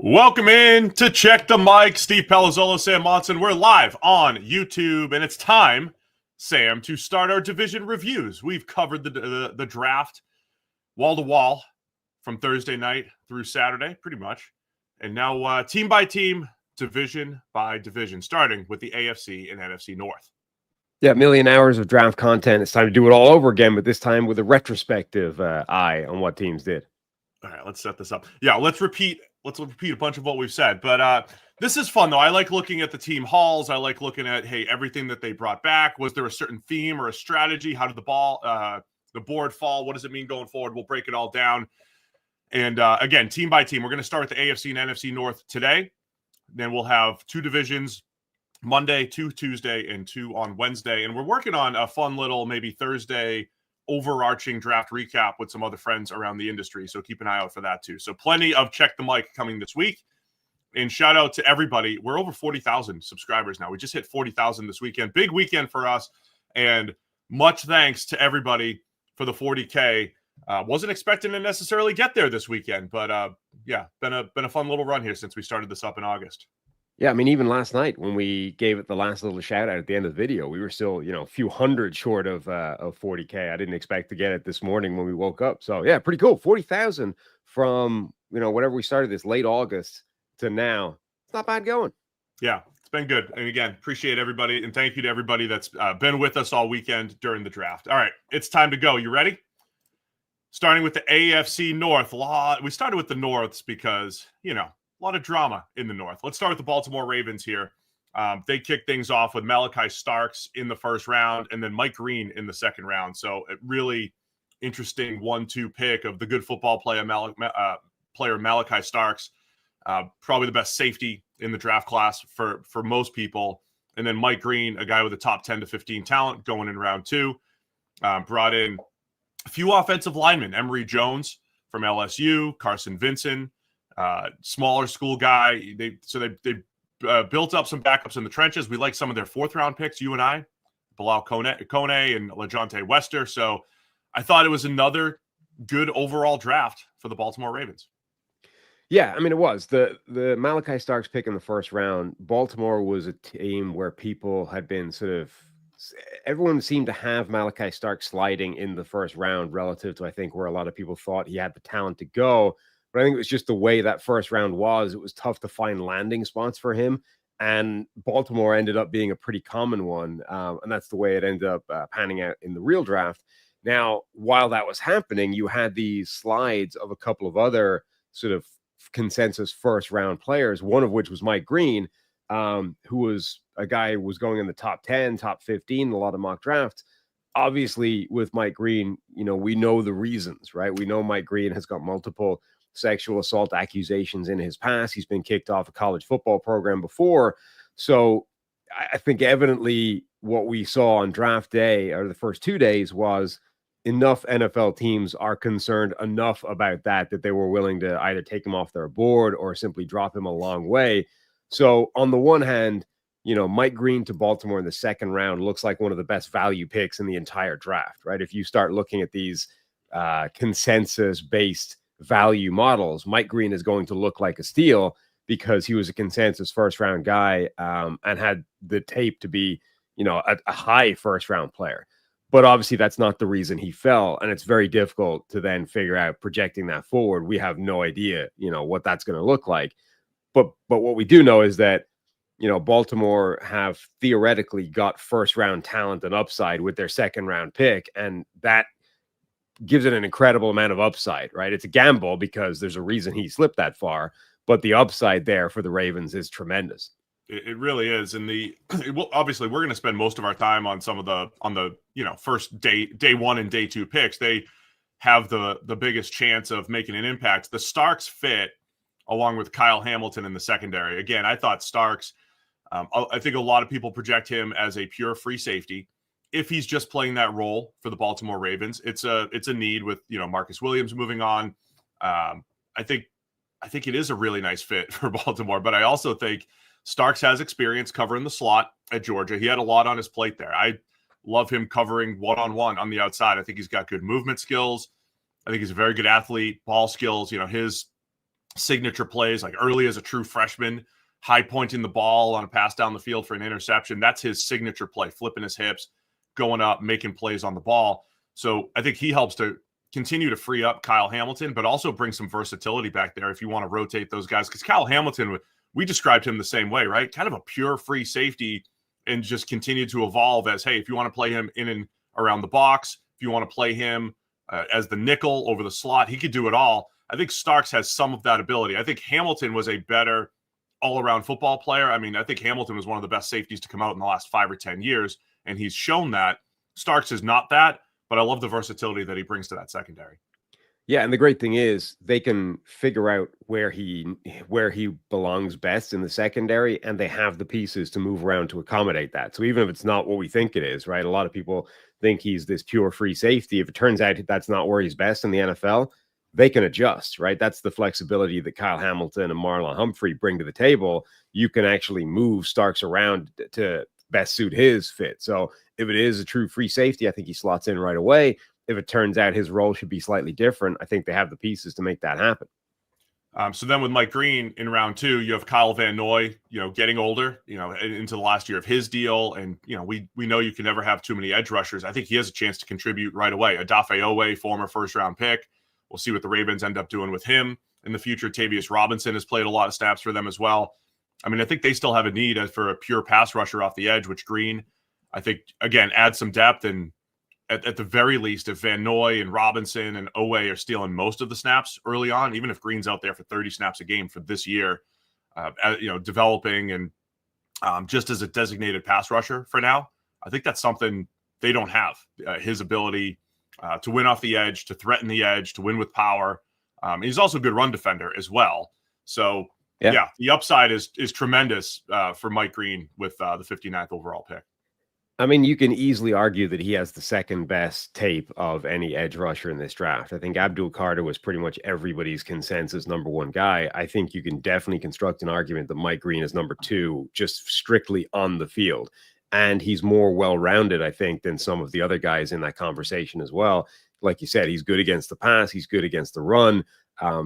Welcome in to Check the Mic. Steve Palazzolo, Sam Monson. We're live on YouTube, and it's time, Sam, to start our division reviews. We've covered the draft wall to wall from Thursday night through Saturday, pretty much. And now team by team, division by division, starting with the AFC and NFC North. Yeah, a million hours of draft content. It's time to do it all over again, but this time with a retrospective eye on what teams did. All right, let's set this up. Yeah, let's repeat a bunch of what we've said. But this is fun, though. I like looking at the team hauls. I like looking at, hey, everything that they brought back. Was there a certain theme or a strategy? How did the board fall? What does it mean going forward? We'll break it all down. And again, team by team, we're going to start with the AFC and NFC North today. Then we'll have two divisions, Monday, 2 Tuesday, and 2 on Wednesday. And we're working on a fun little maybe Thursday overarching draft recap with some other friends around the industry. So keep an eye out for that too. So plenty of Check the Mic coming this week. And shout out to everybody. We're over 40,000 subscribers now. We just hit 40,000 this weekend. Big weekend for us. And much thanks to everybody for the 40K. Wasn't expecting to necessarily get there this weekend, but yeah, been a fun little run here since we started this up in August. Yeah, I mean, even last night when we gave it the last little shout out at the end of the video, we were still, a few hundred short of 40K. I didn't expect to get it this morning when we woke up. So yeah, pretty cool. 40,000 from, whatever we started this late August to now. It's not bad going. Yeah, it's been good. And again, appreciate everybody. And thank you to everybody that's been with us all weekend during the draft. All right, it's time to go. You ready? Starting with the AFC North. We started with the Norths because, a lot of drama in the North. Let's start with the Baltimore Ravens here. They kicked things off with Malachi Starks in the first round and then Mike Green in the second round. So a really interesting 1-2 pick of the good football player Malachi Starks. Probably the best safety in the draft class for most people. And then Mike Green, a guy with a top 10 to 15 talent going in round 2. Brought in a few offensive linemen, Emory Jones from LSU, Carson Vincent, smaller school guy. They built up some backups in the trenches. We like some of their fourth round picks, you and I, Bilal Kone and LeJonte Wester. So I thought it was another good overall draft for the Baltimore Ravens. Yeah, I mean, it was the Malachi Starks pick in the first round. Baltimore was a team where people had been everyone seemed to have Malachi Starks sliding in the first round relative to, I think, where a lot of people thought he had the talent to go. But I think it was just the way that first round was. It was tough to find landing spots for him. And Baltimore ended up being a pretty common one. And that's the way it ended up panning out in the real draft. Now, while that was happening, you had these slides of a couple of other sort of consensus first round players, one of which was Mike Green, who was a guy who was going in the top 10, top 15, a lot of mock drafts. Obviously, with Mike Green, we know the reasons, right? We know Mike Green has got multiple sexual assault accusations in his past. He's been kicked off a college football program before. So I think evidently what we saw on draft day or the first 2 days was enough NFL teams are concerned enough about that they were willing to either take him off their board or simply drop him a long way. So on the one hand, Mike Green to Baltimore in the second round looks like one of the best value picks in the entire draft, right? If you start looking at these consensus-based value models, Mike Green is going to look like a steal because he was a consensus first round guy and had the tape to be, a high first round player. But obviously that's not the reason he fell. And it's very difficult to then figure out projecting that forward. We have no idea, what that's going to look like. But what we do know is that, Baltimore have theoretically got first round talent and upside with their second round pick. And that gives it an incredible amount of upside, right? It's a gamble because there's a reason he slipped that far, but the upside there for the Ravens is tremendous. It really is. And obviously we're going to spend most of our time on some of the first day 1 and day 2 picks. They have the biggest chance of making an impact. The Starks fit along with Kyle Hamilton in the secondary. Again, I thought Starks, I think a lot of people project him as a pure free safety. If he's just playing that role for the Baltimore Ravens, it's a need with, Marcus Williams moving on. I think it is a really nice fit for Baltimore, but I also think Starks has experience covering the slot at Georgia. He had a lot on his plate there. I love him covering one-on-one on the outside. I think he's got good movement skills. I think he's a very good athlete, ball skills. His signature plays, like early as a true freshman, high pointing the ball on a pass down the field for an interception. That's his signature play, flipping his hips, going up, making plays on the ball. So I think he helps to continue to free up Kyle Hamilton, but also bring some versatility back there if you want to rotate those guys. Because Kyle Hamilton, we described him the same way, right? Kind of a pure free safety, and just continue to evolve as, hey, if you want to play him in and around the box, if you want to play him as the nickel over the slot, he could do it all. I think Starks has some of that ability. I think Hamilton was a better all-around football player. I mean, I think Hamilton was one of the best safeties to come out in the last 5 or 10 years, and he's shown that. Starks is not that, but I love the versatility that he brings to that secondary. Yeah, and the great thing is they can figure out where he belongs best in the secondary, and they have the pieces to move around to accommodate that. So even if it's not what we think it is, right? A lot of people think he's this pure free safety. If it turns out that's not where he's best in the NFL, they can adjust, right? That's the flexibility that Kyle Hamilton and Marlon Humphrey bring to the table. You can actually move Starks around to best suit his fit. So if it is a true free safety, I think he slots in right away. If it turns out his role should be slightly different, I think they have the pieces to make that happen. So then with Mike Green in round 2, you have Kyle Van Noy, getting older, into the last year of his deal. And, we know you can never have too many edge rushers. I think he has a chance to contribute right away. Odafe Owe, former first-round pick. We'll see what the Ravens end up doing with him in the future. Tavius Robinson has played a lot of snaps for them as well. I mean, I think they still have a need for a pure pass rusher off the edge, which Green, I think, again, adds some depth. And at the very least, if Van Noy and Robinson and Owe are stealing most of the snaps early on, even if Green's out there for 30 snaps a game for this year, developing and just as a designated pass rusher for now, I think that's something they don't have. His ability to win off the edge, to threaten the edge, to win with power. He's also a good run defender as well. So, yeah the upside is tremendous for Mike Green with the 59th overall pick. I mean, you can easily argue that he has the second best tape of any edge rusher in this draft. I think Abdul Carter was pretty much everybody's consensus number 1 guy. I think you can definitely construct an argument that Mike Green is number 2, just strictly on the field. And he's more well-rounded, I think, than some of the other guys in that conversation as well. Like you said, he's good against the pass. He's good against the run.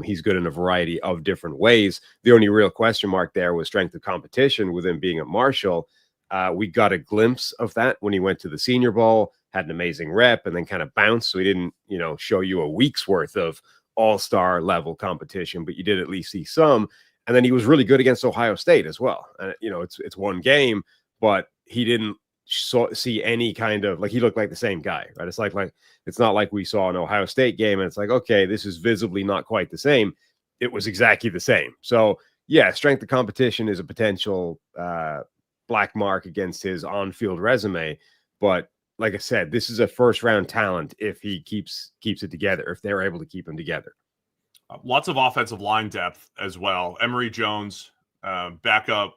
He's good in a variety of different ways. The only real question mark there was strength of competition with him being at Marshall. We got a glimpse of that when he went to the Senior Bowl, had an amazing rep, and then kind of bounced. So he didn't, show you a week's worth of all-star level competition, but you did at least see some. And then he was really good against Ohio State as well. And, it's one game, but he didn't see any kind of, he looked like the same guy, right? It's like it's not like we saw an Ohio State game and it's like, okay, this is visibly not quite the same. It was exactly the same. So yeah, strength of competition is a potential black mark against his on-field resume. But like I said, this is a first-round talent if he keeps it together, if they're able to keep him together. Lots of offensive line depth as well. Emory Jones, backup.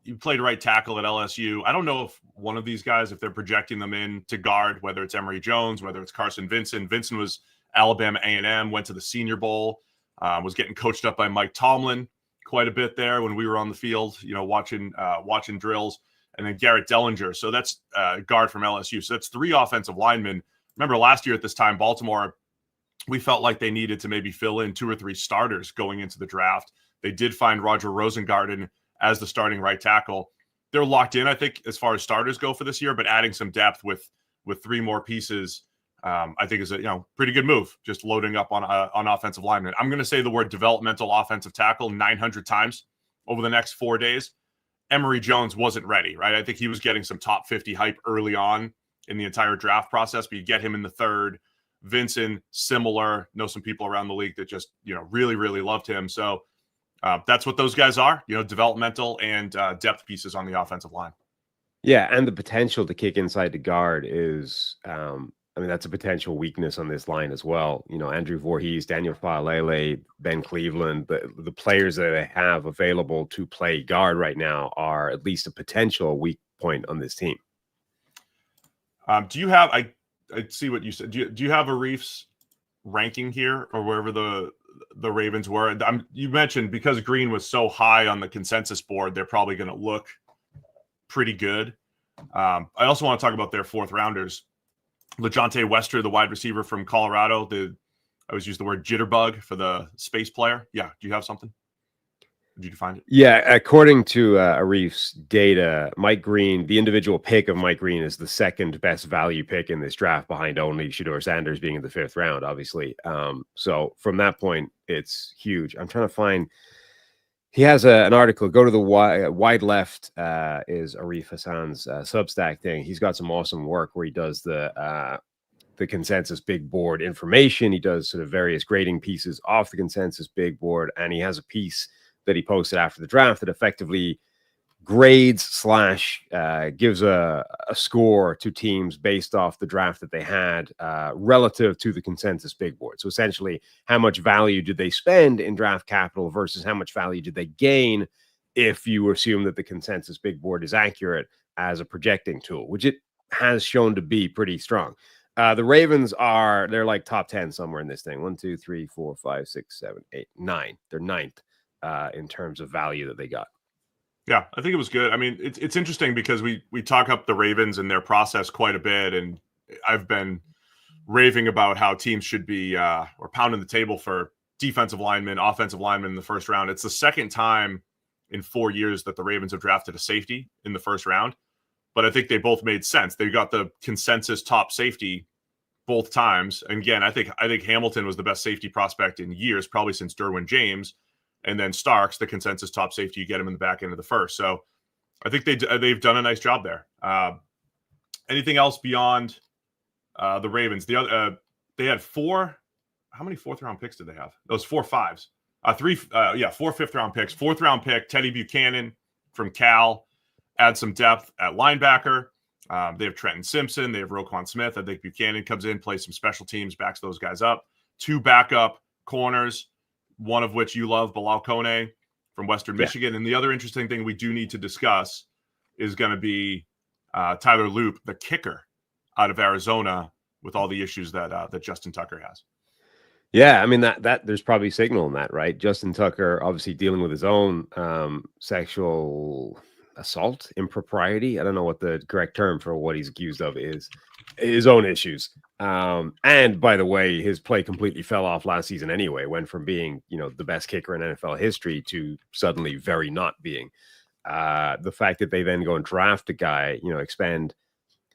You played right tackle at LSU. I don't know if one of these guys, if they're projecting them in to guard, whether it's Emory Jones, whether it's Carson Vincent. Vincent was Alabama A&M, went to the Senior Bowl, was getting coached up by Mike Tomlin quite a bit there when we were on the field, watching drills. And then Garrett Dellinger. So that's guard from LSU. So that's 3 offensive linemen. Remember last year at this time, Baltimore, we felt like they needed to maybe fill in 2 or 3 starters going into the draft. They did find Roger Rosengarten as the starting right tackle. They're locked in, I think, as far as starters go for this year, but adding some depth with 3 more pieces, I think is a pretty good move, just loading up on offensive linemen. I'm going to say the word developmental offensive tackle 900 times over the next 4 days. Emory Jones wasn't ready, right? I think he was getting some top 50 hype early on in the entire draft process, but you get him in the 3rd. Vincent, similar. Know some people around the league that just, really, really loved him. So that's what those guys are, developmental and depth pieces on the offensive line. Yeah, and the potential to kick inside the guard is, that's a potential weakness on this line as well. Andrew Voorhees, Daniel Faalele, Ben Cleveland, the players that they have available to play guard right now are at least a potential weak point on this team. Do you have, I see what you said. Do you have a Reefs ranking here or wherever the Ravens were? You mentioned because Green was so high on the consensus board, they're probably going to look pretty good. I also want to talk about their 4th rounders. LeJontay Wester, the wide receiver from Colorado, the I always use the word jitterbug for the space player. Yeah. Do you have something? Did you find it? Yeah, according to Arif's data, Mike Green, the individual pick of Mike Green is the second best value pick in this draft, behind only Shedeur Sanders being in the 5th round, obviously. So from that point, it's huge. I'm trying to find. He has an article. Go to the wide left is Arif Hassan's Substack thing. He's got some awesome work where he does the consensus big board information. He does sort of various grading pieces off the consensus big board, and he has a piece that he posted after the draft that effectively grades / gives a score to teams based off the draft that they had relative to the consensus big board. So essentially, how much value did they spend in draft capital versus how much value did they gain if you assume that the consensus big board is accurate as a projecting tool, which it has shown to be pretty strong. The Ravens they're like top 10 somewhere in this thing. 1, 2, 3, 4, 5, 6, 7, 8, 9. They're 9th in terms of value that they got. Yeah, I think it was good. I mean, it's interesting because we talk up the Ravens and their process quite a bit, and I've been raving about how teams should be or pounding the table for defensive linemen, offensive linemen in the first round. It's the second time in 4 years that the Ravens have drafted a safety in the first round, but I think they both made sense. They got the consensus top safety both times. And again, I think Hamilton was the best safety prospect in years, probably since Derwin James. And then Starks, the consensus top safety, you get him in the back end of the first. So I think they've done a nice job there. Anything else beyond the Ravens? They had 4. How many 4th round picks did they have? Those 4 5s. 4 5th round picks. 4th round pick, Teddy Buchanan from Cal. Add some depth at linebacker. They have Trenton Simpson. They have Roquan Smith. I think Buchanan comes in, plays some special teams, backs those guys up. 2 backup corners, one of which you love, Bilal Kone from Western Michigan. And the other interesting thing we do need to discuss is going to be Tyler Loop, the kicker out of Arizona, with all the issues that Justin Tucker has. Yeah, I mean that there's probably signal in that, right? Justin Tucker obviously dealing with his own sexual assault, impropriety. I don't know what the correct term for what he's accused of is. His own issues. And by the way, his play completely fell off last season anyway. Went from being, the best kicker in NFL history to suddenly very not being. The fact that they then go and draft a guy, expend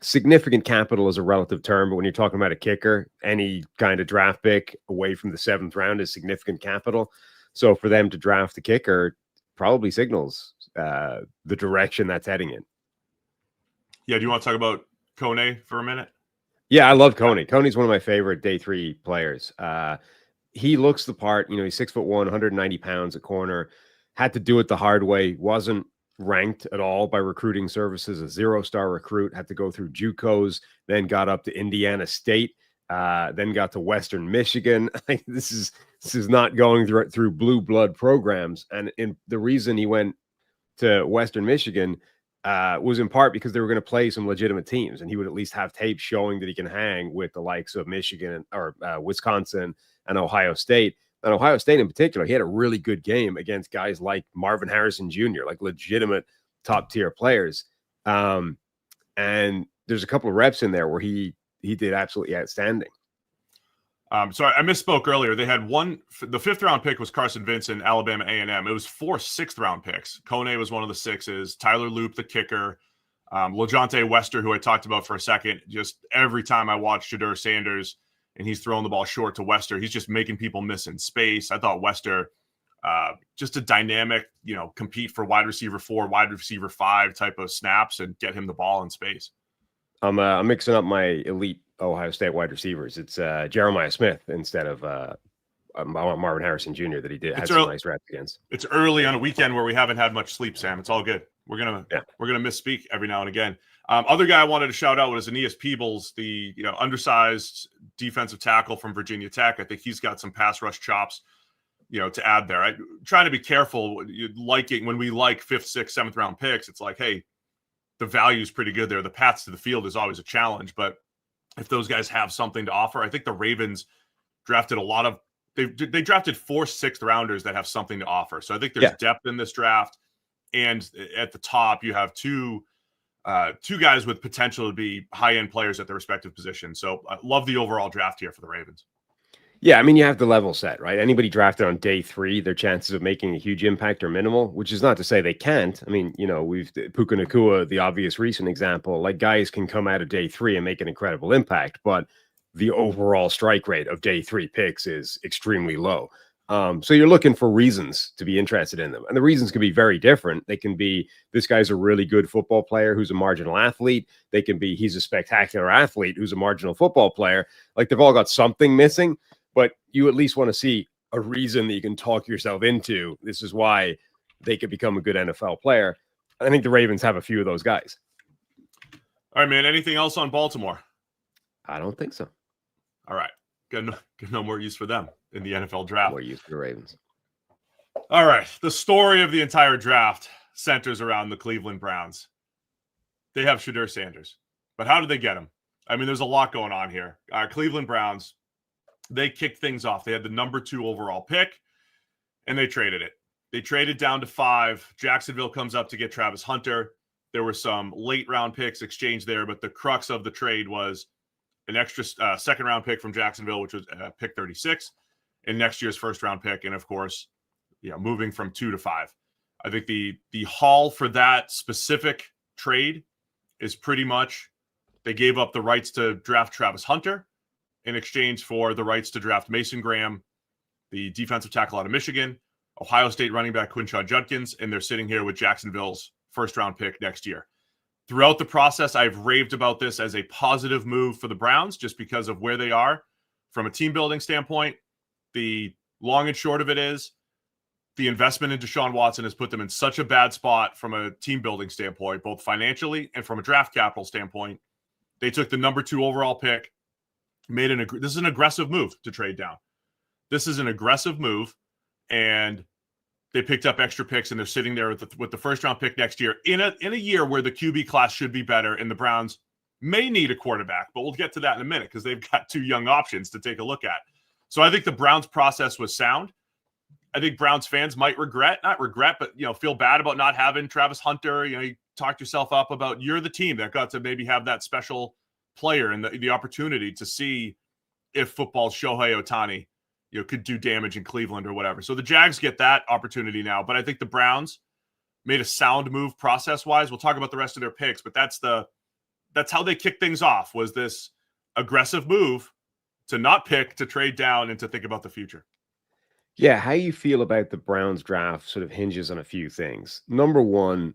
significant capital is a relative term, but when you're talking about a kicker, any kind of draft pick away from the 7th round is significant capital. So for them to draft a kicker probably signals the direction that's heading in. Yeah, do you want to talk about Kone for a minute? Yeah, I love Kone. Kone's one of my favorite day 3 players. He looks the part. He's 6'1", 190 pounds a corner. Had to do it the hard way. Wasn't ranked at all by recruiting services. A 0-star recruit. Had to go through JUCOs. Then got up to Indiana State. Then got to Western Michigan. This is not going through blue blood programs. And the reason he went to Western Michigan was in part because they were going to play some legitimate teams, and he would at least have tape showing that he can hang with the likes of Michigan or Wisconsin and Ohio State. And Ohio State in particular, he had a really good game against guys like Marvin Harrison Jr., like legitimate top tier players. And there's a couple of reps in there where he did absolutely outstanding. Sorry, I misspoke earlier. They had the 5th round pick was Carson Vincent, Alabama A&M. It was 4 6th round picks. Kone was one of the 6s. Tyler Loop, the kicker. LeJontay Wester, who I talked about for a second. Just every time I watch Shedeur Sanders and he's throwing the ball short to Wester, he's just making people miss in space. I thought Wester, just a dynamic, compete for wide receiver 4, wide receiver 5 type of snaps and get him the ball in space. I'm mixing up my elite Ohio State wide receivers. It's Jeremiah Smith instead of Marvin Harrison Jr. that he had some nice reps against. It's early on a weekend where we haven't had much sleep, Sam. It's all good. We're gonna misspeak every now and again. Other guy I wanted to shout out was Aeneas Peebles, the undersized defensive tackle from Virginia Tech. I think he's got some pass rush chops, to add there. I'm trying to be careful. When we like 5th, 6th, 7th round picks, it's like, hey, the value is pretty good there. The paths to the field is always a challenge, but if those guys have something to offer, I think the Ravens drafted they drafted 4 6th rounders that have something to offer. So I think there's depth in this draft. And at the top, you have two guys with potential to be high-end players at their respective positions. So I love the overall draft here for the Ravens. Yeah, I mean, you have the level set, right? Anybody drafted on day 3, their chances of making a huge impact are minimal, which is not to say they can't. I mean, we've Puka Nacua, the obvious recent example, like guys can come out of day 3 and make an incredible impact, but the overall strike rate of day 3 picks is extremely low. So you're looking for reasons to be interested in them. And the reasons can be very different. They can be, this guy's a really good football player who's a marginal athlete. They can be, he's a spectacular athlete who's a marginal football player. Like, they've all got something missing. But you at least want to see a reason that you can talk yourself into. This is why they could become a good NFL player. I think the Ravens have a few of those guys. All right, man. Anything else on Baltimore? I don't think so. All right. Got no more use for them in the NFL draft. More use for the Ravens. All right. The story of the entire draft centers around the Cleveland Browns. They have Shedeur Sanders. But how did they get him? I mean, there's a lot going on here. Cleveland Browns, they kicked things off. They had the number 2 overall pick, and they traded it. They traded down to 5. Jacksonville comes up to get Travis Hunter. There were some late-round picks exchanged there, but the crux of the trade was an extra second-round pick from Jacksonville, which was pick 36, and next year's first-round pick, and, of course, moving from 2 to 5. I think the haul for that specific trade is pretty much they gave up the rights to draft Travis Hunter in exchange for the rights to draft Mason Graham, the defensive tackle out of Michigan, Ohio State running back Quinshon Judkins, and they're sitting here with Jacksonville's first-round pick next year. Throughout the process, I've raved about this as a positive move for the Browns just because of where they are from a team-building standpoint. The long and short of it is the investment in Deshaun Watson has put them in such a bad spot from a team-building standpoint, both financially and from a draft capital standpoint. They took the number 2 overall pick, this is an aggressive move to trade down. This is an aggressive move, and they picked up extra picks, and they're sitting there with the first round pick next year in a year where the QB class should be better, and the Browns may need a quarterback, but we'll get to that in a minute because they've got 2 young options to take a look at. So I think the Browns process was sound. I think Browns fans might not regret, but feel bad about not having Travis Hunter. You talked yourself up about you're the team that got to maybe have that special player and the opportunity to see if football's Shohei Ohtani, could do damage in Cleveland or whatever. So the Jags get that opportunity now, but I think the Browns made a sound move process-wise. We'll talk about the rest of their picks, but that's how they kicked things off, was this aggressive move to not pick, to trade down, and to think about the future. Yeah, how you feel about the Browns draft sort of hinges on a few things. Number one,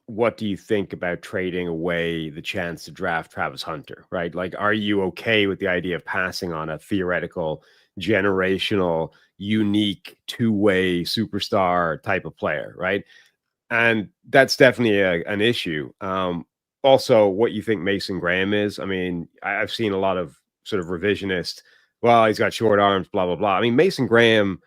what do you think about trading away the chance to draft Travis Hunter, right? Like, are you okay with the idea of passing on a theoretical, generational, unique, two-way superstar type of player, right? And that's definitely an issue. Also, what you think Mason Graham is. I mean, I've seen a lot of sort of revisionist, well, he's got short arms, blah, blah, blah. I mean, Mason Graham,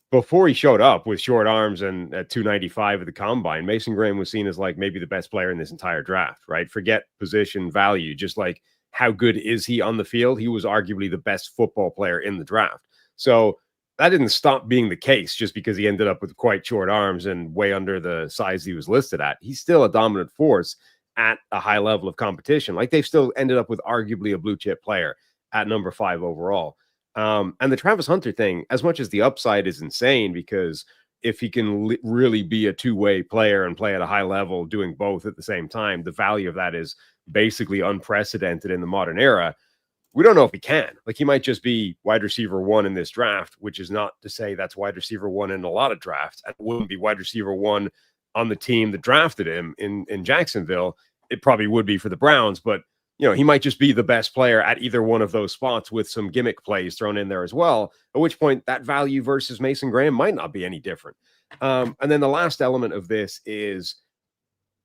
before he showed up with short arms and at 295 at the combine, Mason Graham was seen as like maybe the best player in this entire draft, right? Forget position value, just like how good is he on the field? He was arguably the best football player in the draft. So that didn't stop being the case just because he ended up with quite short arms and way under the size he was listed at. He's still a dominant force at a high level of competition. Like, they've still ended up with arguably a blue chip player at number 5 overall. And the Travis Hunter thing, as much as the upside is insane, because if he can really be a two-way player and play at a high level, doing both at the same time, the value of that is basically unprecedented in the modern era. We don't know if he can. Like, he might just be wide receiver 1 in this draft, which is not to say that's wide receiver 1 in a lot of drafts. And it wouldn't be wide receiver 1 on the team that drafted him in Jacksonville. It probably would be for the Browns, but he might just be the best player at either one of those spots with some gimmick plays thrown in there as well, at which point that value versus Mason Graham might not be any different. And then the last element of this is,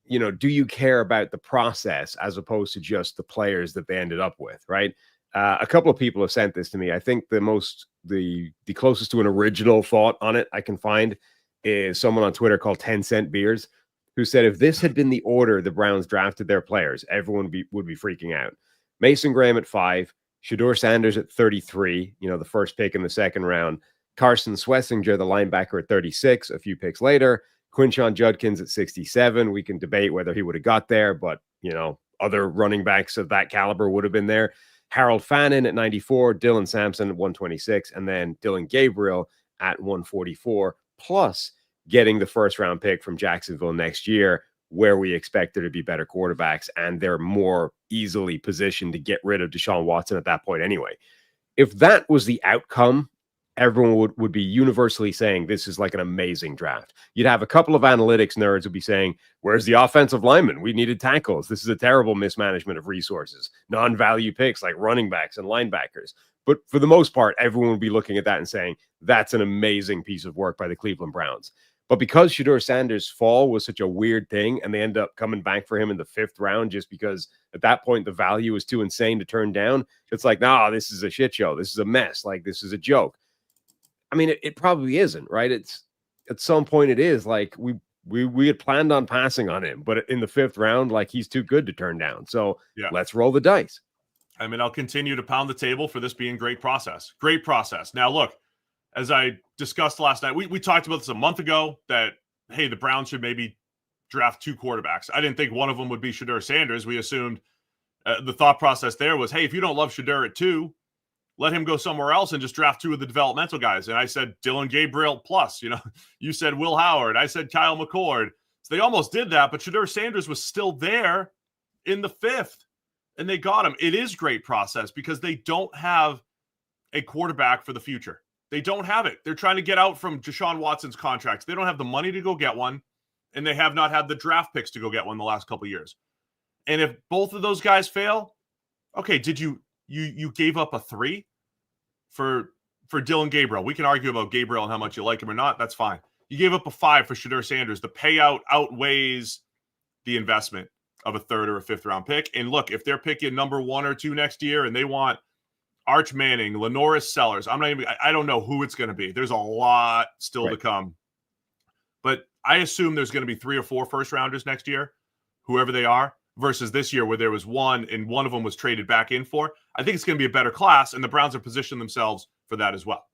do you care about the process as opposed to just the players that they ended up with, right? A couple of people have sent this to me. I think the closest to an original thought on it I can find is someone on Twitter called 10 Cent Beers, who said if this had been the order the Browns drafted their players, everyone would be freaking out. Mason Graham at 5, Shedeur Sanders at 33, the first pick in the second round, Carson Swessinger, the linebacker, at 36, a few picks later, Quinshon Judkins at 67. We can debate whether he would have got there, but, other running backs of that caliber would have been there. Harold Fannin at 94, Dylan Sampson at 126, and then Dylan Gabriel at 144, plus getting the first round pick from Jacksonville next year, where we expect there to be better quarterbacks, and they're more easily positioned to get rid of Deshaun Watson at that point anyway. If that was the outcome, everyone would be universally saying this is like an amazing draft. You'd have a couple of analytics nerds who'd be saying, where's the offensive lineman? We needed tackles. This is a terrible mismanagement of resources. Non-value picks like running backs and linebackers. But for the most part, everyone would be looking at that and saying, that's an amazing piece of work by the Cleveland Browns. But because Shedeur Sanders' fall was such a weird thing, and they end up coming back for him in the 5th round just because at that point the value was too insane to turn down, it's like, nah, this is a shit show. This is a mess. Like, this is a joke. I mean, it probably isn't, right? It's at some point it is. Like, we had planned on passing on him, but in the 5th round, like, he's too good to turn down. So let's roll the dice. I mean, I'll continue to pound the table for this being great process. Great process. Now, look, as I discussed last night, we talked about this a month ago that, hey, the Browns should maybe draft 2 quarterbacks. I didn't think one of them would be Shedeur Sanders. We assumed the thought process there was, hey, if you don't love Shedeur at 2, let him go somewhere else and just draft 2 of the developmental guys. And I said Dylan Gabriel plus, you said Will Howard. I said Kyle McCord. So they almost did that, but Shedeur Sanders was still there in the 5th, and they got him. It is great process because they don't have a quarterback for the future. They don't have it. They're trying to get out from Deshaun Watson's contract. They don't have the money to go get one, and they have not had the draft picks to go get one the last couple of years. And if both of those guys fail, okay, did you gave up a 3 for Dylan Gabriel? We can argue about Gabriel and how much you like him or not. That's fine. You gave up a 5 for Shedeur Sanders. The payout outweighs the investment of a 3rd or a 5th round pick. And look, if they're picking number 1 or 2 next year and they want Arch Manning, Lenoris Sellers, I don't know who it's going to be. There's a lot still to come. But I assume there's going to be 3 or 4 first rounders next year, whoever they are, versus this year where there was 1 and one of them was traded back in for. I think it's going to be a better class, and the Browns have positioned themselves for that as well.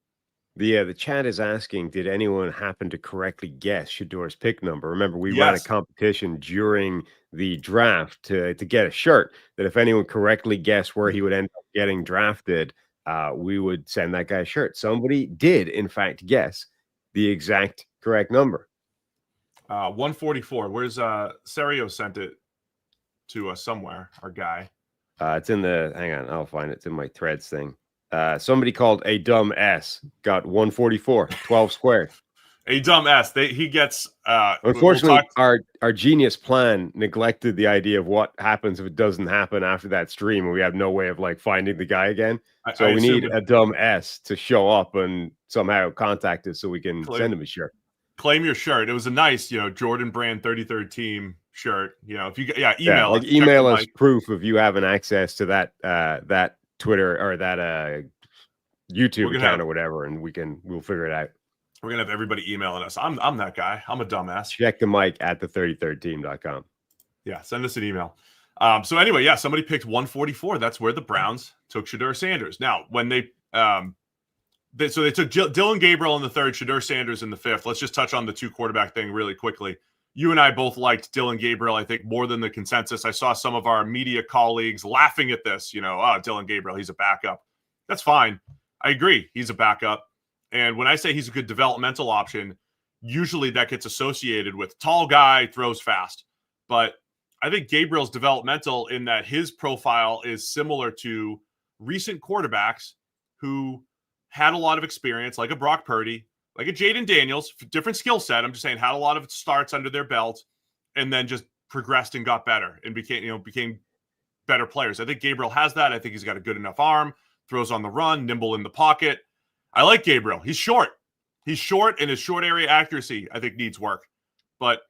The chat is asking, did anyone happen to correctly guess Shedeur's pick number? Remember, we ran a competition during the draft to get a shirt that if anyone correctly guessed where he would end up getting drafted, we would send that guy a shirt. Somebody did, in fact, guess the exact correct number. 144. Where's Serio sent it to us somewhere, our guy. It's in the, hang on, I'll find it. It's in my threads thing. Somebody called a dumb S got 144, 12 squared. A dumb S. He gets. Unfortunately, our genius plan neglected the idea of what happens if it doesn't happen after that stream, and we have no way of like finding the guy again. So we need a dumb S to show up and somehow contact us so we can send him a shirt. Claim your shirt. It was a nice, Jordan Brand 33rd team shirt. If you email us. Email us proof of you having access to that Twitter or that YouTube account or whatever, and we'll figure it out. We're gonna have everybody emailing us. I'm that guy. I'm a dumbass. Check the mic at the33rdteam.com. Yeah, send us an email. So anyway, somebody picked 144. That's where the Browns took Shedeur Sanders. Now, when they took Dylan Gabriel in the 3rd, Shedeur Sanders in the 5th. Let's just touch on the 2 quarterback thing really quickly. You and I both liked Dylan Gabriel, I think, more than the consensus. I saw some of our media colleagues laughing at this, Dylan Gabriel, he's a backup. That's fine. I agree. He's a backup. And when I say he's a good developmental option, usually that gets associated with tall guy, throws fast. But I think Gabriel's developmental in that his profile is similar to recent quarterbacks who had a lot of experience, like a Brock Purdy, like a Jaden Daniels, different skill set. I'm just saying, had a lot of starts under their belt and then just progressed and got better and became better players. I think Gabriel has that. I think he's got a good enough arm, throws on the run, nimble in the pocket. I like Gabriel. He's short. And his short area accuracy, I think, needs work. But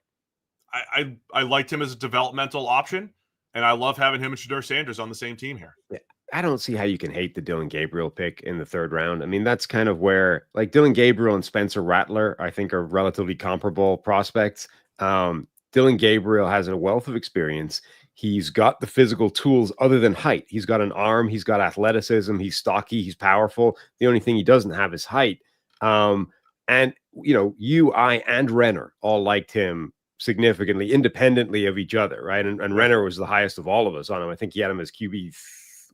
I liked him as a developmental option, and I love having him and Shedeur Sanders on the same team here. Yeah. I don't see how you can hate the Dylan Gabriel pick in the 3rd round. I mean, that's kind of where, like, Dylan Gabriel and Spencer Rattler, I think, are relatively comparable prospects. Dylan Gabriel has a wealth of experience. He's got the physical tools other than height. He's got an arm. He's got athleticism. He's stocky. He's powerful. The only thing he doesn't have is height. And, you, I, and Renner all liked him significantly, independently of each other, right? And Renner was the highest of all of us on him. I think he had him as QB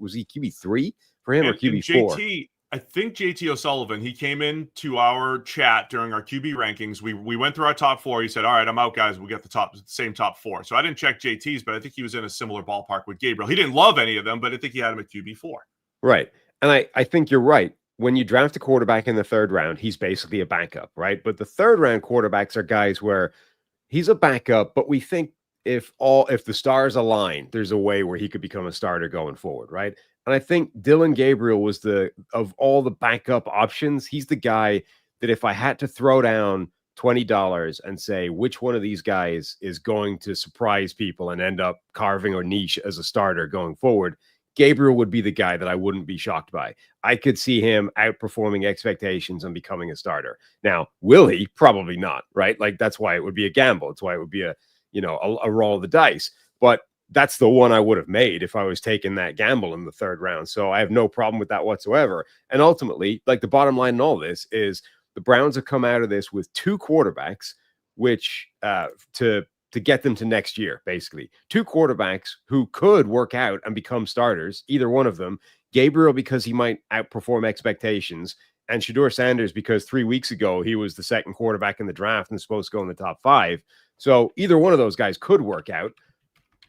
was he QB3 for him or and QB4? I think JT O'Sullivan, he came in to our chat during our QB rankings. We went through our top 4. He said, all right, I'm out, guys. We got the same top 4. So I didn't check JT's, but I think he was in a similar ballpark with Gabriel. He didn't love any of them, but I think he had him at QB4. Right. And I think you're right. When you draft a quarterback in the 3rd round, he's basically a backup, right? But the 3rd round quarterbacks are guys where he's a backup, but we think if the stars align, there's a way where he could become a starter going forward, right? And I think Dylan Gabriel was of all the backup options, he's the guy that if I had to throw down $20 and say which one of these guys is going to surprise people and end up carving a niche as a starter going forward, Gabriel would be the guy that I wouldn't be shocked by. I could see him outperforming expectations and becoming a starter. Now, will he? Probably not, right? Like that's why it would be a gamble. It's why it would be a roll of the dice. But that's the one I would have made if I was taking that gamble in the 3rd round. So I have no problem with that whatsoever. And ultimately, like the bottom line in all this is the Browns have come out of this with 2 quarterbacks, which to get them to next year, basically 2 quarterbacks who could work out and become starters, either one of them. Gabriel, because he might outperform expectations, and Shedeur Sanders, because 3 weeks ago he was the 2nd quarterback in the draft and supposed to go in the top 5. So either one of those guys could work out.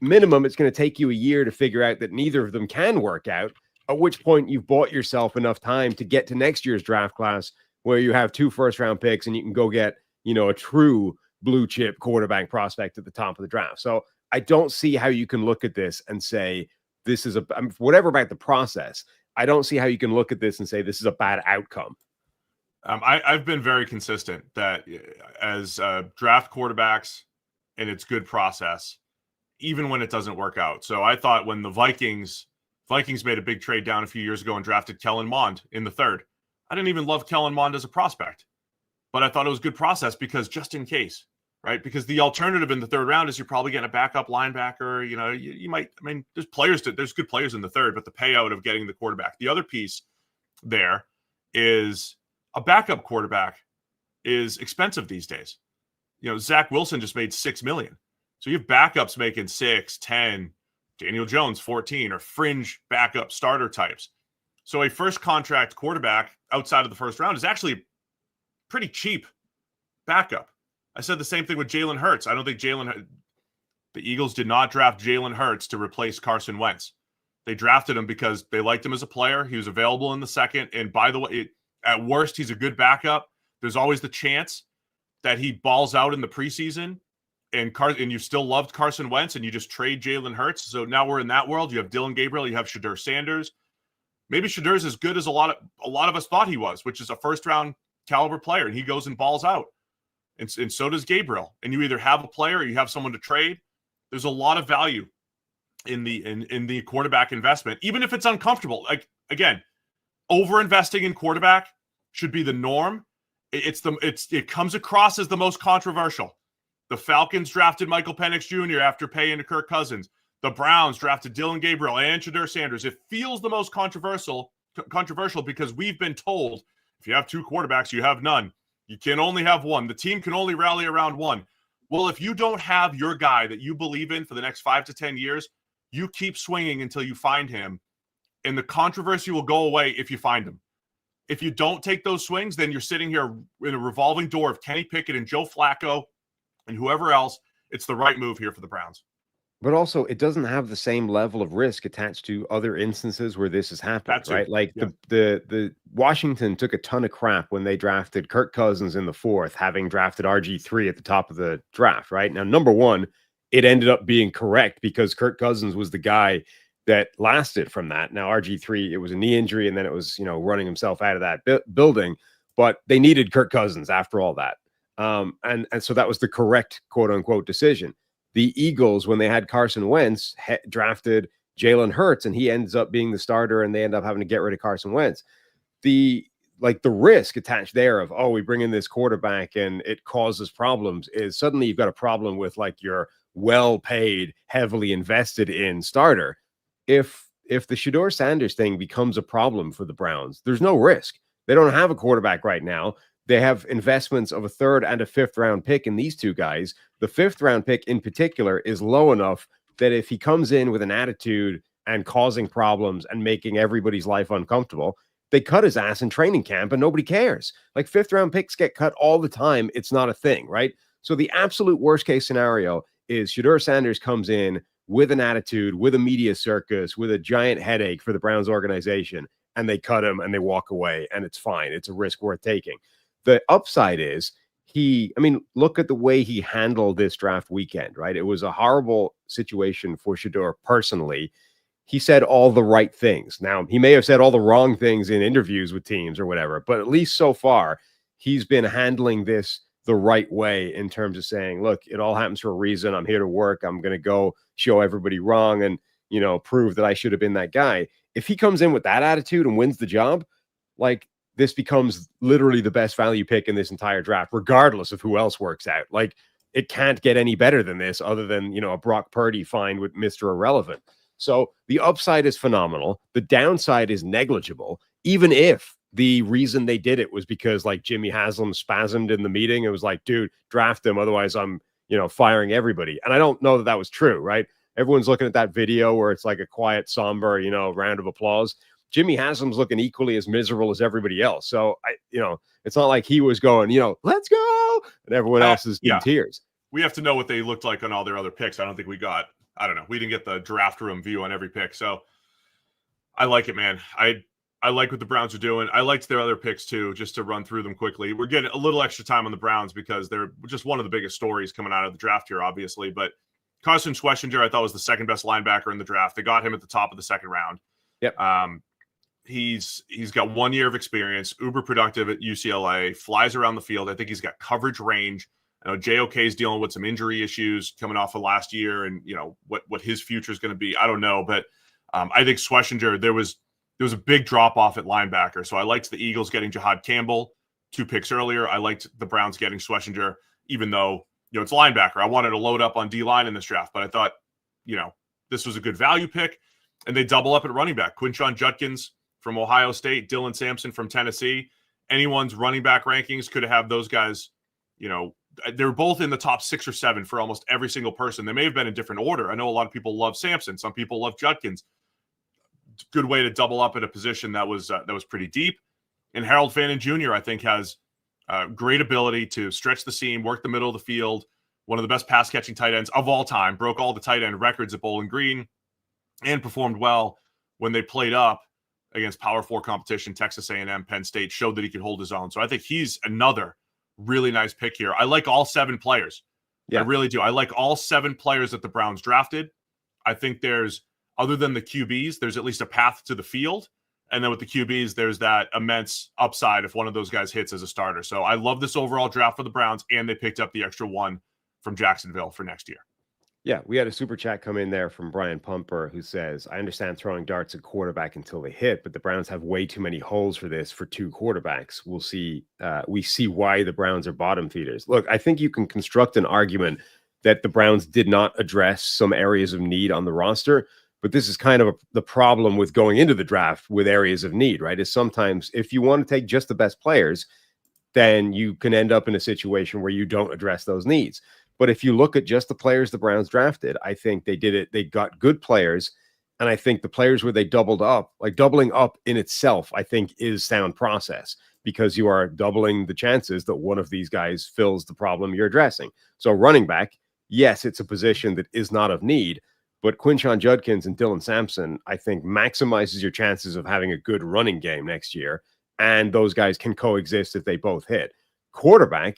Minimum, it's going to take you a year to figure out that neither of them can work out, at which point you've bought yourself enough time to get to next year's draft class where you have 2 first-round picks and you can go get, a true blue chip quarterback prospect at the top of the draft. So I don't see how you can look at this and say this is whatever about the process. I don't see how you can look at this and say this is a bad outcome. I've been very consistent that as draft quarterbacks, and it's good process, even when it doesn't work out. So I thought when the Vikings made a big trade down a few years ago and drafted Kellen Mond in the 3rd, I didn't even love Kellen Mond as a prospect, but I thought it was good process because just in case, right? Because the alternative in the 3rd round is you're probably getting a backup linebacker. You might, there's good players in the 3rd, but the payout of getting the quarterback. The other piece there is a backup quarterback is expensive these days. Zach Wilson just made $6 million. So you have backups making 6, 10, Daniel Jones 14, or fringe backup starter types. So a first contract quarterback outside of the 1st round is actually pretty cheap backup. I said the same thing with Jalen Hurts. I don't think the Eagles did not draft Jalen Hurts to replace Carson Wentz. They drafted him because they liked him as a player. He was available in the 2nd. And by the way, at worst, he's a good backup. There's always the chance that he balls out in the preseason and you still loved Carson Wentz and you just trade Jalen Hurts. So now we're in that world. You have Dylan Gabriel, you have Shedeur Sanders. Maybe Shedur's as good as a lot of us thought he was, which is a 1st-round caliber player, and he goes and balls out. And so does Gabriel. And you either have a player or you have someone to trade. There's a lot of value in the quarterback investment, even if it's uncomfortable. Like, again, over-investing in quarterback should be the norm. It comes across as the most controversial. The Falcons drafted Michael Penix Jr. after paying to Kirk Cousins. The Browns drafted Dylan Gabriel and Shedeur Sanders. It feels the most controversial because we've been told if you have 2 quarterbacks, you have none. You can only have one. The team can only rally around one. Well, if you don't have your guy that you believe in for the next 5 to 10 years, you keep swinging until you find him, and the controversy will go away if you find him. If you don't take those swings, then you're sitting here in a revolving door of Kenny Pickett and Joe Flacco and whoever else. It's the right move here for the Browns. But also, it doesn't have the same level of risk attached to other instances where this has happened, right? Like the Washington took a ton of crap when they drafted Kirk Cousins in the 4th, having drafted RG3 at the top of the draft, right? Now, number one, it ended up being correct because Kirk Cousins was the guy that lasted from that. Now, RG3, it was a knee injury, and then it was, running himself out of that building. But they needed Kirk Cousins after all that. And so that was the correct, quote unquote, decision. The Eagles, when they had Carson Wentz, drafted Jalen Hurts, and he ends up being the starter, and they end up having to get rid of Carson Wentz. The risk attached there of, we bring in this quarterback and it causes problems is suddenly you've got a problem with your well-paid, heavily invested in starter. If the Shedeur Sanders thing becomes a problem for the Browns, there's no risk. They don't have a quarterback right now. They have investments of a 3rd and a 5th round pick in these 2 guys. The 5th round pick in particular is low enough that if he comes in with an attitude and causing problems and making everybody's life uncomfortable, they cut his ass in training camp and nobody cares. Like 5th-round picks get cut all the time. It's not a thing, right? So the absolute worst case scenario is Shedeur Sanders comes in with an attitude, with a media circus, with a giant headache for the Browns organization, and they cut him and they walk away, and it's fine. It's a risk worth taking. The upside is look at the way he handled this draft weekend, right? It was a horrible situation for Shedeur personally. He said all the right things. Now, he may have said all the wrong things in interviews with teams or whatever, but at least so far, he's been handling this the right way in terms of saying, look, it all happens for a reason. I'm here to work. I'm going to go show everybody wrong and, prove that I should have been that guy. If he comes in with that attitude and wins the job, like, this becomes literally the best value pick in this entire draft, regardless of who else works out. Like, it can't get any better than this other than, a Brock Purdy find with Mr. Irrelevant. So the upside is phenomenal. The downside is negligible, even if the reason they did it was because like Jimmy Haslam spasmed in the meeting. It was like, dude, draft him. Otherwise I'm, firing everybody. And I don't know that that was true, right? Everyone's looking at that video where it's like a quiet, somber, round of applause. Jimmy Haslam's looking equally as miserable as everybody else. So it's not like he was going, let's go. And everyone else is in tears. We have to know what they looked like on all their other picks. I don't think we didn't get the draft room view on every pick. So I like it, man. I like what the Browns are doing. I liked their other picks too, just to run through them quickly. We're getting a little extra time on the Browns because they're just one of the biggest stories coming out of the draft here, obviously. But Carson Schwessinger, I thought, was the second best linebacker in the draft. They got him at the top of the second round. Yep. He's got 1 year of experience, uber productive at UCLA, flies around the field. I think he's got coverage range. I know JOK is dealing with some injury issues coming off of last year, and what his future is going to be, I don't know. But I think Schwessinger, there was a big drop off at linebacker. So I liked the Eagles getting Jahad Campbell 2 picks earlier. I liked the Browns getting Schwessinger, even though it's linebacker. I wanted to load up on D-line in this draft, but I thought this was a good value pick, and they double up at running back. Quinshon Judkins from Ohio State, Dylan Sampson from Tennessee. Anyone's running back rankings could have those guys. They were both in the top 6 or 7 for almost every single person. They may have been in different order. I know a lot of people love Sampson. Some people love Judkins. Good way to double up at a position that was pretty deep. And Harold Fannin Jr., I think, has great ability to stretch the seam, work the middle of the field. One of the best pass-catching tight ends of all time. Broke all the tight end records at Bowling Green and performed well when they played up against Power 4 competition. Texas A&M, Penn State showed that he could hold his own. So I think he's another really nice pick here. I like all 7 players. Yeah. I really do. I like all 7 players that the Browns drafted. I think there's, other than the QBs, there's at least a path to the field. And then with the QBs, there's that immense upside if one of those guys hits as a starter. So I love this overall draft for the Browns, and they picked up the extra 1 from Jacksonville for next year. Yeah, we had a super chat come in there from Brian Pumper who says, I understand throwing darts at quarterback until they hit, but the Browns have way too many holes for this for 2 quarterbacks. We'll see. We see why the Browns are bottom feeders. Look, I think you can construct an argument that the Browns did not address some areas of need on the roster, but this is kind of the problem with going into the draft with areas of need, right? Is sometimes if you want to take just the best players, then you can end up in a situation where you don't address those needs. But if you look at just the players the Browns drafted, I think they did it. They got good players. And I think the players where they doubled up, like doubling up in itself, I think is sound process because you are doubling the chances that one of these guys fills the problem you're addressing. So running back, yes, it's a position that is not of need, but Quinshon Judkins and Dylan Sampson, I think maximizes your chances of having a good running game next year. And those guys can coexist if they both hit. Quarterback,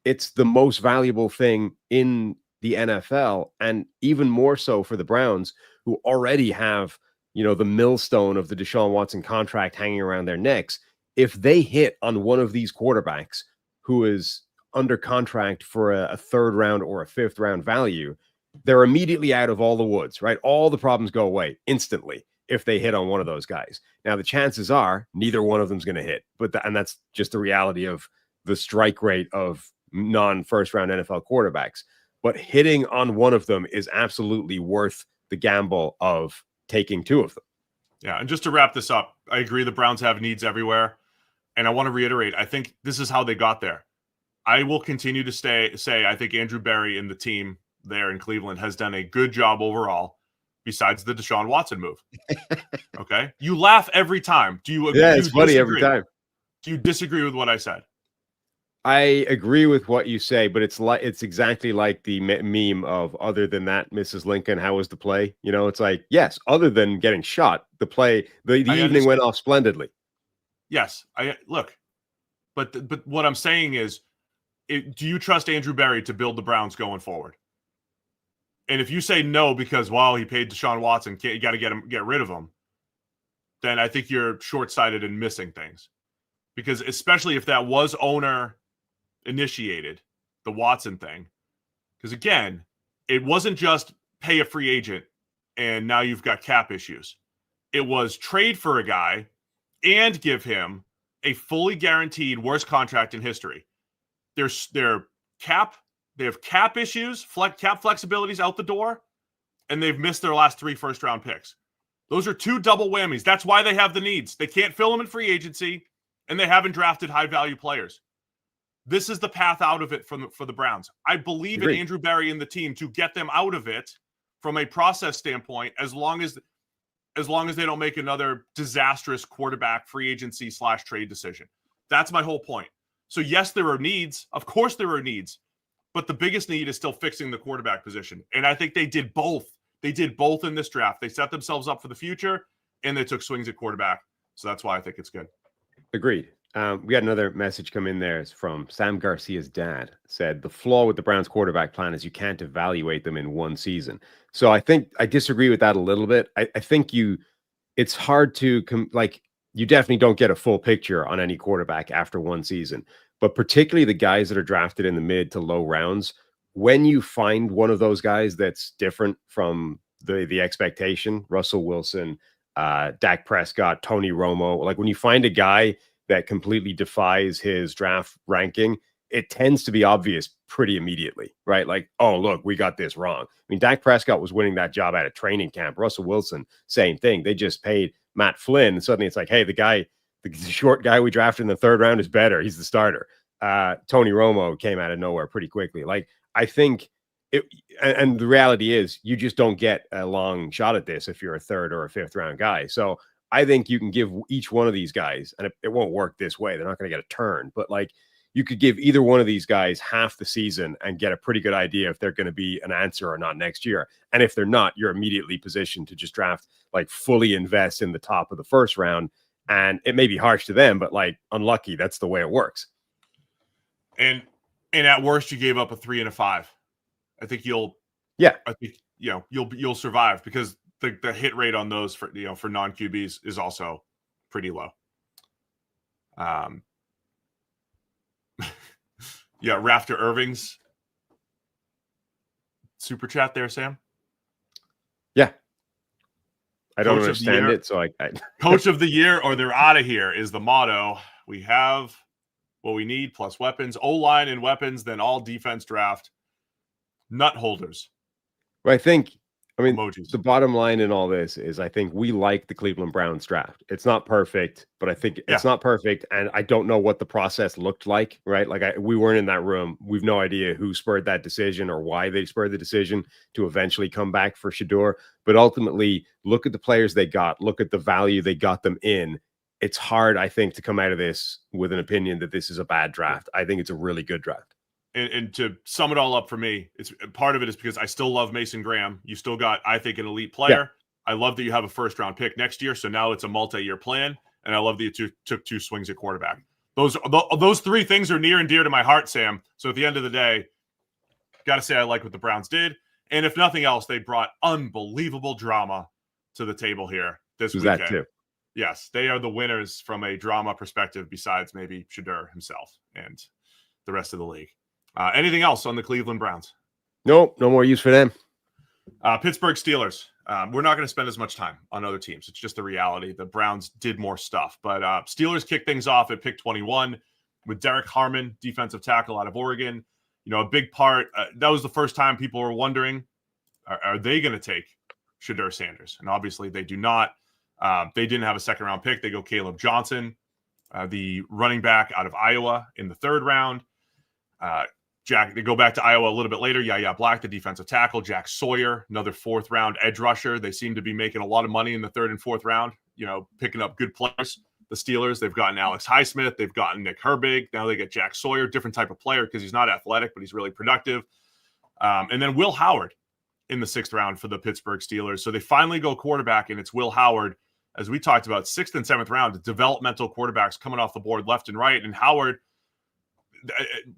it's the most valuable thing in the NFL, and even more so for the Browns, who already have, the millstone of the Deshaun Watson contract hanging around their necks. If they hit on one of these quarterbacks who is under contract for a 3rd round or a 5th round value, they're immediately out of all the woods, right? All the problems go away instantly if they hit on one of those guys. Now, the chances are neither one of them's going to hit, and that's just the reality of the strike rate of non-first round NFL quarterbacks. But hitting on one of them is absolutely worth the gamble of taking 2 of them. Yeah, and just to wrap this up, I agree the Browns have needs everywhere. And I want to reiterate, I think this is how they got there. I will continue to say I think Andrew Berry and the team there in Cleveland has done a good job overall. besides the Deshaun Watson move. Okay, you laugh every time. Do you agree? Yeah, it's funny every time. Do you disagree with what I said? I agree with what you say, but it's exactly like the meme of other than that, Mrs. Lincoln, how was the play? You know, it's like, yes, other than getting shot, the evening went off splendidly. Yes, look, but what I'm saying is, do you trust Andrew Berry to build the Browns going forward? And if you say no because, well, he paid Deshaun Watson, you got to get rid of him, then I think you're short-sighted and missing things. Because especially if that was owner initiated, the Watson thing, because again, it wasn't just pay a free agent and now you've got cap issues. It was trade for a guy and give him a fully guaranteed worst contract in history. They have cap issues, cap flexibilities out the door, and they've missed their last 3 first-round picks. Those are 2 double whammies. That's why they have the needs. They can't fill them in free agency, and they haven't drafted high-value players. This is the path out of it for the Browns. I believe in Andrew Berry and the team to get them out of it from a process standpoint, as long as they don't make another disastrous quarterback free agency / trade decision. That's my whole point. So yes, there are needs. Of course there are needs. But the biggest need is still fixing the quarterback position. And I think they did both. They did both in this draft. They set themselves up for the future, and they took swings at quarterback. So that's why I think it's good. Agreed. We got another message come in there. It's from Sam Garcia's dad. Said the flaw with the Browns quarterback plan is you can't evaluate them in one season. So I think I disagree with that a little bit. I think it's hard to you definitely don't get a full picture on any quarterback after one season, but particularly the guys that are drafted in the mid to low rounds, when you find one of those guys that's different from the expectation, Russell Wilson, Dak Prescott, Tony Romo, like when you find a guy that completely defies his draft ranking, it tends to be obvious pretty immediately, right? Like, oh, look, we got this wrong. I mean, Dak Prescott was winning that job at a training camp. Russell Wilson, same thing. They just paid Matt Flynn. And suddenly it's like, hey, the short guy we drafted in the 3rd round is better. He's the starter. Tony Romo came out of nowhere pretty quickly. Like, I think and the reality is you just don't get a long shot at this if you're a 3rd or a 5th round guy. So I think you can give each one of these guys, and it won't work this way. They're not going to get a turn, but like you could give either one of these guys half the season and get a pretty good idea if they're going to be an answer or not next year. And if they're not, you're immediately positioned to just draft, like fully invest in the top of the 1st round. And it may be harsh to them, but like unlucky, that's the way it works. And at worst, you gave up a 3 and a 5. I think you'll survive because the hit rate on those for non QBs is also pretty low. Yeah, Rafter Irving's super chat there, Sam. Yeah, I don't understand it, so I Coach of the year or they're out of here is the motto. We have what we need plus weapons, O-line and weapons, then all defense draft. Nut holders. Well, emojis. The bottom line in all this is I think we like the Cleveland Browns draft. It's not perfect, but I think it's not perfect. And I don't know what the process looked like, right? Like we weren't in that room. We've no idea who spurred that decision or why they spurred the decision to eventually come back for Shedeur. But ultimately, look at the players they got. Look at the value they got them in. It's hard, I think, to come out of this with an opinion that this is a bad draft. I think it's a really good draft. And to sum it all up for me, it's part of it is because I still love Mason Graham. You still got, I think, an elite player. Yeah. I love that you have a 1st round pick next year. So now it's a multi-year plan. And I love that you took 2 swings at quarterback. Those 3 things are near and dear to my heart, Sam. So at the end of the day, got to say I like what the Browns did. And if nothing else, they brought unbelievable drama to the table here this weekend. That too. Yes, they are the winners from a drama perspective besides maybe Shedeur himself and the rest of the league. Anything else on the Cleveland Browns? Nope, no more use for them. Pittsburgh Steelers. We're not going to spend as much time on other teams. It's just the reality. The Browns did more stuff. But Steelers kicked things off at pick 21 with Derek Harmon, defensive tackle out of Oregon. A big part. That was the first time people were wondering, are they going to take Shedeur Sanders? And obviously they do not. They didn't have a 2nd round pick. They go Caleb Johnson, the running back out of Iowa in the 3rd round. They go back to Iowa a little bit later. Yeah, Black, the defensive tackle. Jack Sawyer, another 4th round edge rusher. They seem to be making a lot of money in the 3rd and 4th round, picking up good players. The Steelers, they've gotten Alex Highsmith. They've gotten Nick Herbig. Now they get Jack Sawyer, different type of player because he's not athletic, but he's really productive. And then Will Howard in the 6th round for the Pittsburgh Steelers. So they finally go quarterback, and it's Will Howard. As we talked about, 6th and 7th round, developmental quarterbacks coming off the board left and right. And Howard,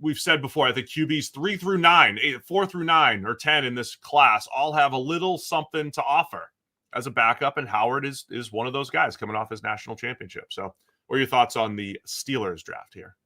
we've said before, I think QBs 3 through 9, 4 through 9 or 10 in this class all have a little something to offer as a backup, and Howard is one of those guys coming off his national championship. So what are your thoughts on the Steelers draft here?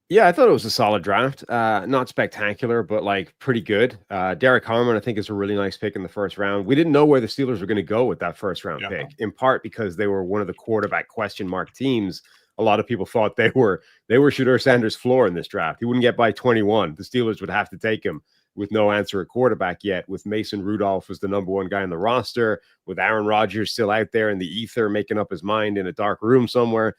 Yeah, I thought it was a solid draft. Not spectacular, but like pretty good. Derek Harmon, I think, is a really nice pick in the 1st round. We didn't know where the Steelers were going to go with that 1st round pick, in part because they were one of the quarterback question mark teams. A lot of people thought they were Shedeur Sanders' floor in this draft. He wouldn't get by 21. The Steelers would have to take him with no answer at quarterback yet, with Mason Rudolph as the number 1 guy on the roster, with Aaron Rodgers still out there in the ether making up his mind in a dark room somewhere.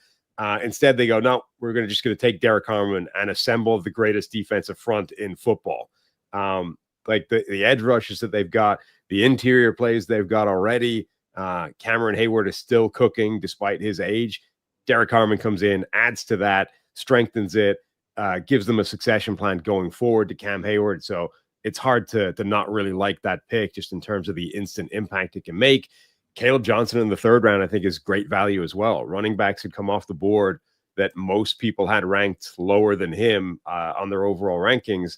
Instead, they go, no, we're just going to take Derek Harmon and assemble the greatest defensive front in football. Like the edge rushes that they've got, the interior plays they've got already. Cameron Hayward is still cooking despite his age. Derek Harmon comes in, adds to that, strengthens it, gives them a succession plan going forward to Cam Hayward. So it's hard to not really like that pick just in terms of the instant impact it can make. Caleb Johnson in the 3rd round, I think, is great value as well. Running backs had come off the board that most people had ranked lower than him on their overall rankings.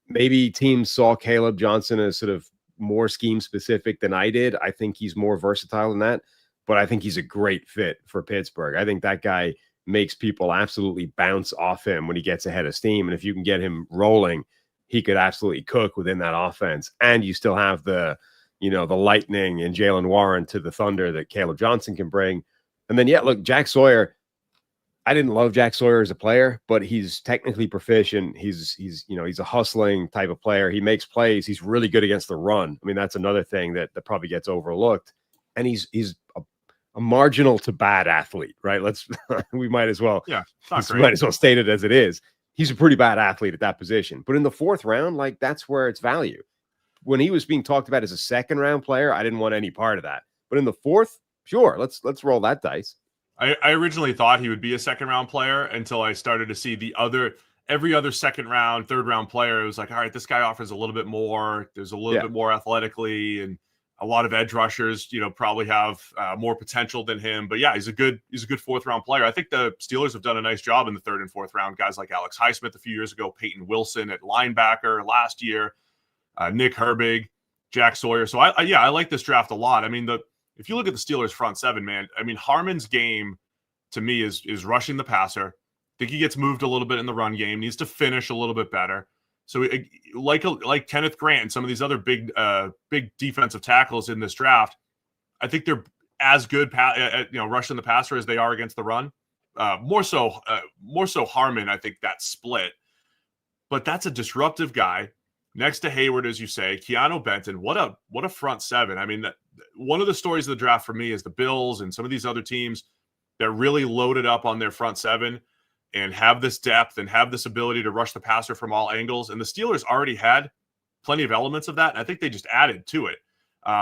Maybe teams saw Caleb Johnson as sort of more scheme specific than I did. I think he's more versatile than that, but I think he's a great fit for Pittsburgh. I think that guy makes people absolutely bounce off him when he gets ahead of steam. And if you can get him rolling, he could absolutely cook within that offense. And you still have the lightning and Jalen Warren to the thunder that Caleb Johnson can bring. And then, look, Jack Sawyer, I didn't love Jack Sawyer as a player, but he's technically proficient. He's a hustling type of player. He makes plays. He's really good against the run. I mean, that's another thing that probably gets overlooked. And he's a marginal to bad athlete, right? We might as well, might as well state it as it is. He's a pretty bad athlete at that position. But in the 4th round, that's where it's value. When he was being talked about as a 2nd round player, I didn't want any part of that. But in the 4th, sure, let's roll that dice. I originally thought he would be a 2nd round player until I started to see every other 2nd round, 3rd round player. It was like, all right, this guy offers a little bit more. There's a little bit more athletically, and a lot of edge rushers, probably have more potential than him. But yeah, he's a good 4th round player. I think the Steelers have done a nice job in the 3rd and 4th round. Guys like Alex Highsmith a few years ago, Peyton Wilson at linebacker last year. Nick Herbig, Jack Sawyer. So I like this draft a lot. I mean, if you look at the Steelers front 7, man, I mean, Harmon's game to me is rushing the passer. I think he gets moved a little bit in the run game, needs to finish a little bit better. So like Kenneth Grant and some of these other big defensive tackles in this draft, I think they're as good at rushing the passer as they are against the run. More so Harmon, I think that split. But that's a disruptive guy. Next to Hayward, as you say, Keanu Benton, what a front 7. I mean, one of the stories of the draft for me is the Bills and some of these other teams that really loaded up on their front 7 and have this depth and have this ability to rush the passer from all angles. And the Steelers already had plenty of elements of that. And I think they just added to it,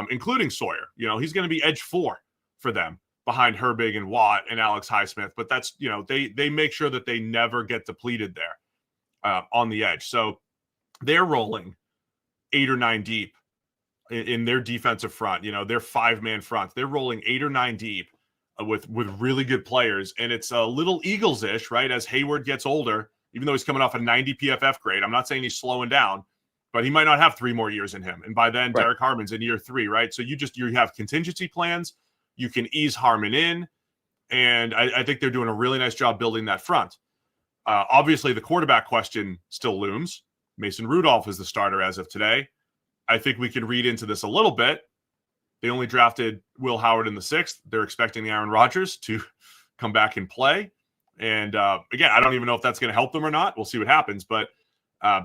including Sawyer. He's going to be edge 4 for them behind Herbig and Watt and Alex Highsmith. But that's, they make sure that they never get depleted there on the edge. So they're rolling 8 or 9 deep in their defensive front, their 5-man front. They're rolling 8 or 9 deep with really good players. And it's a little Eagles-ish, right? As Hayward gets older, even though he's coming off a 90 PFF grade, I'm not saying he's slowing down, but he might not have 3 more years in him. And by then, Derek Harmon's in year 3, right? So you have contingency plans. You can ease Harmon in. And I think they're doing a really nice job building that front. Obviously, the quarterback question still looms. Mason Rudolph is the starter as of today. I think we can read into this a little bit. They only drafted Will Howard in the 6th. They're expecting Aaron Rodgers to come back and play. And again, I don't even know if that's going to help them or not. We'll see what happens. But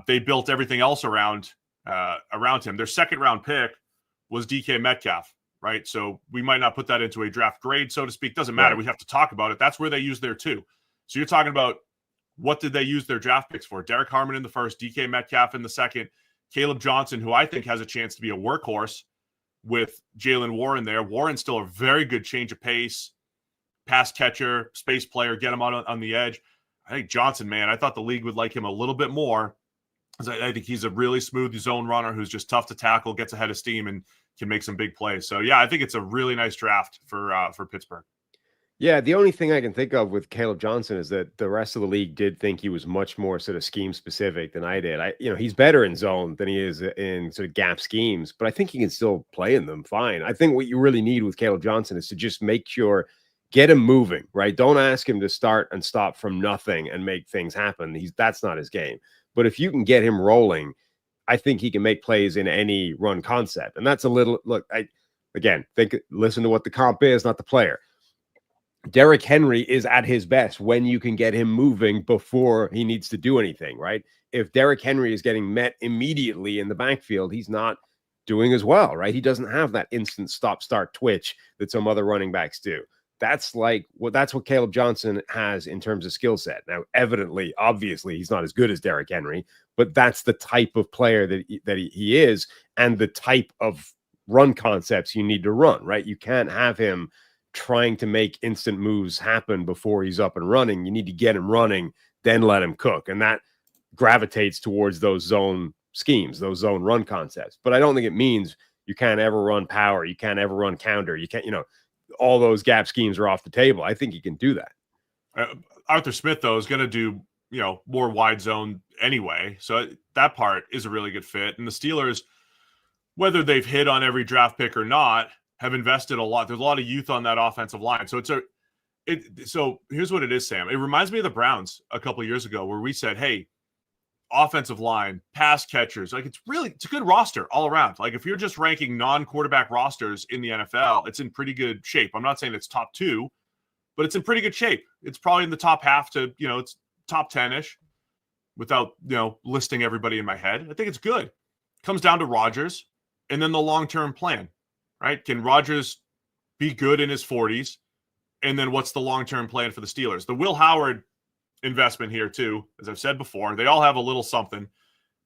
they built everything else around him. Their 2nd round pick was DK Metcalf, right? So we might not put that into a draft grade, so to speak. Doesn't matter. We have to talk about it. That's where they use their 2. So you're talking about what did they use their draft picks for? Derek Harmon in the first, DK Metcalf in the second, Caleb Johnson, who I think has a chance to be a workhorse with Jalen Warren there. Warren's still a very good change of pace, pass catcher, space player, get him on the edge. I think Johnson, man, I thought the league would like him a little bit more. I think he's a really smooth zone runner who's just tough to tackle, gets ahead of steam, and can make some big plays. So, yeah, I think it's a really nice draft for Pittsburgh. Yeah, the only thing I can think of with Caleb Johnson is that the rest of the league did think he was much more sort of scheme specific than I did. He's better in zone than he is in sort of gap schemes, but I think he can still play in them fine. I think what you really need with Caleb Johnson is to just make sure, get him moving, right? Don't ask him to start and stop from nothing and make things happen. That's not his game. But if you can get him rolling, I think he can make plays in any run concept. And that's a little look. Listen to what the comp is, not the player. Derrick Henry is at his best when you can get him moving before he needs to do anything, right? If Derrick Henry is getting met immediately in the backfield, he's not doing as well, right? He doesn't have that instant stop-start twitch that some other running backs do. That's what Caleb Johnson has in terms of skill set. Now, obviously, he's not as good as Derrick Henry, but that's the type of player that he is, and the type of run concepts you need to run, right? You can't have him trying to make instant moves happen before he's up and running. You need to get him running, then let him cook. And that gravitates towards those zone schemes, those zone run concepts. But I don't think it means you can't ever run power. You can't ever run counter. You can't, all those gap schemes are off the table. I think he can do that. Arthur Smith, though, is going to do, more wide zone anyway. So that part is a really good fit. And the Steelers, whether they've hit on every draft pick or not, have invested a lot. There's a lot of youth on that offensive line. So so here's what it is, Sam. It reminds me of the Browns a couple of years ago where we said, hey, offensive line, pass catchers, it's a good roster all around. Like if you're just ranking non-quarterback rosters in the NFL, it's in pretty good shape. I'm not saying it's top 2, but it's in pretty good shape. It's probably in the top half to, it's top 10-ish without, listing everybody in my head. I think it's good. Comes down to Rodgers and then the long-term plan. Right? Can Rodgers be good in his 40s? And then what's the long-term plan for the Steelers? The Will Howard investment here, too, as I've said before, they all have a little something.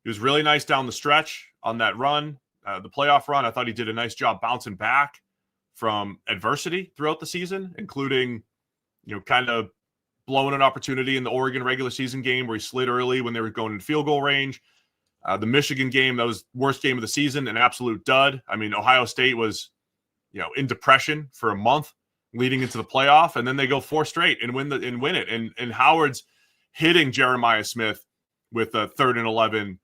He was really nice down the stretch on that run, the playoff run. I thought he did a nice job bouncing back from adversity throughout the season, including, kind of blowing an opportunity in the Oregon regular season game where he slid early when they were going in field goal range. The Michigan game, that was worst game of the season, an absolute dud. I mean, Ohio State was, in depression for a month leading into the playoff, and then they go 4 straight and win it. And Howard's hitting Jeremiah Smith with a 3rd and 11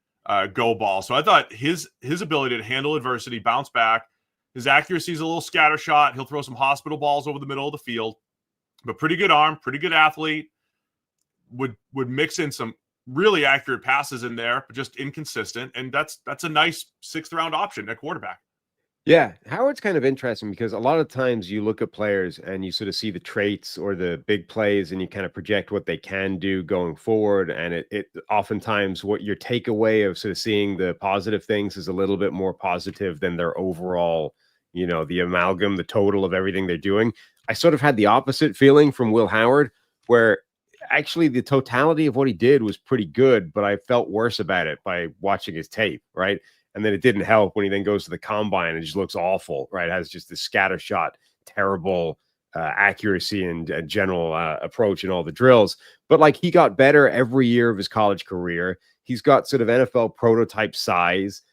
go ball. So I thought his ability to handle adversity, bounce back, his accuracy is a little scattershot. He'll throw some hospital balls over the middle of the field, but pretty good arm, pretty good athlete. Would mix in some really accurate passes in there, but just inconsistent. And that's a nice 6th round option at quarterback. Yeah. Howard's kind of interesting because a lot of times you look at players and you sort of see the traits or the big plays and you kind of project what they can do going forward. And it oftentimes what your takeaway of sort of seeing the positive things is a little bit more positive than their overall, the amalgam, the total of everything they're doing. I sort of had the opposite feeling from Will Howard, where actually the totality of what he did was pretty good, but I felt worse about it by watching his tape, right? And then it didn't help when he then goes to the combine and just looks awful, right? Has just this scattershot, terrible accuracy and general approach in all the drills. But he got better every year of his college career. He's got sort of NFL prototype size.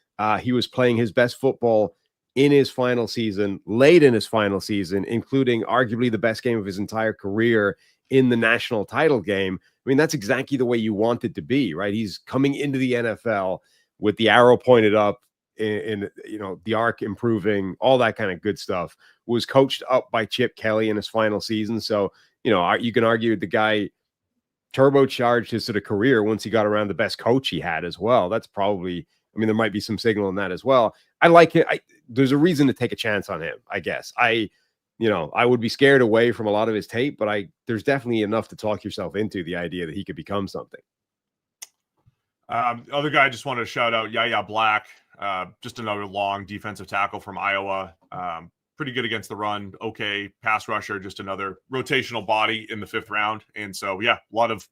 He was playing his best football in his final season, late in his final season, including arguably the best game of his entire career in the national title game. I mean, that's exactly the way you want it to be, right? He's coming into the NFL with the arrow pointed up in the arc improving, all that kind of good stuff. Was coached up by Chip Kelly in his final season. So, you can argue the guy turbocharged his sort of career once he got around the best coach he had as well. That's probably, there might be some signal in that as well. I like it. There's a reason to take a chance on him, I guess. I would be scared away from a lot of his tape, but there's definitely enough to talk yourself into the idea that he could become something. Other guy I just wanted to shout out, Yaya Black, just another long defensive tackle from Iowa. Pretty good against the run. Okay, pass rusher, just another rotational body in the 5th round. And so, yeah, a lot of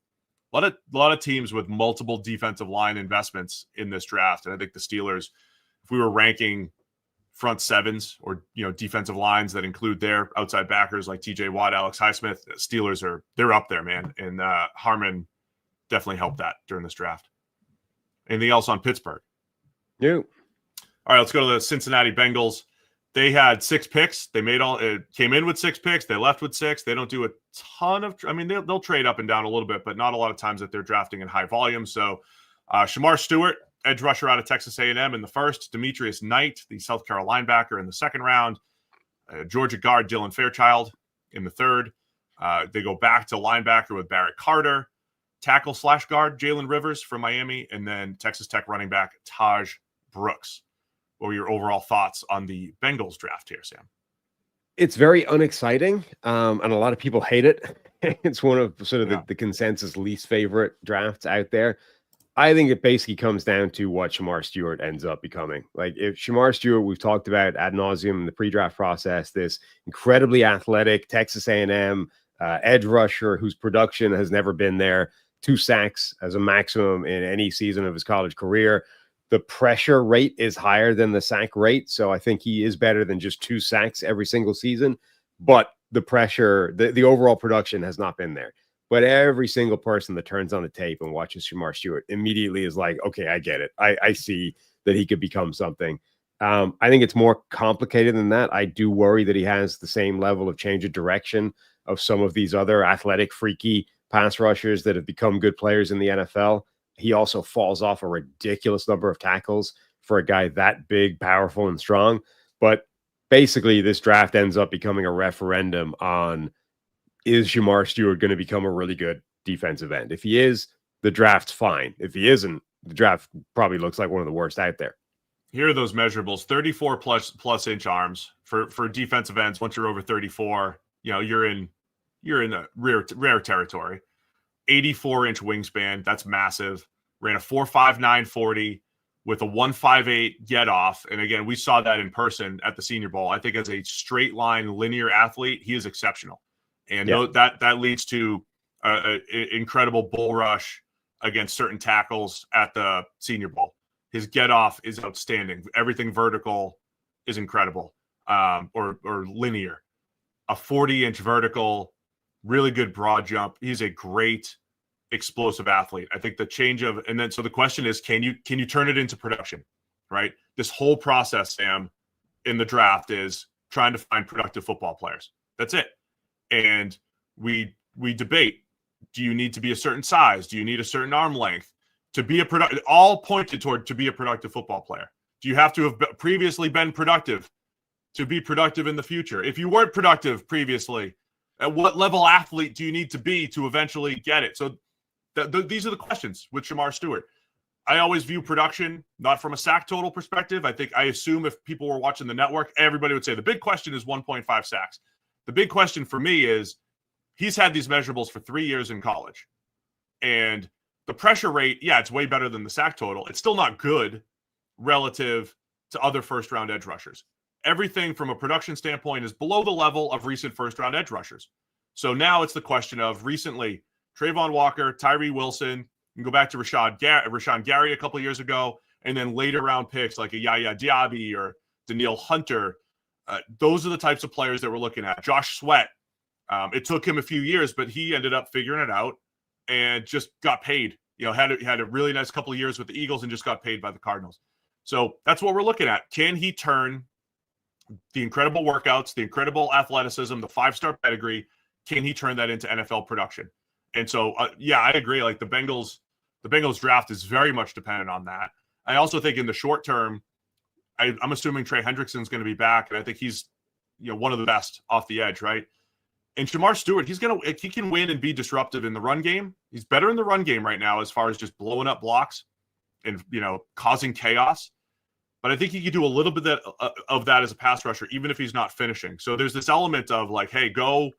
lot of teams with multiple defensive line investments in this draft. And I think the Steelers, if we were ranking front sevens or, defensive lines that include their outside backers like TJ Watt, Alex Highsmith, Steelers they're up there, man. And Harmon definitely helped that during this draft. Anything else on Pittsburgh? No. All right, let's go to the Cincinnati Bengals. They had 6 picks. They came in with 6 picks. They left with 6. They don't do a ton of, they'll trade up and down a little bit, but not a lot of times that they're drafting in high volume. So Shamar Stewart, edge rusher out of Texas A&M in the first. Demetrius Knight, the South Carolina linebacker in the second round. Georgia guard Dylan Fairchild in the third. They go back to linebacker with Barrett Carter. Tackle/guard Jalen Rivers from Miami. And then Texas Tech running back Taj Brooks. What were your overall thoughts on the Bengals draft here, Sam? It's very unexciting, and a lot of people hate it. It's one of sort of the consensus least favorite drafts out there. I think it basically comes down to what Shamar Stewart ends up becoming. Like, if Shamar Stewart, we've talked about ad nauseum in the pre-draft process, this incredibly athletic Texas A&M edge rusher whose production has never been there, 2 sacks as a maximum in any season of his college career. The pressure rate is higher than the sack rate. So I think he is better than just 2 sacks every single season. But the pressure, the overall production has not been there. But every single person that turns on the tape and watches Shamar Stewart immediately is like, okay, I get it. I see that he could become something. I think it's more complicated than that. I do worry that he has the same level of change of direction of some of these other athletic, freaky pass rushers that have become good players in the NFL. He also falls off a ridiculous number of tackles for a guy that big, powerful, and strong. But basically, this draft ends up becoming a referendum on, is Shamar Stewart going to become a really good defensive end? If he is, the draft's fine. If he isn't, the draft probably looks like one of the worst out there. Here are those measurables: 34 plus inch arms for defensive ends. Once you're over 34, you're in a rare territory. 84-inch wingspan. That's massive. Ran a 4.59 40 with a 1.58 get off. And again, we saw that in person at the Senior Bowl. I think as a straight line linear athlete, he is exceptional. And that leads to an incredible bull rush against certain tackles at the Senior Bowl. His get off is outstanding. Everything vertical is incredible, or linear. A 40-inch vertical, really good broad jump. He's a great explosive athlete. I think the change of, and then so the question is, can you turn it into production, right? This whole process, Sam, in the draft is trying to find productive football players. That's it. And we debate, do you need to be a certain size? Do you need a certain arm length to be a productive? All pointed toward to be a productive football player. Do you have to have previously been productive to be productive in the future? If you weren't productive previously, at what level athlete do you need to be to eventually get it? So these are the questions with Shamar Stewart. I always view production not from a sack total perspective. I assume if people were watching the network, everybody would say the big question is 1.5 sacks. The big question for me is he's had these measurables for 3 years in college. And the pressure rate, it's way better than the sack total. It's still not good relative to other first-round edge rushers. Everything from a production standpoint is below the level of recent first-round edge rushers. So now it's the question of recently, Trayvon Walker, Tyree Wilson, you can go back to Rashawn Gary a couple of years ago, and then later round picks like a Yaya Diaby or Daniil Hunter. Those are the types of players that we're looking at. Josh Sweat. It took him a few years, but he ended up figuring it out and just got paid. Had a really nice couple of years with the Eagles and just got paid by the Cardinals. So that's what we're looking at. Can he turn the incredible workouts, the incredible athleticism, the 5-star pedigree, can he turn that into NFL production? And so, I agree. Like the Bengals draft is very much dependent on that. I also think in the short term, I'm assuming Trey Hendrickson's going to be back, and I think he's, one of the best off the edge, right? And Shamar Stewart, he can win and be disruptive in the run game. He's better in the run game right now as far as just blowing up blocks and causing chaos. But I think he could do a little bit of that as a pass rusher, even if he's not finishing. So there's this element of like, hey, go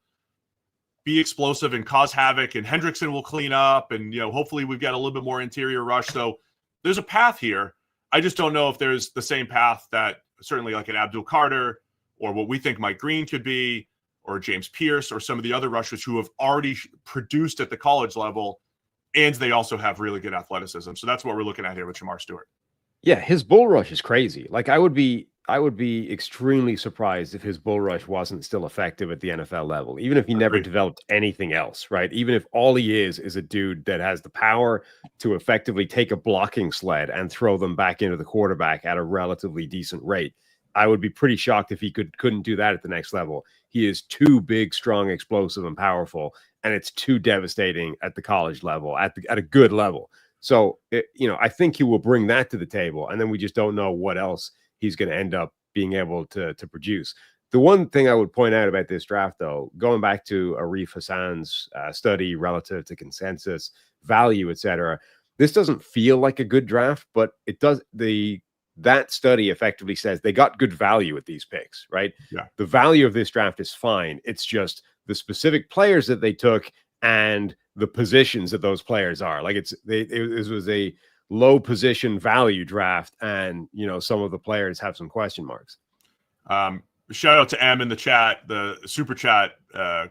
be explosive and cause havoc, and Hendrickson will clean up, and hopefully we've got a little bit more interior rush. So there's a path here. I just don't know if there's the same path that certainly like an Abdul Carter or what we think Mike Green could be, or James Pierce, or some of the other rushers who have already produced at the college level and they also have really good athleticism. So that's what we're looking at here with Shamar Stewart. Yeah, his bull rush is crazy. Like I would be extremely surprised if his bull rush wasn't still effective at the NFL level, even if he never developed anything else, right? Even if all he is a dude that has the power to effectively take a blocking sled and throw them back into the quarterback at a relatively decent rate. I would be pretty shocked if he couldn't do that at the next level. He is too big, strong, explosive, and powerful, and it's too devastating at the college level, at a good level. So, I think he will bring that to the table, and then we just don't know what else he's going to end up being able to produce. The one thing I would point out about this draft, though, going back to Arif Hassan's study relative to consensus value, etc., this doesn't feel like a good draft, but it does. That study effectively says they got good value at these picks, right? Yeah. The value of this draft is fine. It's just the specific players that they took and the positions that those players are. Like it was a low position value draft, and some of the players have some question marks. Shout out to M in the chat, the super chat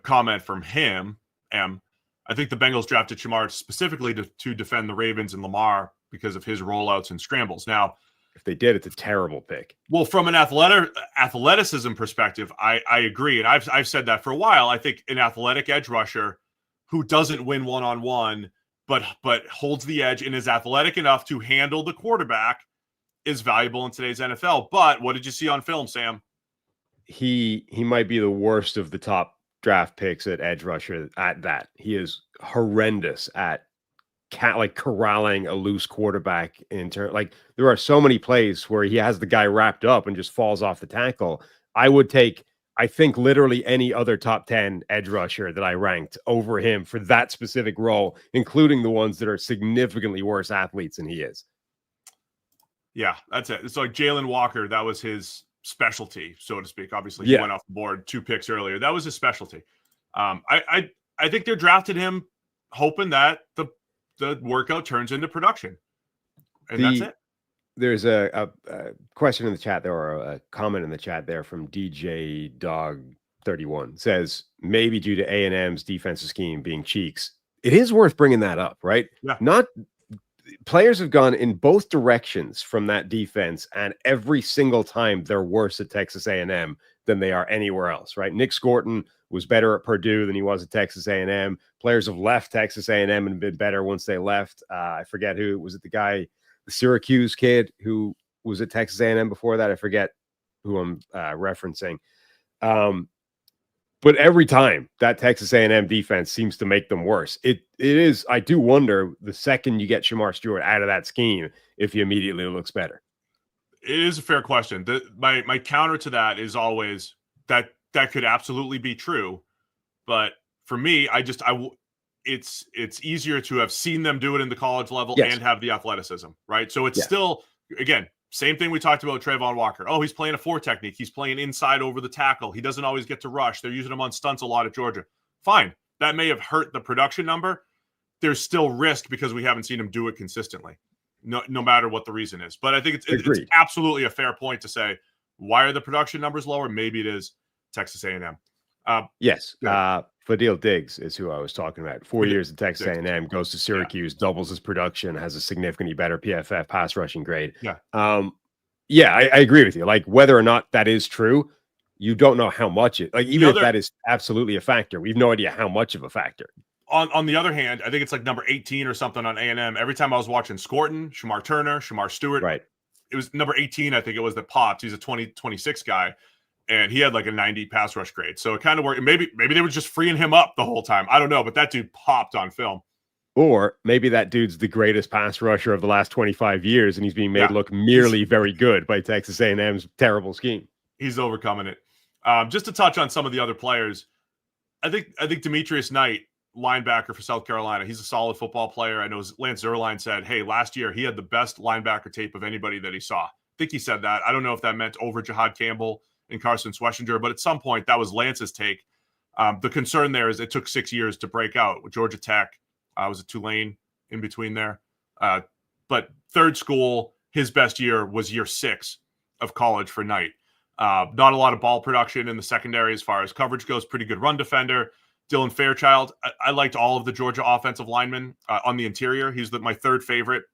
comment from him. M, I think the Bengals drafted Shamar specifically to defend the Ravens and Lamar because of his rollouts and scrambles. Now, if they did, it's a terrible pick. Well, from an athleticism perspective, I agree, and I've said that for a while. I think an athletic edge rusher who doesn't win one-on-one, but holds the edge and is athletic enough to handle the quarterback is valuable in today's NFL. But what did you see on film, Sam? He might be the worst of the top draft picks at edge rusher at that. He is horrendous at corralling a loose quarterback there are so many plays where he has the guy wrapped up and just falls off the tackle. I would take, I think, literally any other top 10 edge rusher that I ranked over him for that specific role, including the ones that are significantly worse athletes than he is. Yeah, that's it. It's like Jalen Walker. That was his specialty, so to speak. Obviously, he went off the board 2 picks earlier. That was his specialty. I think they drafted him hoping that the workout turns into production, and that's it. There's a question in the chat there, or a comment in the chat there from DJ Dog 31 says maybe due to A&M's defensive scheme being cheeks. It is worth bringing that up, right? Yeah. Players have gone in both directions from that defense, and every single time they're worse at Texas A&M than they are anywhere else, right? Nick Scorton was better at Purdue than he was at Texas A&M. Players have left Texas A&M and been better once they left. I forget who was it. The Syracuse kid who was at Texas A&M before that. I forget who I'm referencing. But every time that Texas A&M defense seems to make them worse. It is. I do wonder the second you get Shamar Stewart out of that scheme if he immediately looks better. It is a fair question. My counter to that is always that could absolutely be true, but for me, it's easier to have seen them do it in the college level and have the athleticism, right? So it's still, again, same thing we talked about with Trayvon Walker. Oh, he's playing a 4 technique. He's playing inside over the tackle. He doesn't always get to rush. They're using him on stunts a lot at Georgia. Fine. That may have hurt the production number. There's still risk because we haven't seen him do it consistently, no matter what the reason is. But I think it's absolutely a fair point to say, why are the production numbers lower? Maybe it is Texas A&M. Yes. Fadil Diggs is who I was talking about. 4 years at Texas A&M, goes to Syracuse, doubles his production, has a significantly better PFF pass rushing grade. I agree with you. Like, whether or not that is true, you don't know how much if that is absolutely a factor, we have no idea how much of a factor. On the other hand, I think it's like number 18 or something on A&M. Every time I was watching Scorton, Shamar Turner, Shamar Stewart, right? It was number 18, I think it was, that popped. He's a 2026 guy. And he had like a 90 pass rush grade. So it kind of worked. Maybe they were just freeing him up the whole time. I don't know, but that dude popped on film. Or maybe that dude's the greatest pass rusher of the last 25 years, and he's being made look merely very good by Texas A&M's terrible scheme. He's overcoming it. Just to touch on some of the other players, I think Demetrius Knight, linebacker for South Carolina, he's a solid football player. I know Lance Zierlein said, hey, last year he had the best linebacker tape of anybody that he saw. I think he said that. I don't know if that meant over Jahad Campbell and Carson Schwessinger, but at some point that was Lance's take. The concern there is it took 6 years to break out. With Georgia Tech, was a Tulane in between there. But third school, his best year was year 6 of college for Knight. Not a lot of ball production in the secondary as far as coverage goes. Pretty good run defender. Dylan Fairchild. I liked all of the Georgia offensive linemen on the interior. He's my third favorite.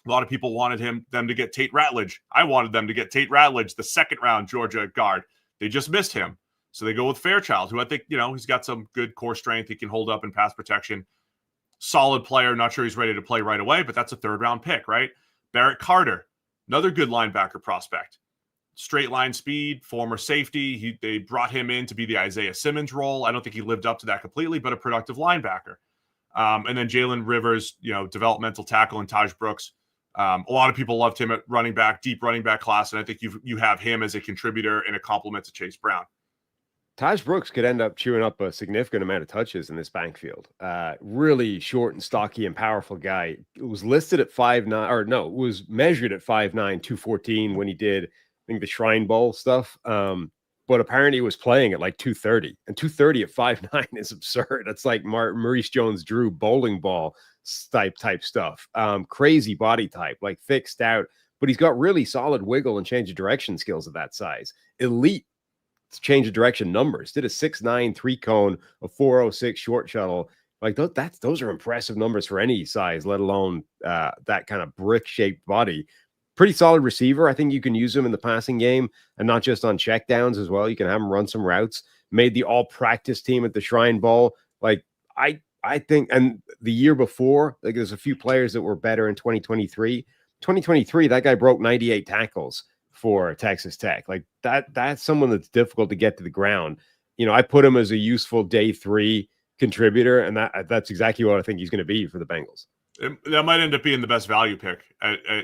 A lot of people wanted them to get Tate Ratledge. I wanted them to get Tate Ratledge, the second round Georgia guard. They just missed him. So they go with Fairchild, who I think, he's got some good core strength. He can hold up in pass protection. Solid player. Not sure he's ready to play right away, but that's a third round pick, right? Barrett Carter, another good linebacker prospect. Straight line speed, former safety. They brought him in to be the Isaiah Simmons role. I don't think he lived up to that completely, but a productive linebacker. And then Jalen Rivers, developmental tackle, and Taj Brooks. A lot of people loved him at running back, deep running back class, and I think you have him as a contributor and a complement to Chase Brown. Taj Brooks could end up chewing up a significant amount of touches in this backfield. Really short and stocky and powerful guy. It was listed at 5'9", or no, it was measured at 5'9", 214 when he did, I think, the Shrine Bowl stuff. But apparently he was playing at like 230, and 230 at 5'9" is absurd. It's like Maurice Jones-Drew bowling ball type stuff. Crazy body type, like thick, stout, but he's got really solid wiggle and change of direction skills at that size. Elite change of direction numbers. Did a 6'9" 3-cone, a 406 short shuttle. Like those are impressive numbers for any size, let alone that kind of brick-shaped body. Pretty solid receiver. I think you can use him in the passing game and not just on checkdowns as well. You can have him run some routes. Made the all-practice team at the Shrine Bowl. Like I think, and the year before, like there's a few players that were better in 2023. 2023, that guy broke 98 tackles for Texas Tech. Like that's someone that's difficult to get to the ground. I put him as a useful day 3 contributor, and that's exactly what I think he's going to be for the Bengals. That might end up being the best value pick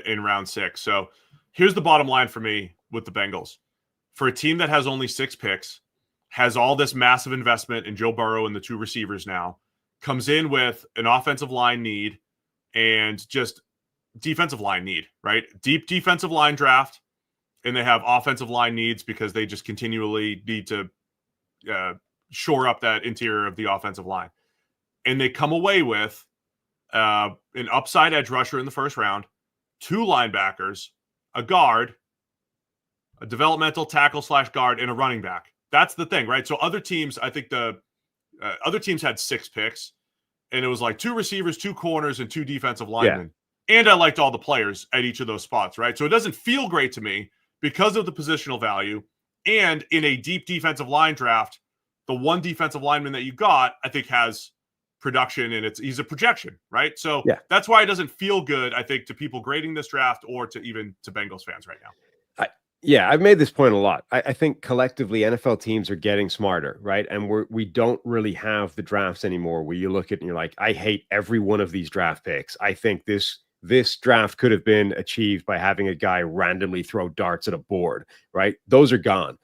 in round 6. So here's the bottom line for me with the Bengals. For a team that has only 6 picks, has all this massive investment in Joe Burrow and the 2 receivers now, comes in with an offensive line need and just defensive line need, right? Deep defensive line draft, and they have offensive line needs because they just continually need to shore up that interior of the offensive line. And they come away with an upside edge rusher in the first round, 2 linebackers, a guard, a developmental tackle / guard, and a running back. That's the thing, right? So other teams, I think other teams had 6 picks, and it was like 2 receivers, 2 corners, and 2 defensive linemen. Yeah. And I liked all the players at each of those spots, right? So it doesn't feel great to me because of the positional value. And in a deep defensive line draft, the one defensive lineman that you got, I think, has production, and he's a projection, right? So That's why it doesn't feel good, I think, to people grading this draft or to Bengals fans right now. I've made this point a lot. I think collectively NFL teams are getting smarter, right? And we don't really have the drafts anymore where you look at it and you're like, I hate every one of these draft picks. I think this draft could have been achieved by having a guy randomly throw darts at a board, right? Those are gone.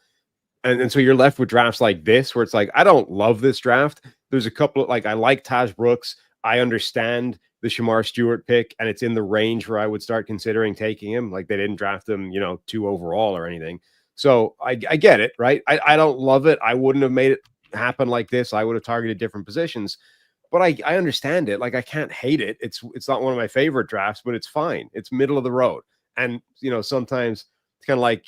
And so you're left with drafts like this where it's like, I don't love this draft. There's a couple of, like, I like Taj Brooks. I understand the Shamar Stewart pick, and it's in the range where I would start considering taking him. Like, they didn't draft him, 2 overall or anything. So I get it, right? I don't love it. I wouldn't have made it happen like this. I would have targeted different positions, but I understand it. Like, I can't hate it. It's not one of my favorite drafts, but it's fine. It's middle of the road. And, sometimes it's kind of like,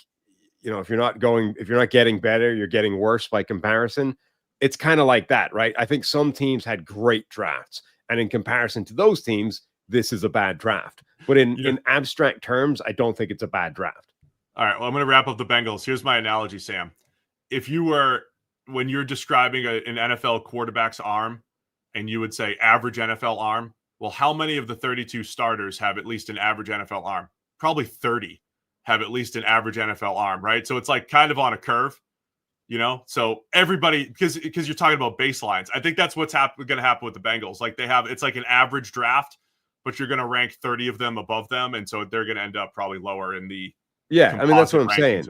if you're not getting better, you're getting worse by comparison. It's kind of like that, right? I think some teams had great drafts, and in comparison to those teams, this is a bad draft. But in abstract terms, I don't think it's a bad draft. All right, well, I'm going to wrap up the Bengals. Here's my analogy, Sam. When you're describing an NFL quarterback's arm, and you would say average NFL arm, well, how many of the 32 starters have at least an average NFL arm? Probably 30 have at least an average NFL arm, right? So it's like kind of on a curve. So everybody, because you're talking about baselines, I think that's what's going to happen with the Bengals. Like, it's like an average draft, but you're going to rank 30 of them above them, and so they're going to end up probably lower in the that's what I'm saying.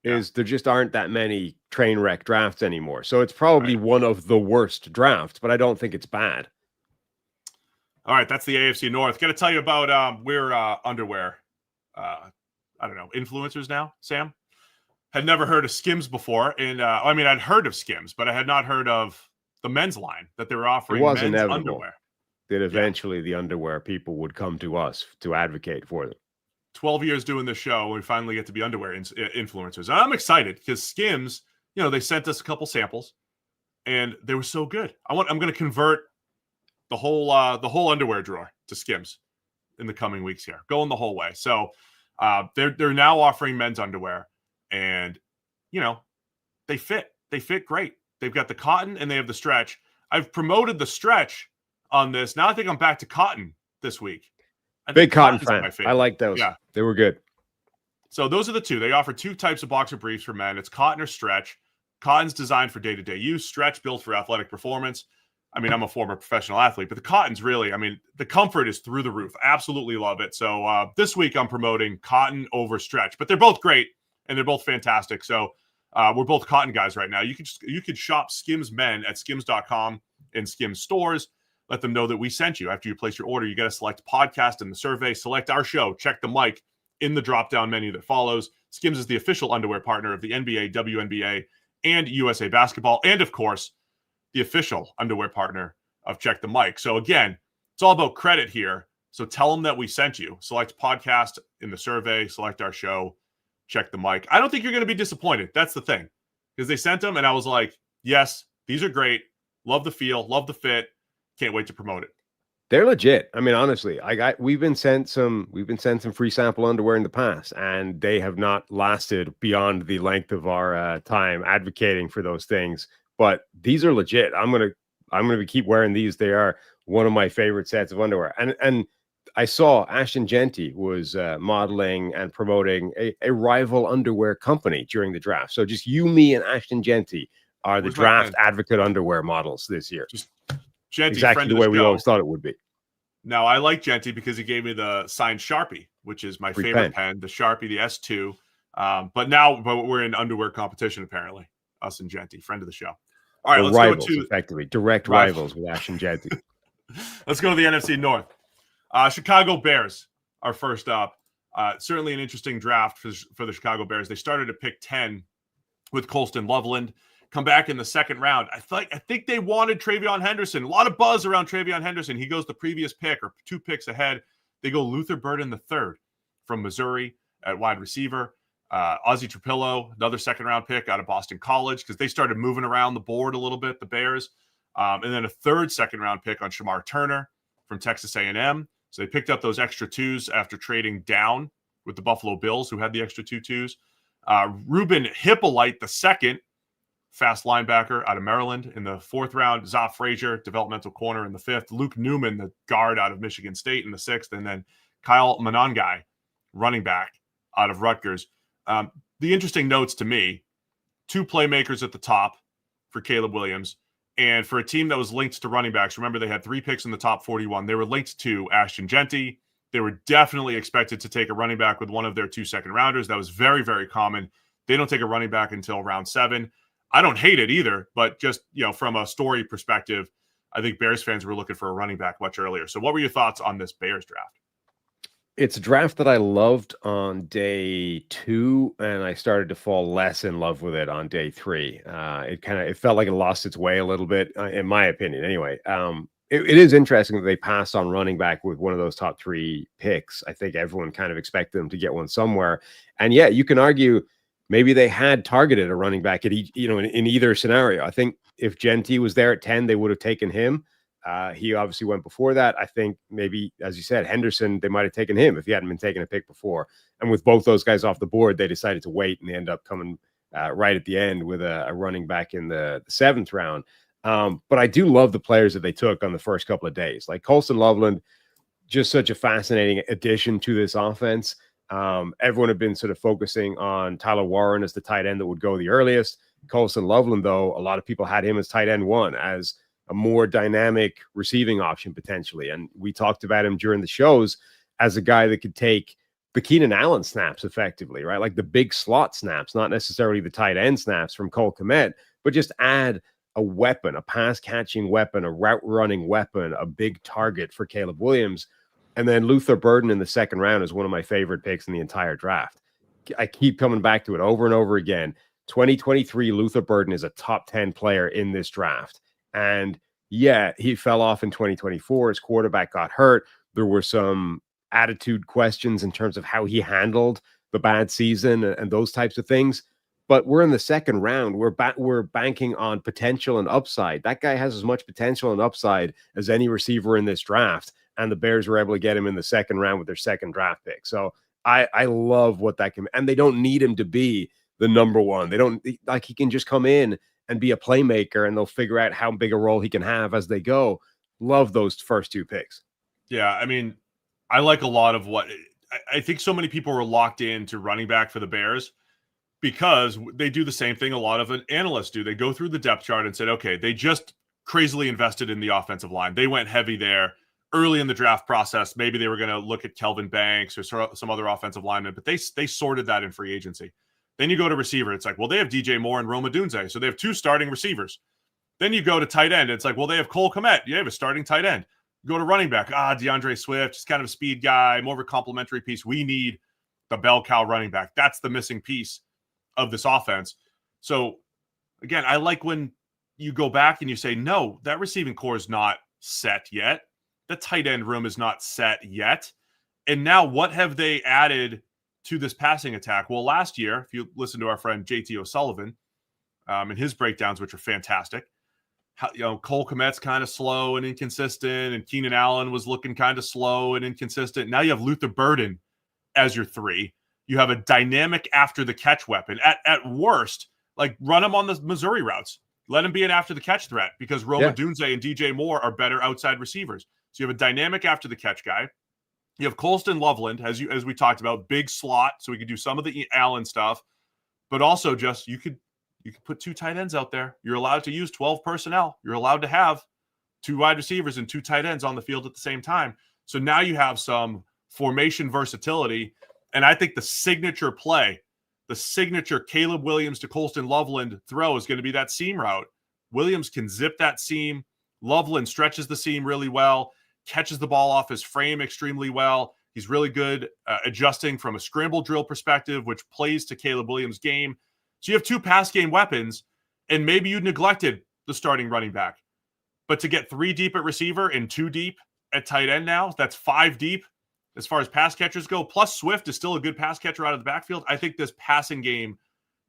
Is there just aren't that many train wreck drafts anymore, so it's probably one of the worst drafts, but I don't think it's bad. All right, that's the AFC North. Got to tell you about we're underwear. I don't know, influencers now, Sam. Had never heard of SKIMS before, and I'd heard of SKIMS, but I had not heard of the men's line that they were offering. It was men's inevitable underwear. That eventually the underwear people would come to us to advocate for them. 12 years doing this show, we finally get to be underwear influencers. I'm excited because SKIMS, they sent us a couple samples. and they were so good. I'm going to convert the whole underwear drawer to Skims in the coming weeks here, going the whole way. So they're now offering men's underwear, and they fit great. They've got the cotton and they have the stretch. I've promoted the stretch on this. Now I think I'm back to cotton this week. Big cotton fan. I like those. Yeah, they were good. So those are the two. They offer two types of boxer briefs for men. It's cotton or stretch. Cotton's designed for day-to-day use. Stretch built for athletic performance. I mean, I'm a former professional athlete, but the cotton's really, the comfort is through the roof. Absolutely love it. So this week I'm promoting cotton over stretch, but they're both great and they're both fantastic. So we're both cotton guys right now. You could shop Skims Men at skims.com and Skims stores. Let them know that we sent you. After you place your order, you got to select podcast in the survey, select our show, check the mic in the drop-down menu that follows. Skims is the official underwear partner of the NBA, WNBA, and USA Basketball, and of course, the official underwear partner of Check the Mic. So again, it's all about credit here. So tell them that we sent you. Select podcast in the survey, select our show, check the mic. I don't think you're going to be disappointed. That's the thing. Because they sent them and I was like, yes, these are great. Love the feel, love the fit. Can't wait to promote it. They're legit. I mean, honestly, we've been sent some free sample underwear in the past, and they have not lasted beyond the length of our time advocating for those things. But these are legit. I'm gonna keep wearing these. They are one of my favorite sets of underwear. And I saw Ashton Genty was modeling and promoting a rival underwear company during the draft. So just you, me, and Ashton Genty are the draft advocate underwear models this year. Just Genty, exactly the way we always thought it would be. Now, I like Genty because he gave me the signed Sharpie, which is my favorite pen, the Sharpie, the S2. But we're in underwear competition, apparently, us and Genty, friend of the show. All right, let's rivals, go to effectively direct rivals with Ashton Genty. Let's go to the NFC North. Chicago Bears are first up. Certainly an interesting draft for the Chicago Bears. They started at pick 10 with Colston Loveland. Come back in the second round. I think they wanted Travion Henderson. A lot of buzz around Travion Henderson. He goes the previous pick or two picks ahead. They go Luther Burden the third from Missouri at wide receiver. Ozzie Trapillo, another second-round pick out of Boston College because they started moving around the board a little bit, the Bears. And then a third second-round pick on Shamar Turner from Texas A&M. So they picked up those extra twos after trading down with the Buffalo Bills, who had the extra two twos. Ruben Hippolyte the second, fast linebacker out of Maryland in the fourth round. Zoff Frazier, developmental corner in the fifth. Luke Newman, the guard out of Michigan State in the sixth. And then Kyle Monangai, running back out of Rutgers. The interesting notes to me, two playmakers at the top for Caleb Williams. And for a team that was linked to running backs, remember they had 3 picks in the top 41. They were linked to Ashton Genty. They were definitely expected to take a running back with one of their 2 second rounders. That was very, very common. They don't take a running back until round 7. I don't hate it either, but just, from a story perspective, I think Bears fans were looking for a running back much earlier. So what were your thoughts on this Bears draft? It's a draft that I loved on day 2, and I started to fall less in love with it on day 3. It felt like it lost its way a little bit, in my opinion. Anyway, it is interesting that they passed on running back with one of those top 3 picks. I think everyone kind of expected them to get one somewhere, and yeah, you can argue maybe they had targeted a running back at each, in either scenario. I think if Genty was there at 10, they would have taken him. He obviously went before that. I think maybe, as you said, Henderson, they might have taken him if he hadn't been taking a pick before. And with both those guys off the board, they decided to wait, and they end up coming right at the end with a running back in the 7th round. But I do love the players that they took on the first couple of days. Like Colston Loveland, just such a fascinating addition to this offense. Everyone had been sort of focusing on Tyler Warren as the tight end that would go the earliest. Colston Loveland, though, a lot of people had him as tight end 1, as a more dynamic receiving option potentially. And we talked about him during the shows as a guy that could take the Keenan Allen snaps effectively, right? Like the big slot snaps, not necessarily the tight end snaps from Cole Kmet, but just add a weapon, a pass catching weapon, a route running weapon, a big target for Caleb Williams. And then Luther Burden in the 2nd round is one of my favorite picks in the entire draft. I keep coming back to it over and over again. 2023 Luther Burden is a top 10 player in this draft. And yeah, he fell off in 2024. His quarterback got hurt. There were some attitude questions in terms of how he handled the bad season and those types of things. but we're in the second round. We're banking on potential and upside. That guy has as much potential and upside as any receiver in this draft, and the Bears were able to get him in the second round with their second draft pick. So I love what that can, and they don't need him to be the number one. They don't, like, he can just come in and be a playmaker, and they'll figure out how big a role he can have as they go. Love those first 2 picks. Yeah, I mean, I like a lot of what I think so many people were locked into running back for the Bears because they do the same thing a lot of analysts do. They go through the depth chart and said, okay, they just crazily invested in the offensive line. They went heavy there early in the draft process. Maybe they were going to look at Kelvin Banks or some other offensive lineman, but they sorted that in free agency. Then you go to receiver. It's like, well, they have DJ Moore and Rome Odunze, so they have 2 starting receivers. Then you go to tight end. It's like, well, they have Cole Kmet. You have a starting tight end. You go to running back. DeAndre Swift, just kind of a speed guy, more of a complementary piece. We need the bell cow running back. That's the missing piece of this offense. So, again, I like when you go back and you say, no, that receiving core is not set yet. The tight end room is not set yet. And now what have they added to this passing attack? Well, last year, if you listen to our friend JT O'Sullivan and his breakdowns, which are fantastic, Cole Kmet's kind of slow and inconsistent, and Keenan Allen was looking kind of slow and inconsistent. Now you have Luther Burden as your 3. You have a dynamic after the catch weapon. At worst, like, run him on the Missouri routes. Let him be an after the catch threat because Rome Odunze and DJ Moore are better outside receivers. So you have a dynamic after the catch guy. You have Colston Loveland, as we talked about, big slot, so we could do some of the Allen stuff, but also just you could put 2 tight ends out there. You're allowed to use 12 personnel. You're allowed to have 2 wide receivers and 2 tight ends on the field at the same time. So now you have some formation versatility. And I think the signature play, the signature Caleb Williams to Colston Loveland throw is going to be that seam route. Williams can zip that seam. Loveland stretches the seam really well, catches the ball off his frame extremely well. He's really good adjusting from a scramble drill perspective, which plays to Caleb Williams' game. So you have 2 pass game weapons, and maybe you neglected the starting running back. But to get 3 deep at receiver and 2 deep at tight end now, that's 5 deep as far as pass catchers go. Plus Swift is still a good pass catcher out of the backfield. I think this passing game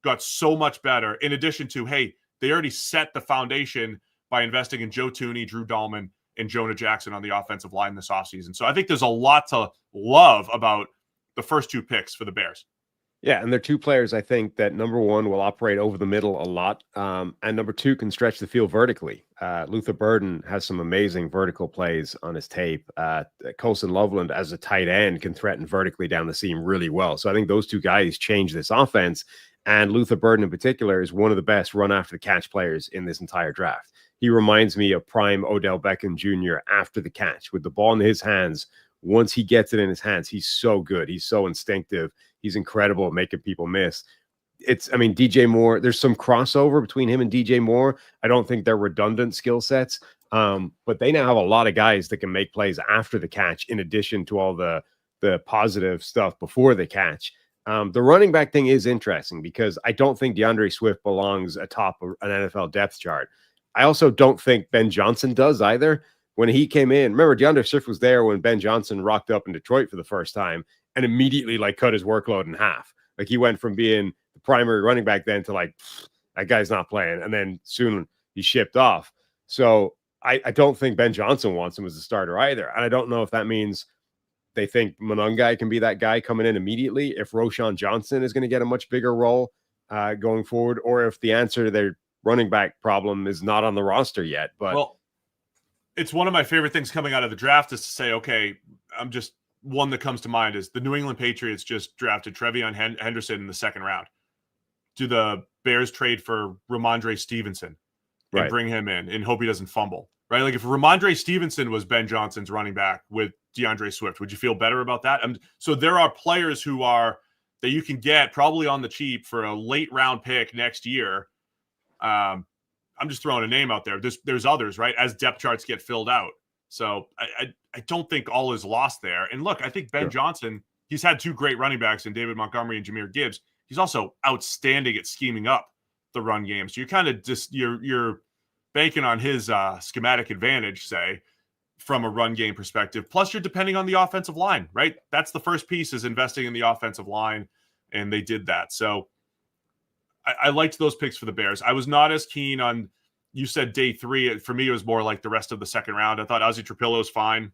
got so much better, in addition to, hey, they already set the foundation by investing in Joe Thuney, Drew Dahlman, and Jonah Jackson on the offensive line this offseason. So I think there's a lot to love about the first 2 picks for the Bears. Yeah, and they're 2 players, I think, that number 1 will operate over the middle a lot, and number 2 can stretch the field vertically. Luther Burden has some amazing vertical plays on his tape. Colston Loveland, as a tight end, can threaten vertically down the seam really well. So I think those 2 guys change this offense, and Luther Burden in particular is one of the best run-after-the-catch players in this entire draft. He reminds me of prime Odell Beckham Jr. after the catch. With the ball in his hands, once he gets it in his hands, he's so good. He's so instinctive. He's incredible at making people miss. DJ Moore, there's some crossover between him and DJ Moore. I don't think they're redundant skill sets, but they now have a lot of guys that can make plays after the catch, in addition to all the positive stuff before the catch. The running back thing is interesting because I don't think DeAndre Swift belongs atop an NFL depth chart. I also don't think Ben Johnson does either. When he came in, remember, DeAndre Swift was there when Ben Johnson rocked up in Detroit for the first time and immediately cut his workload in half. Like, he went from being the primary running back then to that guy's not playing. And then soon he shipped off. So I don't think Ben Johnson wants him as a starter either. And I don't know if that means they think Monungai can be that guy coming in immediately, if Roschon Johnson is going to get a much bigger role going forward, or if the answer to their running back problem is not on the roster yet. But well, it's one of my favorite things coming out of the draft is to say, okay, one that comes to mind is the New England Patriots just drafted Trevion Henderson in the second round. Do the Bears trade for Ramondre Stevenson and bring him in and hope he doesn't fumble, right? Like, if Ramondre Stevenson was Ben Johnson's running back with DeAndre Swift, would you feel better about that? So there are players that you can get probably on the cheap for a late round pick next year. I'm just throwing a name out there. There's others, right, as depth charts get filled out. So I don't think all is lost there. And look, I think Ben Johnson, he's had 2 great running backs in David Montgomery and Jahmyr Gibbs. He's also outstanding at scheming up the run game. So you're kind of you're banking on his schematic advantage, say, from a run game perspective. Plus, you're depending on the offensive line, right? That's the first piece, is investing in the offensive line, and they did that. So I liked those picks for the Bears. I was not as keen on, you said day 3. For me, it was more like the rest of the second round. I thought Ozzie Trapillo's fine.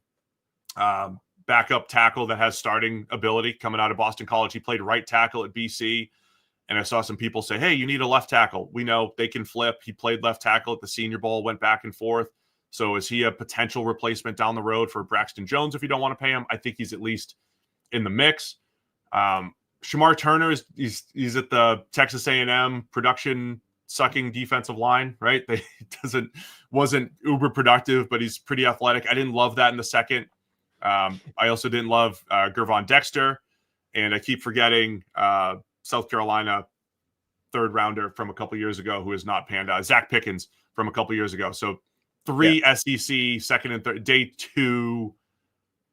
Backup tackle that has starting ability coming out of Boston College. He played right tackle at BC. And I saw some people say, hey, you need a left tackle. We know they can flip. He played left tackle at the Senior Bowl, went back and forth. So is he a potential replacement down the road for Braxton Jones if you don't want to pay him? I think he's at least in the mix. Shamar Turner, he's at the Texas A&M production sucking defensive line, right? Wasn't uber productive, but he's pretty athletic. I didn't love that in the second. I also didn't love Gervon Dexter, and I keep forgetting South Carolina third rounder from a couple years ago who has not panned out. Zach Pickens from a couple years ago. So 3 SEC second and third day 2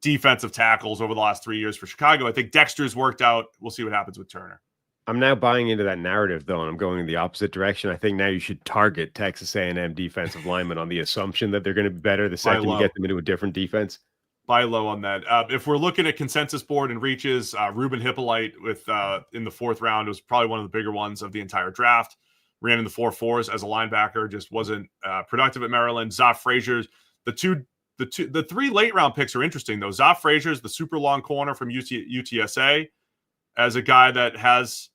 defensive tackles over the last 3 years for Chicago. I think Dexter's worked out. We'll see what happens with Turner. I'm now buying into that narrative, though, and I'm going in the opposite direction. I think now you should target Texas A&M defensive linemen on the assumption that they're going to be better the second you get them into a different defense. Buy low on that. If we're looking at consensus board and reaches, Ruben Hippolyte with in the 4th round was probably one of the bigger ones of the entire draft. Ran in the 4.4s as a linebacker, just wasn't productive at Maryland. Zoff Frazier's the 3 late round picks are interesting though. Zoff Frazier's the super long corner from UTSA, as a guy that has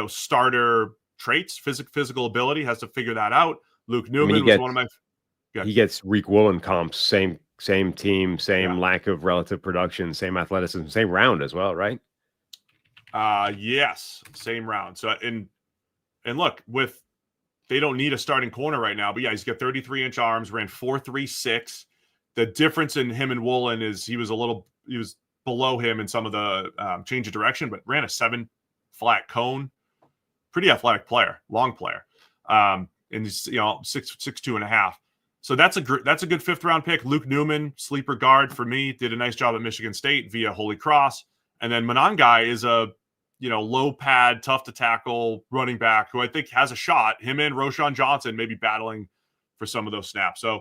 starter traits, physical ability, has to figure that out. Luke Newman was one of my. He gets Reek Woolen comps, same team, lack of relative production, same athleticism, same round as well, right? Yes, same round. So and look, they don't need a starting corner right now, but yeah, he's got 33-inch arms, ran 4.36. The difference in him and Woolen is he was below him in some of the change of direction, but ran a 7 flat cone. Pretty athletic player, long player. And he's 6'2.5". So that's a good 5th round pick. Luke Newman, sleeper guard for me, did a nice job at Michigan State via Holy Cross. And then Monangai is a low pad, tough to tackle running back who I think has a shot. Him and Roschon Johnson maybe battling for some of those snaps. So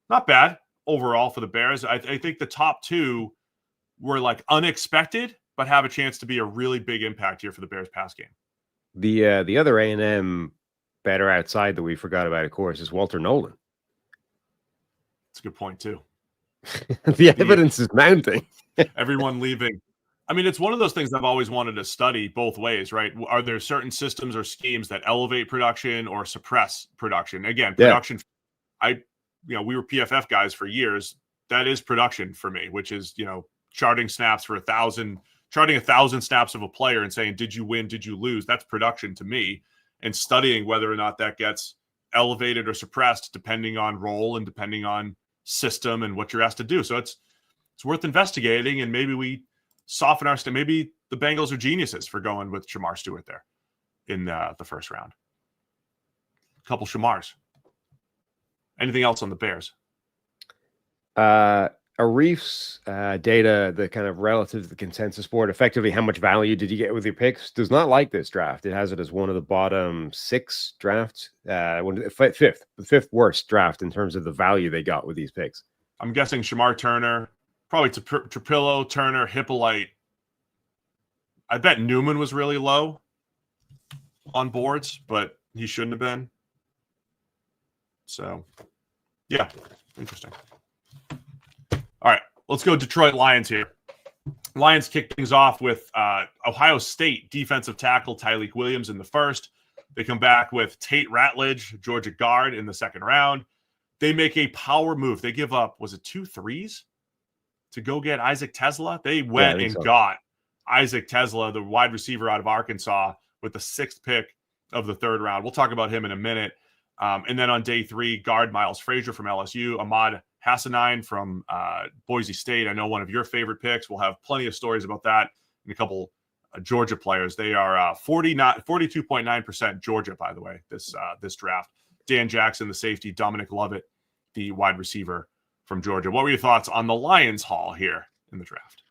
not bad overall for the Bears. I think the top 2 were like unexpected, but have a chance to be a really big impact here for the Bears pass game. The other A&M better outside that we forgot about, of course, is Walter Nolan. That's a good point too. The evidence is mounting. Everyone leaving. I mean, it's one of those things I've always wanted to study both ways, right? Are there certain systems or schemes that elevate production or suppress production? Again, production. Yeah. We were PFF guys for years. That is production for me, which is, charting snaps for 1,000 snaps of a player and saying, did you win? Did you lose? That's production to me, and studying whether or not that gets elevated or suppressed depending on role and depending on system and what you're asked to do. So it's worth investigating, and maybe we soften our maybe the Bengals are geniuses for going with Shamar Stewart there in the 1st round. A couple Shamars. Anything else on the Bears? Arif's data, the kind of relative to the consensus board, effectively how much value did you get with your picks, does not like this draft. It has it as one of the bottom 6 drafts, the 5th worst draft in terms of the value they got with these picks. I'm guessing Shamar Turner, probably Trapillo, Turner, Hippolyte. I bet Newman was really low on boards, but he shouldn't have been. So, yeah, interesting. All right, let's go Detroit Lions here. Lions kick things off with Ohio State defensive tackle Tyleik Williams in the 1st. They come back with Tate Ratledge, Georgia guard, in the 2nd round. They make a power move. They give up, was it 2 threes to go get Isaac Tesla? They went and got Isaac Tesla, the wide receiver out of Arkansas, with the 6th pick of the 3rd round. We'll talk about him in a minute. And then on day 3, guard Miles Frazier from LSU, Ahmad Hassanine from Boise State. I know one of your favorite picks. We'll have plenty of stories about that and a couple Georgia players. They are 42.9% Georgia, by the way, this draft. Dan Jackson, the safety, Dominic Lovett, the wide receiver from Georgia. What were your thoughts on the Lions haul here in the draft?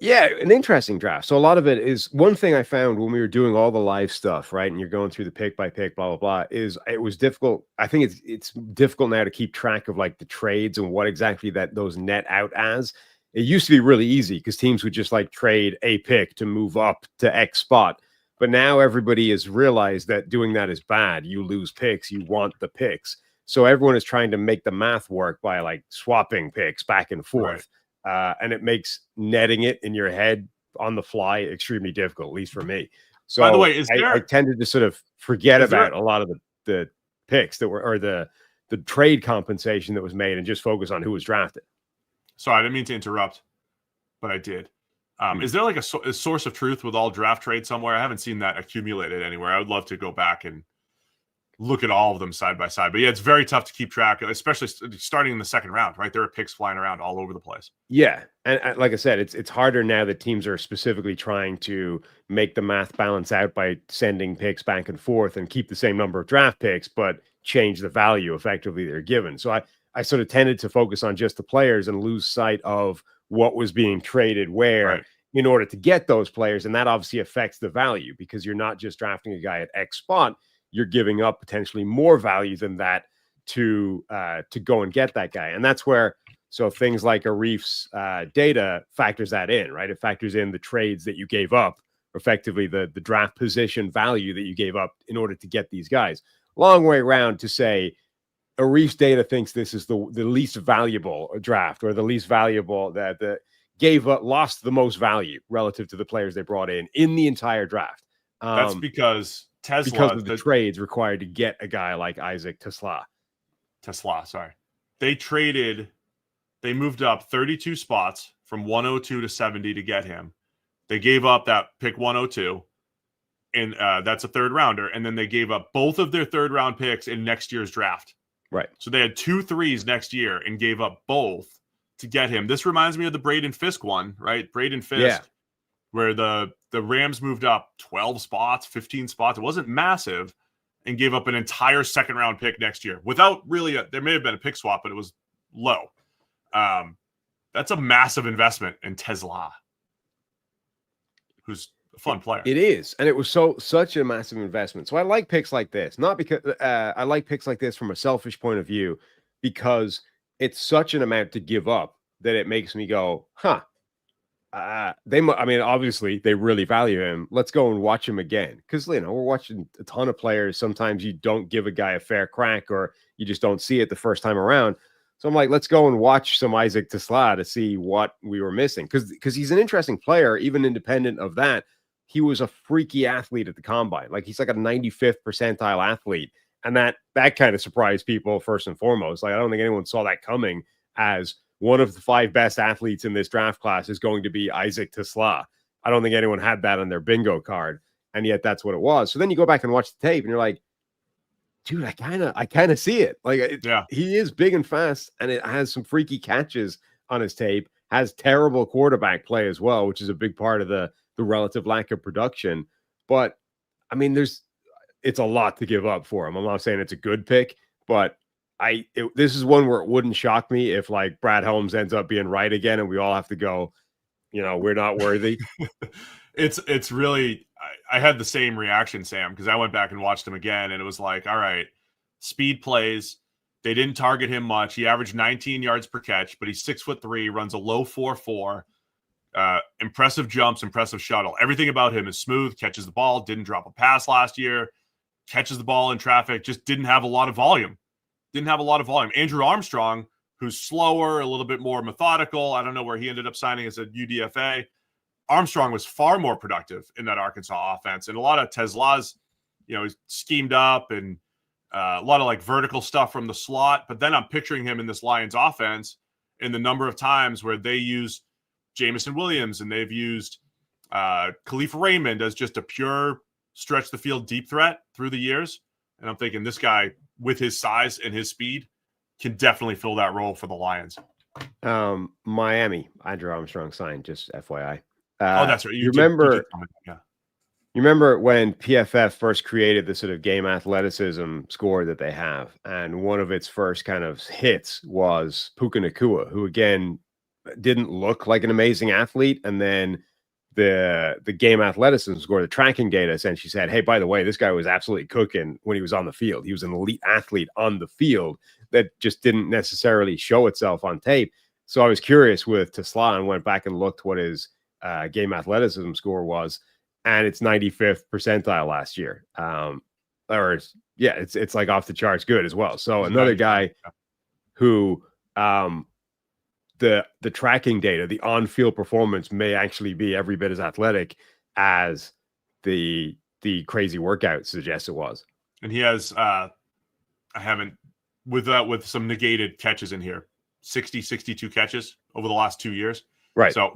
Yeah, an interesting draft. So a lot of it is, one thing I found when we were doing all the live stuff, right, and you're going through the pick by pick, blah, blah, blah, is it was difficult. I think it's difficult now to keep track of like the trades and what exactly that those net out as. It used to be really easy because teams would just like trade a pick to move up to X spot. But now everybody has realized that doing that is bad. You lose picks. You want the picks. So everyone is trying to make the math work by like swapping picks back and forth. Right. And it makes netting it in your head on the fly extremely difficult, at least for me. So by the way, I tended to sort of forget about a lot of the picks that were, or the trade compensation that was made, and just focus on who was drafted. Sorry, I didn't mean to interrupt, but I did. Is there like a source of truth with all draft trades somewhere? I haven't seen that accumulated anywhere. I would love to go back and look at all of them side by side. But yeah, it's very tough to keep track, especially starting in the second round, right? There are picks flying around all over the place. Yeah. And like I said, it's harder now that teams are specifically trying to make the math balance out by sending picks back and forth and keep the same number of draft picks, but change the value effectively they're given. So I sort of tended to focus on just the players and lose sight of what was being traded where in order to get those players. And that obviously affects the value, because you're not just drafting a guy at X spot, you're giving up potentially more value than that to go and get that guy. And that's where, so things like Arif's data factors that in, right? It factors in the trades that you gave up, effectively the draft position value that you gave up in order to get these guys. Long way around to say Arif's data thinks this is the least valuable draft, or the least valuable that lost the most value relative to the players they brought in the entire draft. That's because because of the trades required to get a guy like Isaac Tesla. Sorry. They moved up 32 spots from 102 to 70 to get him. They gave up that pick 102, and that's a third rounder. And then they gave up both of their third round picks in next year's draft. Right. So they had 2 3s next year and gave up both to get him. This reminds me of the Braden Fisk one, right? Braden Fisk, where the Rams moved up 12 spots, 15 spots. It wasn't massive, and gave up an entire second round pick next year without really there may have been a pick swap, but it was low. That's a massive investment in Tesla, who's a fun player. It is. And it was such a massive investment. So I like picks like this, not because I like picks like this from a selfish point of view, because it's such an amount to give up that it makes me go, obviously they really value him. Let's go and watch him again. Because, we're watching a ton of players. Sometimes you don't give a guy a fair crack, or you just don't see it the first time around. So I'm like, let's go and watch some Isaac Tesla to see what we were missing. Because he's an interesting player, even independent of that. He was a freaky athlete at the combine. Like, he's like a 95th percentile athlete. And that kind of surprised people first and foremost. Like, I don't think anyone saw that coming, as one of the 5 best athletes in this draft class is going to be Isaac Tesla. I don't think anyone had that on their bingo card. And yet that's what it was. So then you go back and watch the tape and you're like, dude, I kind of see it. Like, he is big and fast, and it has some freaky catches on his tape, has terrible quarterback play as well, which is a big part of the relative lack of production. But I mean, it's a lot to give up for him. I'm not saying it's a good pick, but this is one where it wouldn't shock me if, like, Brad Holmes ends up being right again and we all have to go, we're not worthy. It's really, I had the same reaction, Sam, because I went back and watched him again, and it was like, all right, speed plays. They didn't target him much. He averaged 19 yards per catch, but he's 6'3", runs a low 4.4. Impressive jumps, impressive shuttle. Everything about him is smooth, catches the ball, didn't drop a pass last year, catches the ball in traffic, just didn't have a lot of volume. Andrew Armstrong, who's slower, a little bit more methodical. I don't know where he ended up signing as a UDFA. Armstrong was far more productive in that Arkansas offense. And a lot of Tesla's, he's schemed up, and a lot of like vertical stuff from the slot. But then I'm picturing him in this Lions offense in the number of times where they use Jamison Williams, and they've used Khalif Raymond as just a pure stretch the field deep threat through the years. And I'm thinking this guy, with his size and his speed, can definitely fill that role for the Lions. Miami, Andrew Armstrong signed, just FYI. That's right. You remember when PFF first created the sort of game athleticism score that they have, and one of its first kind of hits was Puka Nacua, who again didn't look like an amazing athlete, and then the game athleticism score, the tracking data, essentially said, hey, by the way, this guy was absolutely cooking when he was on the field. He was an elite athlete on the field that just didn't necessarily show itself on tape. So I was curious with Tesla and went back and looked what his game athleticism score was. and it's 95th percentile last year. It's like off the charts good as well. So another guy who the tracking data, the on-field performance may actually be every bit as athletic as the crazy workout suggests it was. And he has with some negated catches in here, 62 catches over the last 2 years. Right. So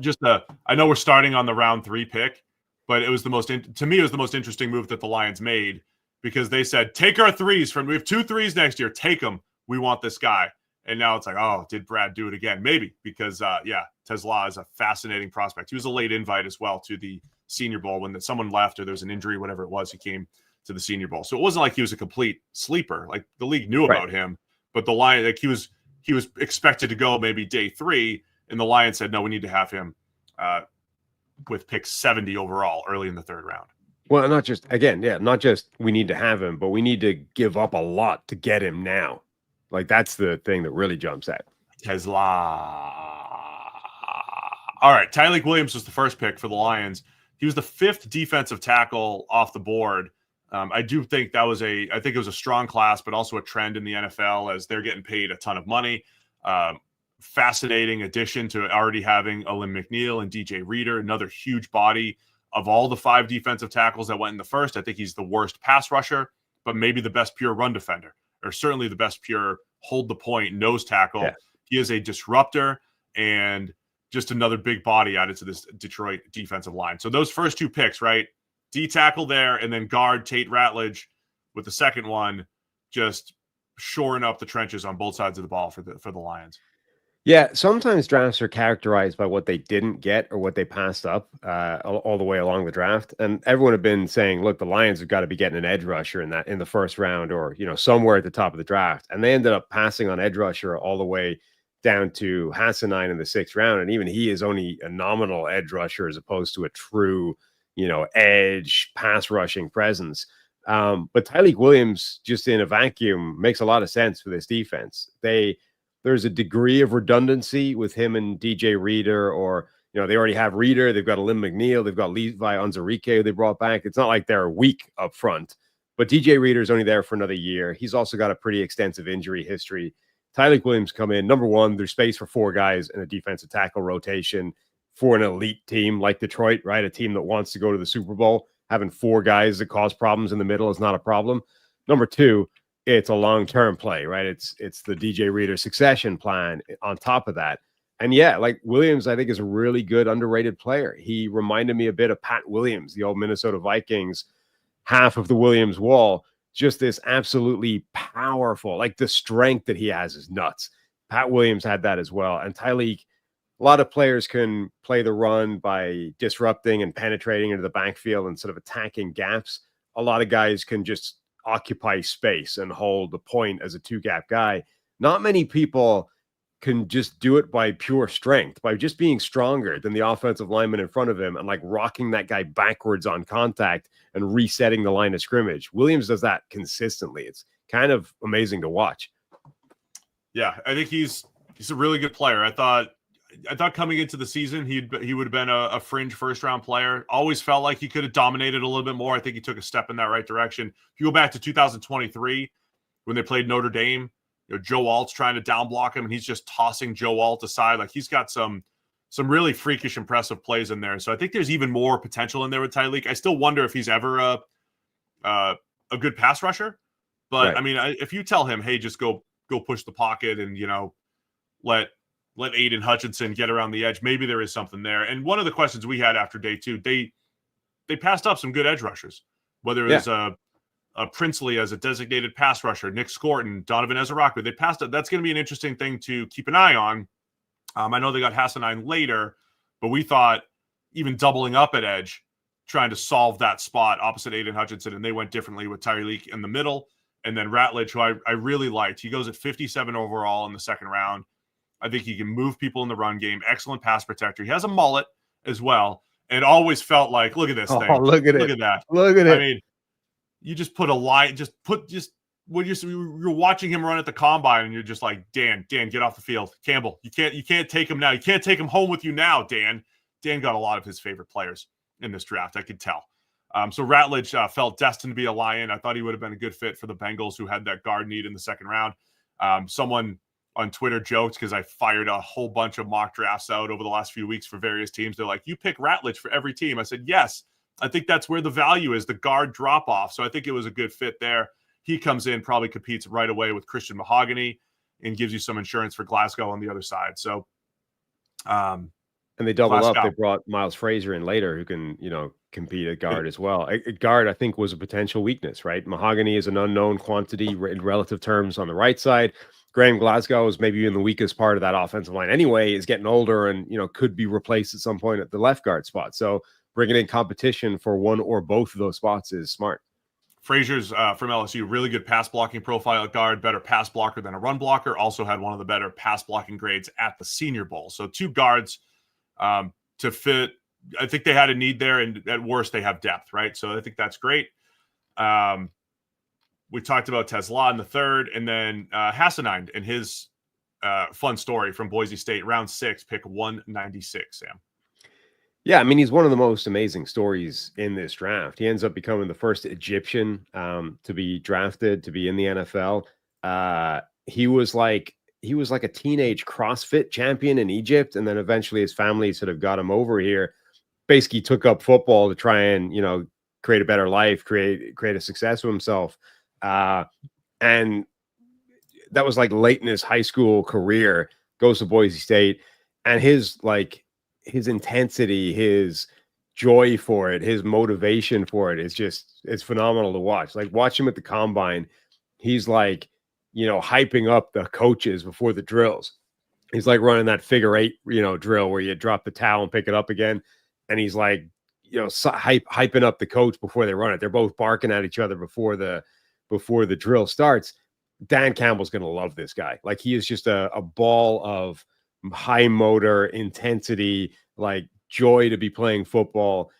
I know we're starting on the round 3 pick, but it was the most interesting move that the Lions made, because they said, take our threes we have 2 threes next year. Take them. We want this guy. And now it's like, oh, did Brad do it again? Maybe, because Tesla is a fascinating prospect. He was a late invite as well to the Senior Bowl when someone left or there was an injury, whatever it was. He came to the Senior Bowl, so it wasn't like he was a complete sleeper. Like, the league knew about him, but the Lions, like, he was expected to go maybe day 3, and the Lions said, no, we need to have him with pick 70 overall early in the 3rd round. Well, not just we need to have him, but we need to give up a lot to get him now. Like, that's the thing that really jumps out. Tesla. All right, Tyreek Williams was the first pick for the Lions. He was the 5th defensive tackle off the board. I do think it was a strong class, but also a trend in the NFL as they're getting paid a ton of money. Fascinating addition to already having Alim McNeill and DJ Reader, another huge body. Of all the 5 defensive tackles that went in the first, I think he's the worst pass rusher, but maybe the best pure run defender, or certainly the best pure hold the point nose tackle. Yeah. He is a disruptor and just another big body added to this Detroit defensive line. So those first 2 picks, right? D tackle there, and then guard Tate Ratledge with the second one, just shoring up the trenches on both sides of the ball for the Lions. Yeah, sometimes drafts are characterized by what they didn't get or what they passed up all the way along the draft. And everyone had been saying, look, the Lions have got to be getting an edge rusher in the first round, or, somewhere at the top of the draft. And they ended up passing on edge rusher all the way down to Hassanine in the 6th round. And even he is only a nominal edge rusher as opposed to a true, edge pass rushing presence. But Tyreek Williams, just in a vacuum, makes a lot of sense for this defense. There's a degree of redundancy with him and DJ Reader, or, they already have Reader. They've got Alim McNeill. They've got Levi Onwuzurike who they brought back. It's not like they're weak up front, but DJ Reader's only there for another year. He's also got a pretty extensive injury history. Tyreek Williams come in. Number one, there's space for 4 guys in a defensive tackle rotation for an elite team like Detroit, right? A team that wants to go to the Super Bowl. Having 4 guys that cause problems in the middle is not a problem. Number 2, it's a long-term play, right? It's the DJ Reader succession plan on top of that. And yeah, like, Williams, I think, is a really good underrated player. He reminded me a bit of Pat Williams, the old Minnesota Vikings, half of the Williams wall. Just this absolutely powerful, like, the strength that he has is nuts. Pat Williams had that as well. And Tyreek, a lot of players can play the run by disrupting and penetrating into the backfield and sort of attacking gaps. A lot of guys can just occupy space and hold the point as a 2-gap guy. Not many people can just do it by pure strength, by just being stronger than the offensive lineman in front of him and, like, rocking that guy backwards on contact and resetting the line of scrimmage. Williams does that consistently. It's kind of amazing to watch. Yeah, I think he's a really good player. I thought coming into the season, he would have been a fringe first-round player. Always felt like he could have dominated a little bit more. I think he took a step in that right direction. If you go back to 2023, when they played Notre Dame, Joe Alt's trying to down block him, and he's just tossing Joe Alt aside. Like, he's got some really freakish, impressive plays in there. So I think there's even more potential in there with Tyreek. I still wonder if he's ever a good pass rusher. But right. I mean, if you tell him, hey, just go push the pocket and, let Aiden Hutchinson get around the edge, maybe there is something there. And one of the questions we had after day 2, they passed up some good edge rushers, whether it was a Princely as a designated pass rusher, Nick Scorton, Donovan Ezaraku. They passed it. That's going to be an interesting thing to keep an eye on. I know they got Hassanine later, but we thought even doubling up at edge, trying to solve that spot opposite Aiden Hutchinson, and they went differently with Tyreek in the middle. And then Ratledge, who I really liked. He goes at 57 overall in the 2nd round. I think he can move people in the run game. Excellent pass protector. He has a mullet as well. And always felt like, look at this thing. Look at that. Look at it. I mean, you just put a line, when you're watching him run at the combine, and you're just like, Dan, get off the field. Campbell, you can't take him now. You can't take him home with you now, Dan. Dan got a lot of his favorite players in this draft. I could tell. So Ratledge felt destined to be a Lion. I thought he would have been a good fit for the Bengals, who had that guard need in the second round. Someone on Twitter joked, because I fired a whole bunch of mock drafts out over the last few weeks for various teams. They're like, you pick Ratledge for every team. I said, yes, I think that's where the value is, the guard drop off. So I think it was a good fit there. He comes in, probably competes right away with Christian Mahogany and gives you some insurance for Glasgow on the other side. So, and they double Glasgow. up. They brought Miles Frazier in later, who can, compete at guard as well. At guard, I think, was a potential weakness, right? Mahogany is an unknown quantity in relative terms on the right side. Graham Glasgow is maybe in the weakest part of that offensive line anyway, is getting older and, could be replaced at some point at the left guard spot. So bringing in competition for one or both of those spots is smart. Frazier's from LSU, really good pass blocking profile at guard, better pass blocker than a run blocker. Also had one of the better pass blocking grades at the Senior Bowl. So two guards to fit. I think they had a need there, and at worst, they have depth, right? So I think that's great. We talked about Tesla in the third, and then Hassenine and his fun story from Boise State, round 6, pick 196, Sam. Yeah, I mean, he's one of the most amazing stories in this draft. He ends up becoming the first Egyptian to be drafted, to be in the NFL. He was like a teenage CrossFit champion in Egypt, and then eventually his family sort of got him over here. Basically took up football to try and, create a better life, create a success for himself. And that was like late in his high school career, goes to Boise State, and his intensity, his joy for it, his motivation for it it's phenomenal to watch. Like, watch him at the combine. He's like, hyping up the coaches before the drills. He's like running that figure 8, drill where you drop the towel and pick it up again. And he's like, hyping up the coach before they run it. They're both barking at each other before the drill starts. Dan Campbell's going to love this guy. Like, he is just a ball of high motor intensity, like joy to be playing football.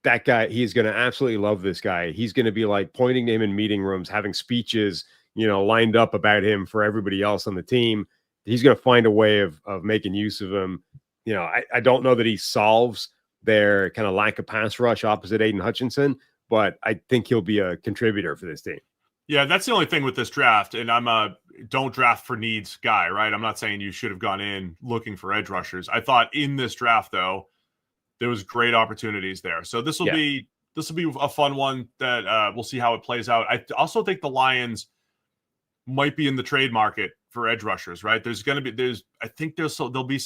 That guy, he's going to absolutely love this guy. He's going to be like pointing to him in meeting rooms, having speeches, lined up about him for everybody else on the team. He's going to find a way of making use of him. I don't know that he solves their kind of lack of pass rush opposite Aiden Hutchinson, but I think he'll be a contributor for this team. Yeah, that's the only thing with this draft, and I'm a don't draft for needs guy, right? I'm not saying you should have gone in looking for edge rushers. I thought in this draft, though, there was great opportunities there. So this will be a fun one that we'll see how it plays out. I also think the Lions might be in the trade market for edge rushers, right? There'll be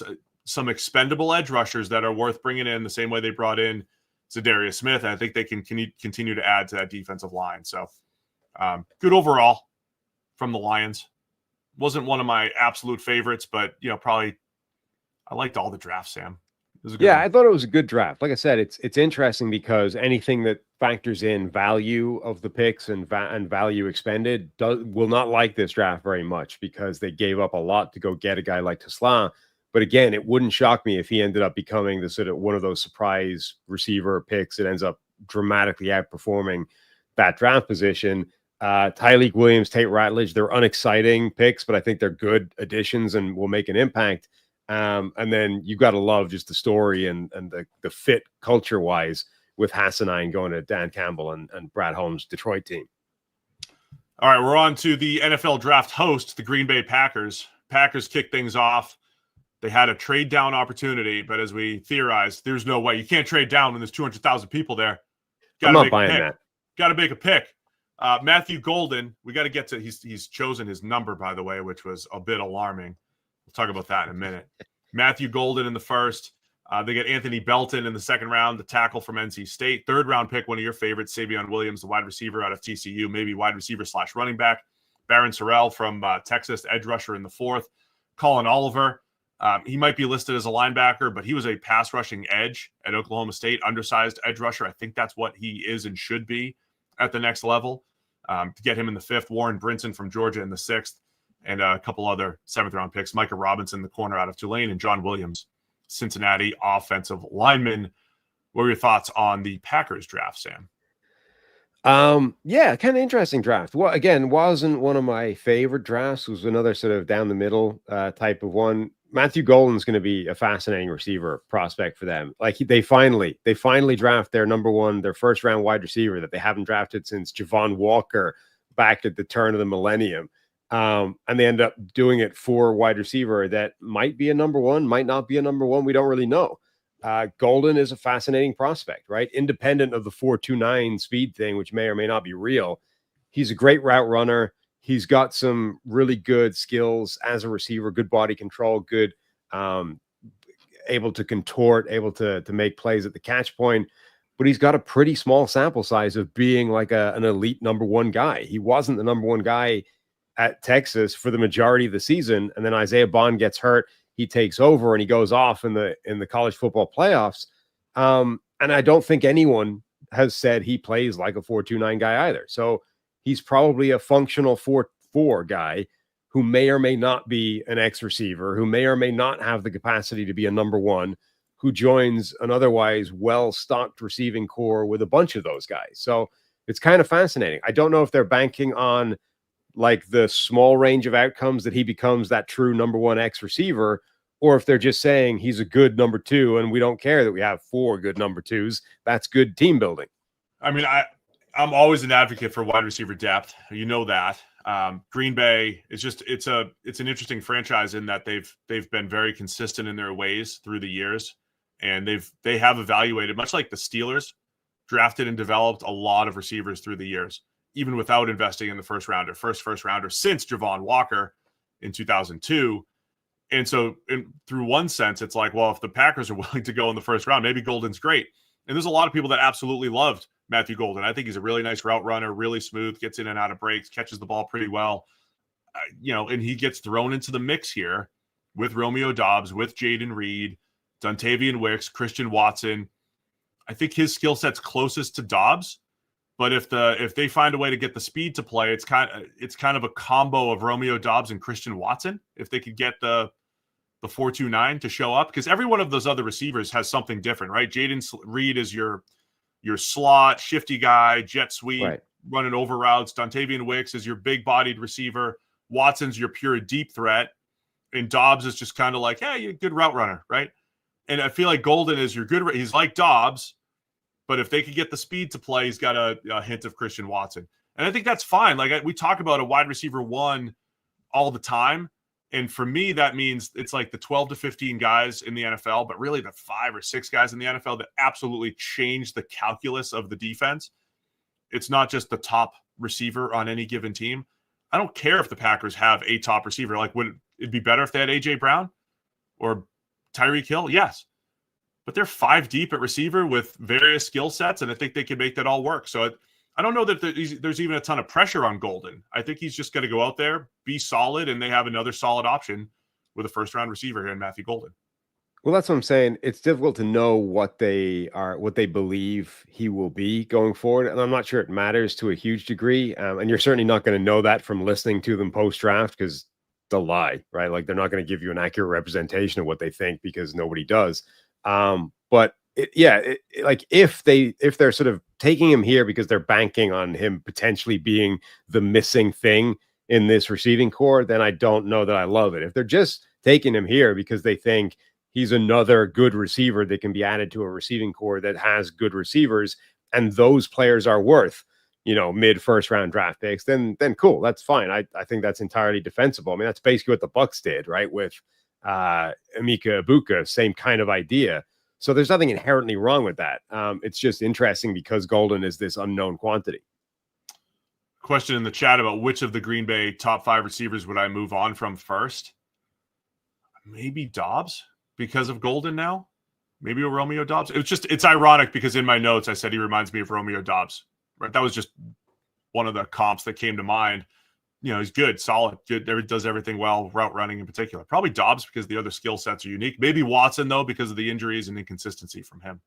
some expendable edge rushers that are worth bringing in the same way they brought in Zadarius Smith. And I think they can continue to add to that defensive line. So good overall from the Lions. Wasn't one of my absolute favorites, but probably I liked all the drafts, Sam. I thought it was a good draft. Like I said, it's interesting because anything that factors in value of the picks and value expended will not like this draft very much, because they gave up a lot to go get a guy like Tesla. But again, it wouldn't shock me if he ended up becoming the sort of one of those surprise receiver picks that ends up dramatically outperforming that draft position. Tyleik Williams, Tate Ratledge, they're unexciting picks, but I think they're good additions and will make an impact. And then you got to love just the story and the fit culture-wise with Hassenine going to Dan Campbell and Brad Holmes' Detroit team. All right, we're on to the NFL draft host, the Green Bay Packers. Packers kick things off. They had a trade down opportunity, but as we theorized, there's no way. You can't trade down when there's 200,000 people there. I'm not buying that. Got to make a pick. Matthew Golden, we got to get to, he's chosen his number, by the way, which was a bit alarming. We'll talk about that in a minute. Matthew Golden in the first. They get Anthony Belton in the second round, the tackle from NC State. Third round pick, one of your favorites, Savion Williams, the wide receiver out of TCU, maybe wide receiver / running back. Barron Sorrell from Texas, edge rusher in the fourth. Colin Oliver. He might be listed as a linebacker, but he was a pass rushing edge at Oklahoma State, undersized edge rusher. I think that's what he is and should be at the next level. To get him in the fifth, Warren Brinson from Georgia in the sixth, and a couple other seventh round picks, Micah Robinson, the corner out of Tulane, and John Williams, Cincinnati offensive lineman. What were your thoughts on the Packers draft, Sam? Yeah, kind of interesting draft. Well, again, wasn't one of my favorite drafts. It was another sort of down the middle type of one. Matthew Golden's going to be a fascinating receiver prospect for them. Like they finally draft their first round wide receiver that they haven't drafted since Javon Walker back at the turn of the millennium. And they end up doing it for a wide receiver that might be a number one, might not be a number one. We don't really know. Golden is a fascinating prospect, right? Independent of the 4.29 speed thing, which may or may not be real. He's a great route runner. He's got some really good skills as a receiver, good body control, good, able to contort, able to make plays at the catch point. But he's got a pretty small sample size of being like an elite number one guy. He wasn't the number one guy at Texas for the majority of the season. And then Isaiah Bond gets hurt. He takes over and he goes off in the college football playoffs. And I don't think anyone has said he plays like a 4.29 guy either. So he's probably a functional 4.4 guy who may or may not be an X receiver, who may or may not have the capacity to be a number one, who joins an otherwise well-stocked receiving core with a bunch of those guys. So it's kind of fascinating. I don't know if they're banking on like the small range of outcomes that he becomes that true number one X receiver, or if they're just saying he's a good number two and we don't care that we have 4 good number twos. That's good team building. I mean, I'm always an advocate for wide receiver depth. You know that. Green Bay is just it's an interesting franchise in that they've been very consistent in their ways through the years, and they have evaluated, much like the Steelers, drafted and developed a lot of receivers through the years, even without investing in the first rounder since Javon Walker in 2002. And so through one sense, it's like, well, if the Packers are willing to go in the first round, maybe Golden's great. And there's a lot of people that absolutely loved Matthew Golden. I think he's a really nice route runner, really smooth, gets in and out of breaks, catches the ball pretty well. And he gets thrown into the mix here with Romeo Doubs, with Jaden Reed, Dontavian Wicks, Christian Watson. I think his skill set's closest to Doubs, but if they find a way to get the speed to play, it's kind of a combo of Romeo Doubs and Christian Watson. If they could get the 4.29 to show up, because every one of those other receivers has something different, right? Jaden Reed is your slot, shifty guy, jet sweep, right, running over routes. Dontavian Wicks is your big-bodied receiver. Watson's your pure deep threat. And Doubs is just kind of like, hey, you're a good route runner, right? And I feel like Golden is your good – he's like Doubs, but if they could get the speed to play, he's got a hint of Christian Watson. And I think that's fine. Like we talk about a wide receiver one all the time. And for me, that means it's like the 12 to 15 guys in the NFL, but really the 5 or 6 guys in the NFL that absolutely change the calculus of the defense. It's not just the top receiver on any given team. I don't care if the Packers have a top receiver. Like, would it be better if they had A.J. Brown or Tyreek Hill? Yes. But they're 5 deep at receiver with various skill sets, and I think they can make that all work. So I don't know that there's even a ton of pressure on Golden. I think he's just going to go out there, be solid, and they have another solid option with a first-round receiver here in Matthew Golden. Well, that's what I'm saying. It's difficult to know what they believe he will be going forward, and I'm not sure it matters to a huge degree. And you're certainly not going to know that from listening to them post-draft, because they'll lie, right? Like they're not going to give you an accurate representation of what they think, because nobody does. But like if they're sort of taking him here because they're banking on him potentially being the missing thing in this receiving core, then I don't know that I love it. If they're just taking him here because they think he's another good receiver that can be added to a receiving core that has good receivers, and those players are worth, mid first round draft picks, then cool. That's fine. I think that's entirely defensible. I mean, that's basically what the Bucs did, right? With Emeka Egbuka, same kind of idea. So there's nothing inherently wrong with that. It's just interesting because Golden is this unknown quantity. Question in the chat about which of the Green Bay top 5 receivers would I move on from first? Maybe Doubs because of Golden now. Maybe a Romeo Doubs. It's ironic because in my notes I said he reminds me of Romeo Doubs. Right? That was just one of the comps that came to mind. He's good, solid, good, does everything well, route running in particular. Probably Doubs because the other skill sets are unique. Maybe Watson, though, because of the injuries and inconsistency from him.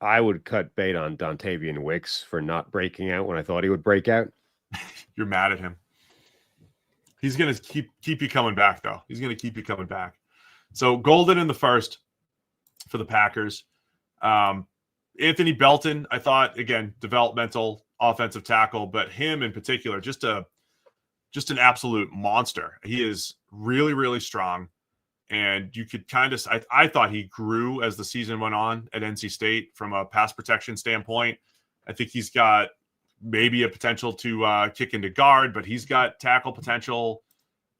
I would cut bait on Dontavian Wicks for not breaking out when I thought he would break out. You're mad at him. He's going to keep you coming back, though. He's going to keep you coming back. So Golden in the first for the Packers. Anthony Belton, I thought, again, developmental offensive tackle, but him in particular, just an absolute monster. He is really, really strong, And you could kind of, I thought he grew as the season went on at NC State from a pass protection standpoint. I think he's got maybe a potential to kick into guard, but he's got tackle potential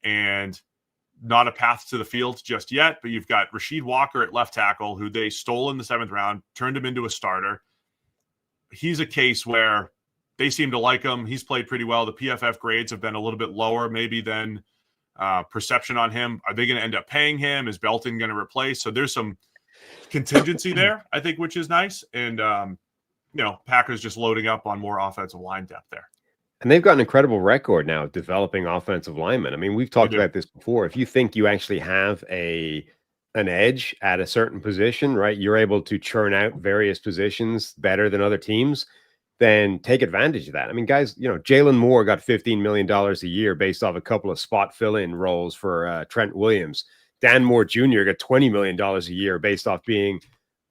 and not a path to the field just yet. But you've got Rasheed Walker at left tackle, who they stole in the 7th round, turned him into a starter. He's a case where they seem to like him. He's played pretty well. The PFF grades have been a little bit lower maybe than perception on him. Are they going to end up paying him? Is Belton going to replace? So there's some contingency there, I think, which is nice. And, Packers just loading up on more offensive line depth there. And they've got an incredible record now of developing offensive linemen. I mean, we've talked about this before. If you think you actually have an edge at a certain position, right, you're able to churn out various positions better than other teams, then take advantage of that. I mean, guys, Jalen Moore got $15 million a year based off a couple of spot fill-in roles for Trent Williams. Dan Moore Jr. got $20 million a year based off being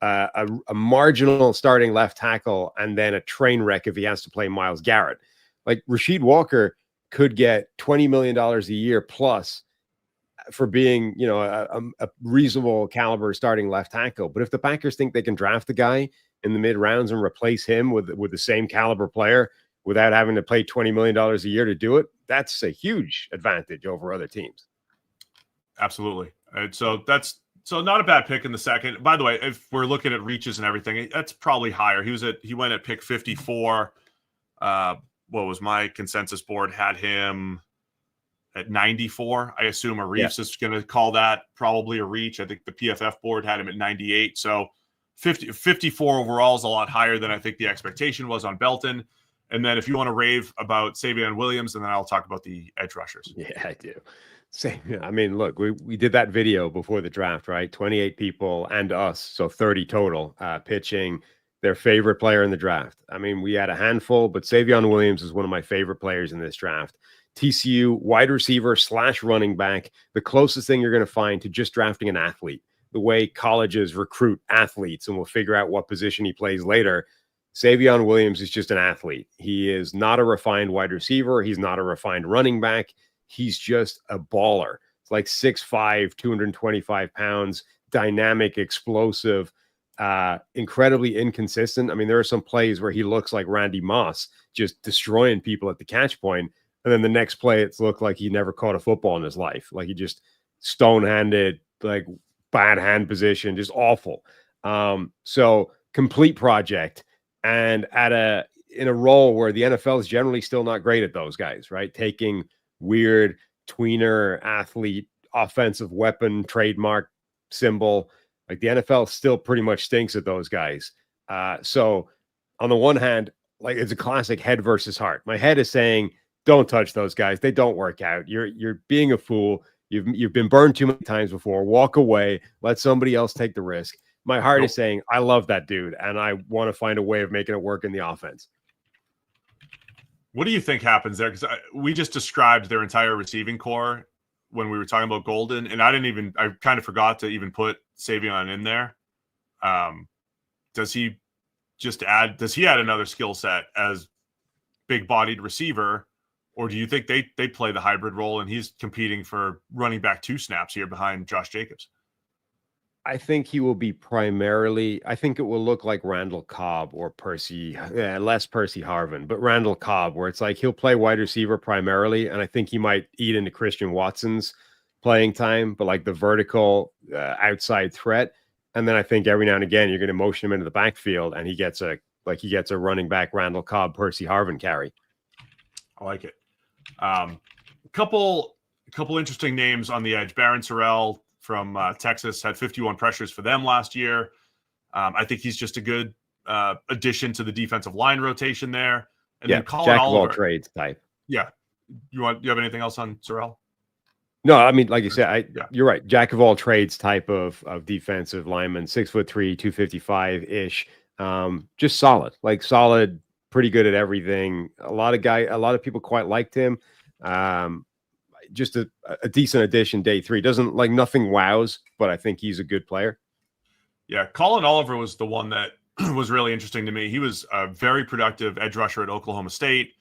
a marginal starting left tackle and then a train wreck if he has to play Myles Garrett. Like Rasheed Walker could get $20 million a year plus for being, a reasonable caliber starting left tackle. But if the Packers think they can draft the guy in the mid rounds and replace him with the same caliber player without having to pay $20 million a year to do it, that's a huge advantage over other teams. Absolutely. So not a bad pick in the second. By the way, if we're looking at reaches and everything, that's probably higher. He went at pick 54. What was my consensus board had him at 94. I assume a Reeves is going to call that probably a reach. I think the PFF board had him at 98. So 54 overall is a lot higher than I think the expectation was on Belton. And then if you want to rave about Savion Williams, and then I'll talk about the edge rushers. Yeah, I do. I mean, look, we did that video before the draft, right? 28 people and us, so 30 total, pitching their favorite player in the draft. I mean, we had a handful, but Savion Williams is one of my favorite players in this draft. TCU wide receiver / running back, the closest thing you're going to find to just drafting an athlete. The way colleges recruit athletes, and we'll figure out what position he plays later. Savion Williams is just an athlete. He is not a refined wide receiver. He's not a refined running back. He's just a baller. It's like 6'5", 225 pounds, dynamic, explosive, incredibly inconsistent. I mean, there are some plays where he looks like Randy Moss, just destroying people at the catch point. And then the next play, it's looked like he never caught a football in his life. Like he just stone-handed, like bad hand position, just awful. So complete project. And in a role where the NFL is generally still not great at those guys, right? Taking weird tweener athlete, offensive weapon, trademark symbol. Like the NFL still pretty much stinks at those guys. So on the one hand, like it's a classic head versus heart. My head is saying, don't touch those guys. They don't work out. You're being a fool. You've been burned too many times before. Walk away. Let somebody else take the risk. My heart is saying, I love that dude, and I want to find a way of making it work in the offense. What do you think happens there? Because we just described their entire receiving core when we were talking about Golden, and I kind of forgot to even put Savion in there. Does he add another skill set as big-bodied receiver, or do you think they play the hybrid role and he's competing for running back 2 snaps here behind Josh Jacobs? I think he will be I think it will look like Randall Cobb or less Percy Harvin, but Randall Cobb, where it's like he'll play wide receiver primarily, and I think he might eat into Christian Watson's playing time, but like the vertical outside threat. And then I think every now and again you're going to motion him into the backfield, and he gets a running back Randall Cobb, Percy Harvin carry. I like it. Couple interesting names on the edge. Barron Sorrell from Texas had 51 pressures for them last year. I think he's just a good addition to the defensive line rotation there. And then Colin Jack Oliver. of all trades type. Yeah. You have anything else on Sorrell? No, I mean, like you said, you're right. Jack of all trades type of defensive lineman, 6'3", 255-ish. Just solid, pretty good at everything. A lot of people quite liked him. Just a decent addition day 3. Doesn't like nothing wows, but I think he's a good player. Yeah, Colin Oliver was the one that was really interesting to me. He was a very productive edge rusher at Oklahoma State.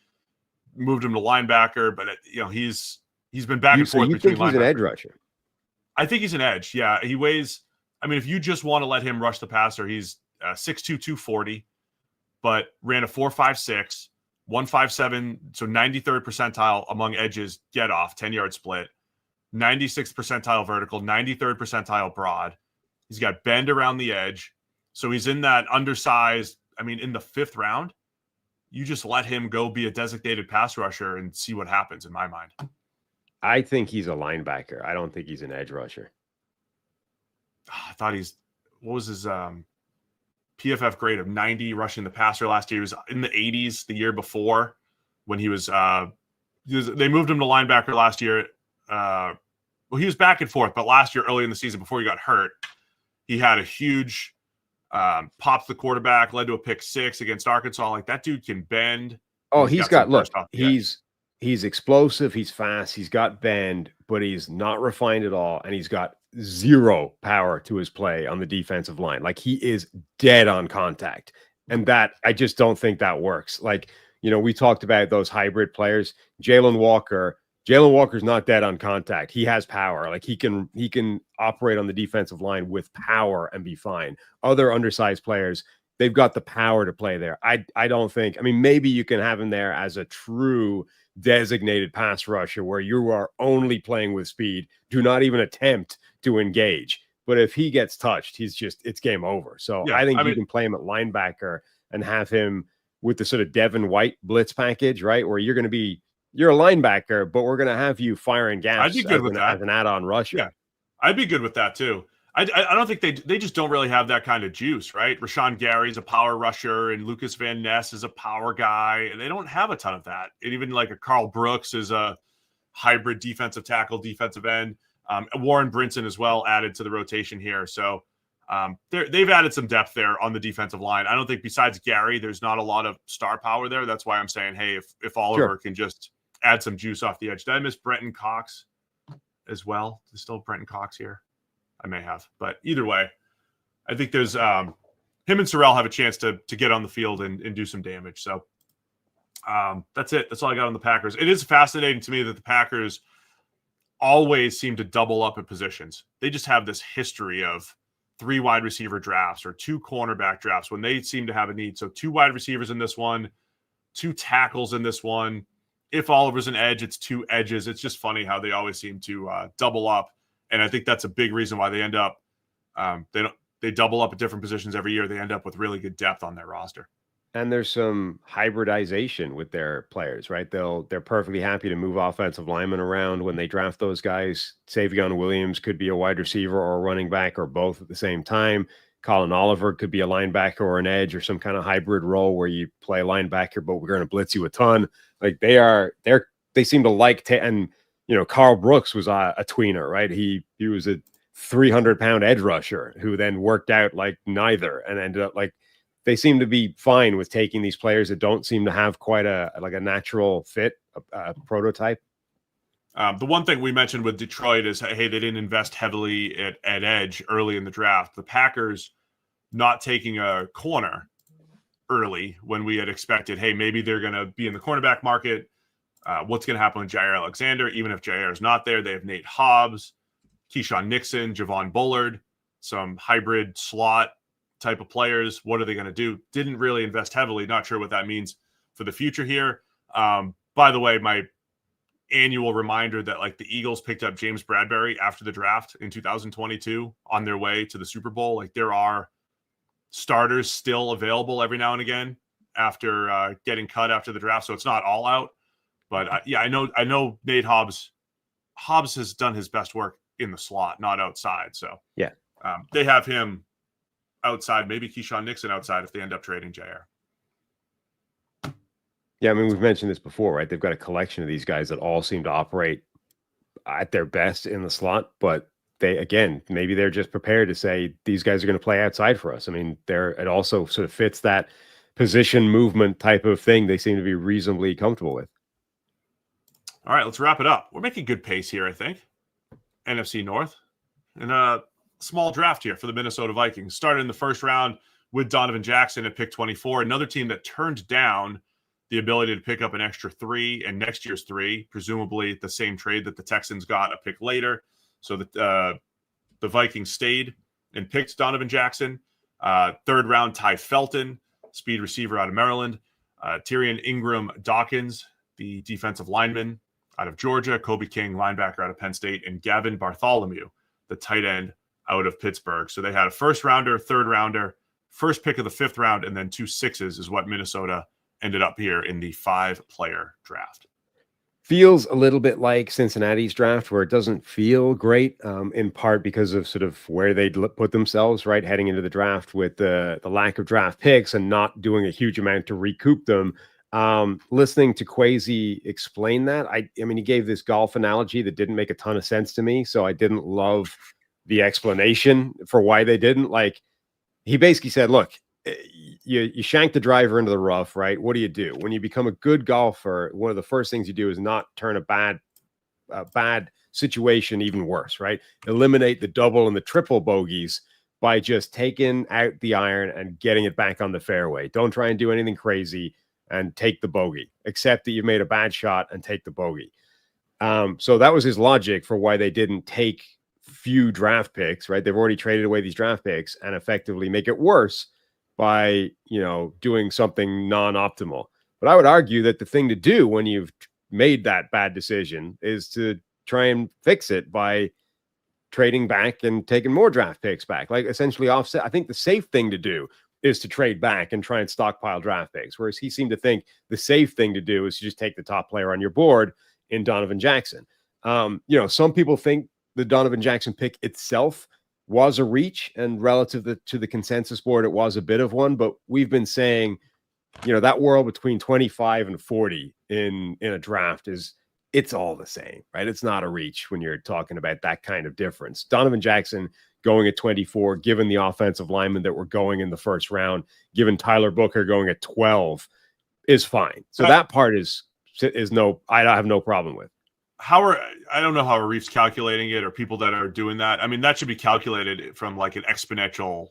Moved him to linebacker, but he's been back and forth between linebackers. He's an edge rusher? I think he's an edge. Yeah, he weighs. I mean, if you just want to let him rush the passer, he's 6'2", 240, but ran a 4.56, 157, so 93rd percentile among edges get off, 10-yard split, 96th percentile vertical, 93rd percentile broad. He's got bend around the edge, so he's in that undersized. I mean, in the 5th round, you just let him go be a designated pass rusher and see what happens. In my mind, I think he's a linebacker. I don't think he's an edge rusher. I thought what was his PFF grade of 90 rushing the passer last year? He was in the 80s the year before when they moved him to linebacker last year. Well, he was back and forth, but last year, early in the season, before he got hurt, he had a huge pop to the quarterback, led to a pick 6 against Arkansas. Like, that dude can bend. Oh, he's got he's explosive, he's fast, he's got bend, but he's not refined at all, and he's got zero power to his play on the defensive line. Like, he is dead on contact, and that I just don't think that works. Like, we talked about those hybrid players. Jalen Walker's not dead on contact. He has power. Like, he can operate on the defensive line with power and be fine. Other undersized players, they've got the power to play there. I don't think. I mean, maybe you can have him there as a true designated pass rusher where you are only playing with speed. Do not even attempt to engage. But if he gets touched, it's game over. So yeah, I think you can play him at linebacker and have him with the sort of Devin White blitz package, right? Where you're a linebacker, but we're going to have you firing gaps. I'd be good with that as an add-on rusher. Yeah, I'd be good with that too. I don't think they just don't really have that kind of juice, right? Rashawn Gary's a power rusher, and Lucas Van Ness is a power guy, and they don't have a ton of that. And even like a Carl Brooks is a hybrid defensive tackle, defensive end. Warren Brinson as well added to the rotation here. So they've added some depth there on the defensive line. I don't think besides Gary, there's not a lot of star power there. That's why I'm saying, hey, if Oliver can just add some juice off the edge. Did I miss Brenton Cox as well? There's still Brenton Cox here. I may have, but either way, I think there's him and Sorrell have a chance to get on the field and do some damage. So that's it. That's all I got on the Packers. It is fascinating to me that the Packers always seem to double up at positions. They just have this history of 3 wide receiver drafts or 2 cornerback drafts when they seem to have a need. So 2 wide receivers in this one, 2 tackles in this one. If Oliver's an edge, it's 2 edges. It's just funny how they always seem to double up. And I think that's a big reason why they end up they double up at different positions every year. They end up with really good depth on their roster. And there's some hybridization with their players, right? They're perfectly happy to move offensive linemen around when they draft those guys. Savion Williams could be a wide receiver or a running back or both at the same time. Colin Oliver could be a linebacker or an edge or some kind of hybrid role where you play linebacker, but we're going to blitz you a ton. Like they seem to like and Carl Brooks was a tweener, right? He was a 300-pound edge rusher who then worked out like neither and ended up like they seem to be fine with taking these players that don't seem to have quite a natural fit, a prototype. The one thing we mentioned with Detroit is, hey, they didn't invest heavily at edge early in the draft. The Packers not taking a corner early when we had expected, hey, maybe they're going to be in the cornerback market. What's going to happen with Jair Alexander? Even if Jair is not there, they have Nate Hobbs, Keyshawn Nixon, Javon Bullard, some hybrid slot type of players. What are they going to do? Didn't really invest heavily. Not sure what that means for the future here. By the way, my annual reminder that like the Eagles picked up James Bradbury after the draft in 2022 on their way to the Super Bowl. Like there are starters still available every now and again after getting cut after the draft. So it's not all out. But yeah, I know Nate Hobbs has done his best work in the slot, not outside. So yeah, they have him outside, maybe Keyshawn Nixon outside if they end up trading Jair. Yeah, I mean, we've mentioned this before, right? They've got a collection of these guys that all seem to operate at their best in the slot, but maybe they're just prepared to say these guys are going to play outside for us. I mean, it also sort of fits that position movement type of thing they seem to be reasonably comfortable with. All right, let's wrap it up. We're making good pace here, I think. NFC North. And a small draft here for the Minnesota Vikings. Started in the first round with Donovan Jackson at pick 24. Another team that turned down the ability to pick up an extra 3 and next year's 3, presumably the same trade that the Texans got a pick later. So the Vikings stayed and picked Donovan Jackson. Third round, Ty Felton, speed receiver out of Maryland. Tyrion Ingram Dawkins, the defensive lineman out of Georgia. Kobe King, linebacker out of Penn State. And Gavin Bartholomew, the tight end out of Pittsburgh. So they had a first rounder, third rounder, first pick of the fifth round, and then 2 sixes is what Minnesota ended up here in the 5-player draft. Feels a little bit like Cincinnati's draft, where it doesn't feel great, in part because of sort of where they'd put themselves, right, heading into the draft with the lack of draft picks and not doing a huge amount to recoup them. Listening to Kwesi explain that, I mean, he gave this golf analogy that didn't make a ton of sense to me, so I didn't love the explanation for why they didn't. Like, he basically said, look, you shank the driver into the rough, right? What do? When you become a good golfer, one of the first things you do is not turn a bad situation even worse, right? Eliminate the double and the triple bogeys by just taking out the iron and getting it back on the fairway. Don't try and do anything crazy and take the bogey. Accept that you made a bad shot and take the bogey. So that was his logic for why they didn't take few draft picks, right? They've already traded away these draft picks and effectively make it worse by, doing something non-optimal. But I would argue that the thing to do when you've made that bad decision is to try and fix it by trading back and taking more draft picks back, like essentially offset. I think the safe thing to do is to trade back and try and stockpile draft picks, whereas he seemed to think the safe thing to do is to just take the top player on your board in Donovan Jackson. Some people think the Donovan Jackson pick itself was a reach, and relative to the consensus board, it was a bit of one. But we've been saying, that world between 25 and 40 in a draft it's all the same, right? It's not a reach when you're talking about that kind of difference. Donovan Jackson going at 24, given the offensive linemen that were going in the first round, given Tyler Booker going at 12, is fine. So that part is I have no problem with. I don't know how Arif's calculating it, or people that are doing that. I mean, that should be calculated from like an exponential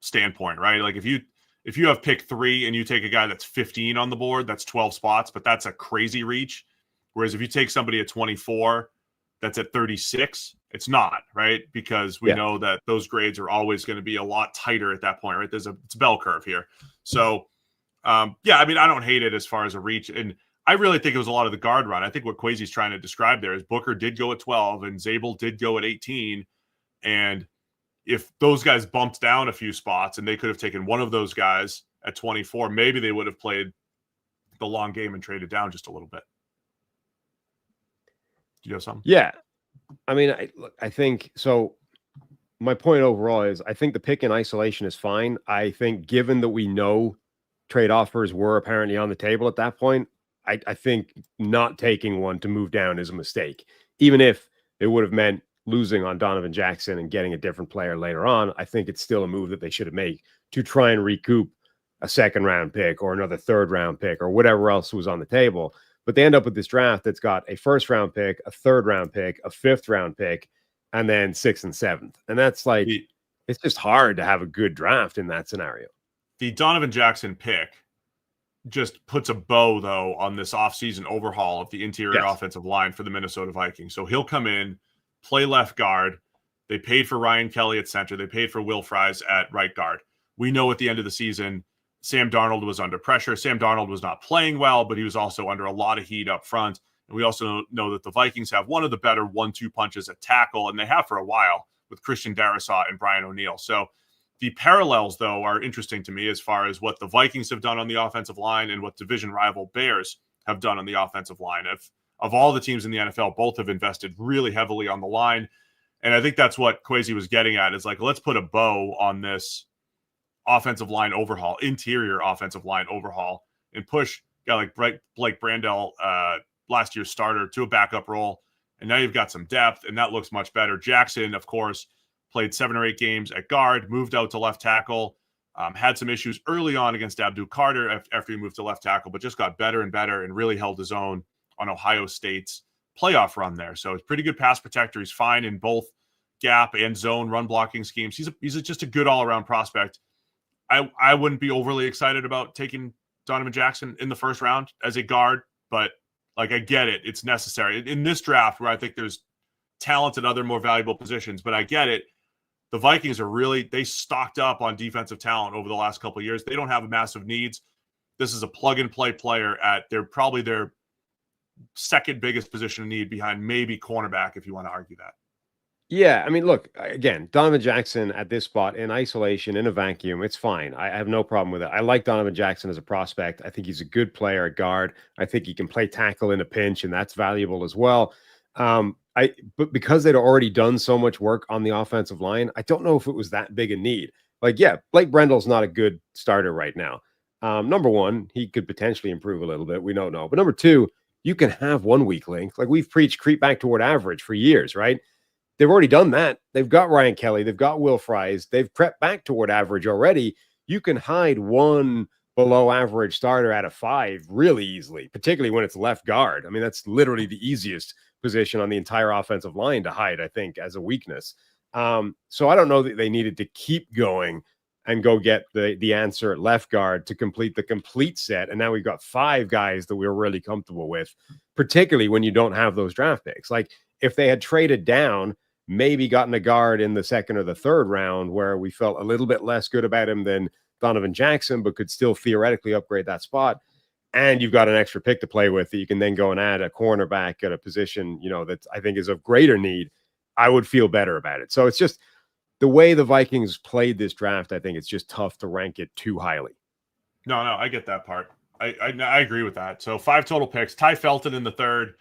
standpoint, right? Like if you have pick 3 and you take a guy that's 15 on the board, that's 12 spots, but that's a crazy reach. Whereas if you take somebody at 24 that's at 36, it's not, right? Because we know that those grades are always going to be a lot tighter at that point, right? It's a bell curve here. So, I mean, I don't hate it as far as a reach. And I really think it was a lot of the guard run. I think what Kwesi's trying to describe there is Booker did go at 12 and Zabel did go at 18. And if those guys bumped down a few spots and they could have taken one of those guys at 24, maybe they would have played the long game and traded down just a little bit. Do you have something? Yeah. I mean, I think so. My point overall is I think the pick in isolation is fine. I think given that we know trade offers were apparently on the table at that point, I think not taking one to move down is a mistake. Even if it would have meant losing on Donovan Jackson and getting a different player later on, I think it's still a move that they should have made to try and recoup a second-round pick or another third-round pick or whatever else was on the table. But they end up with this draft that's got a first-round pick, a third-round pick, a fifth-round pick, and then 6th and 7th. And that's like, it's just hard to have a good draft in that scenario. The Donovan Jackson pick just puts a bow, though, on this offseason overhaul of the interior offensive line for the Minnesota Vikings. So he'll come in, play left guard. They paid for Ryan Kelly at center. They paid for Will Fries at right guard. We know at the end of the season, Sam Darnold was under pressure. Sam Darnold was not playing well, but he was also under a lot of heat up front. And we also know that the Vikings have one of the better 1-2 punches at tackle, and they have for a while with Christian Darrisaw and Brian O'Neill. So the parallels, though, are interesting to me as far as what the Vikings have done on the offensive line and what division rival Bears have done on the offensive line. Of all the teams in the NFL, both have invested really heavily on the line. And I think that's what Kwesi was getting at, is like, let's put a bow on this offensive line overhaul, interior offensive line overhaul, and push a guy like Blake Brandel, last year's starter, to a backup role. And now you've got some depth, and that looks much better. Jackson, of course, played 7 or 8 games at guard, moved out to left tackle, had some issues early on against Abdul Carter after he moved to left tackle, but just got better and better and really held his own on Ohio State's playoff run there. So he's pretty good pass protector. He's fine in both gap and zone run blocking schemes. He's just a good all-around prospect. I wouldn't be overly excited about taking Donovan Jackson in the first round as a guard, but like, I get it. It's necessary in this draft where I think there's talent at other more valuable positions. But I get it. The Vikings are they stocked up on defensive talent over the last couple of years. They don't have massive needs. This is a plug-and-play player at probably their second biggest position of need behind maybe cornerback, if you want to argue that. Yeah, I mean, look, again, Donovan Jackson at this spot in isolation, in a vacuum, it's fine. I have no problem with it. I like Donovan Jackson as a prospect. I think he's a good player at guard. I think he can play tackle in a pinch, and that's valuable as well. But because they'd already done so much work on the offensive line, I don't know if it was that big a need. Like, yeah, Blake Brendel's not a good starter right now. Number one, he could potentially improve a little bit. We don't know. But number two, you can have one weak link. Like, we've preached creep back toward average for years, right? They've already done that. They've got Ryan Kelly. They've got Will Fries. They've crept back toward average already. You can hide one below average starter out of 5 really easily, particularly when it's left guard. I mean, that's literally the easiest position on the entire offensive line to hide, I think, as a weakness. So I don't know that they needed to keep going and go get the answer at left guard to complete the complete set. And now we've got 5 guys that we're really comfortable with, particularly when you don't have those draft picks. Like, if they had traded down, maybe gotten a guard in the 2nd or the 3rd round where we felt a little bit less good about him than Donovan Jackson, but could still theoretically upgrade that spot, and you've got an extra pick to play with that you can then go and add a cornerback at a position, that I think is of greater need, I would feel better about it. So it's just the way the Vikings played this draft. I think it's just tough to rank it too highly. No, I get that part. I agree with that. So 5 total picks. Ty Felton in the 3rd.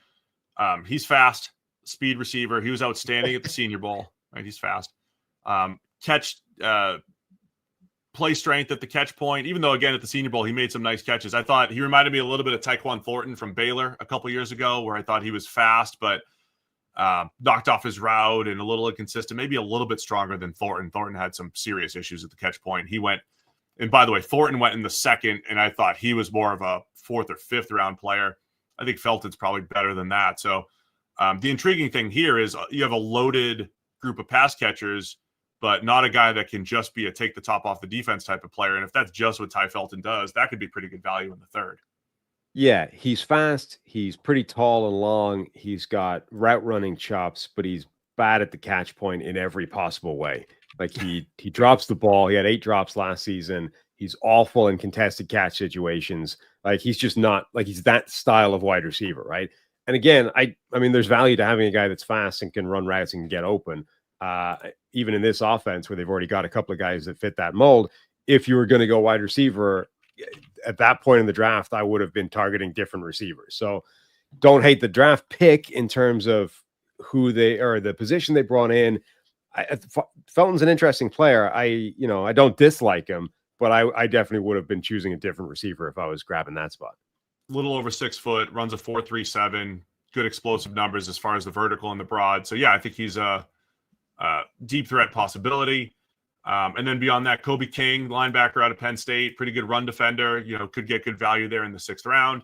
He's fast. Speed receiver. He was outstanding at the Senior Bowl. Right, he's fast. Play strength at the catch point. Even though, again, at the Senior Bowl, he made some nice catches. I thought he reminded me a little bit of Tyquan Thornton from Baylor a couple years ago, where I thought he was fast, but knocked off his route and a little inconsistent, maybe a little bit stronger than Thornton. Thornton had some serious issues at the catch point. And by the way, Thornton went in the 2nd, and I thought he was more of a 4th or 5th round player. I think Felton's probably better than that. So the intriguing thing here is you have a loaded group of pass catchers, but not a guy that can just be a take the top off the defense type of player. And if that's just what Ty Felton does, that could be pretty good value in the 3rd. Yeah, he's fast. He's pretty tall and long. He's got route running chops, but he's bad at the catch point in every possible way. Like, he drops the ball. He had 8 drops last season. He's awful in contested catch situations. Like, he's just not like he's that style of wide receiver, right? And again, I mean, there's value to having a guy that's fast and can run routes and can get open. Even in this offense where they've already got a couple of guys that fit that mold, if you were going to go wide receiver at that point in the draft, I would have been targeting different receivers. So don't hate the draft pick in terms of who they or the position they brought in. Felton's an interesting player. I don't dislike him, but I definitely would have been choosing a different receiver if I was grabbing that spot. A little over 6 foot, runs a 4.37, good explosive numbers as far as the vertical and the broad. So yeah, I think he's a deep threat possibility. And then beyond that, Kobe King, linebacker out of Penn State, pretty good run defender, could get good value there in the 6th round.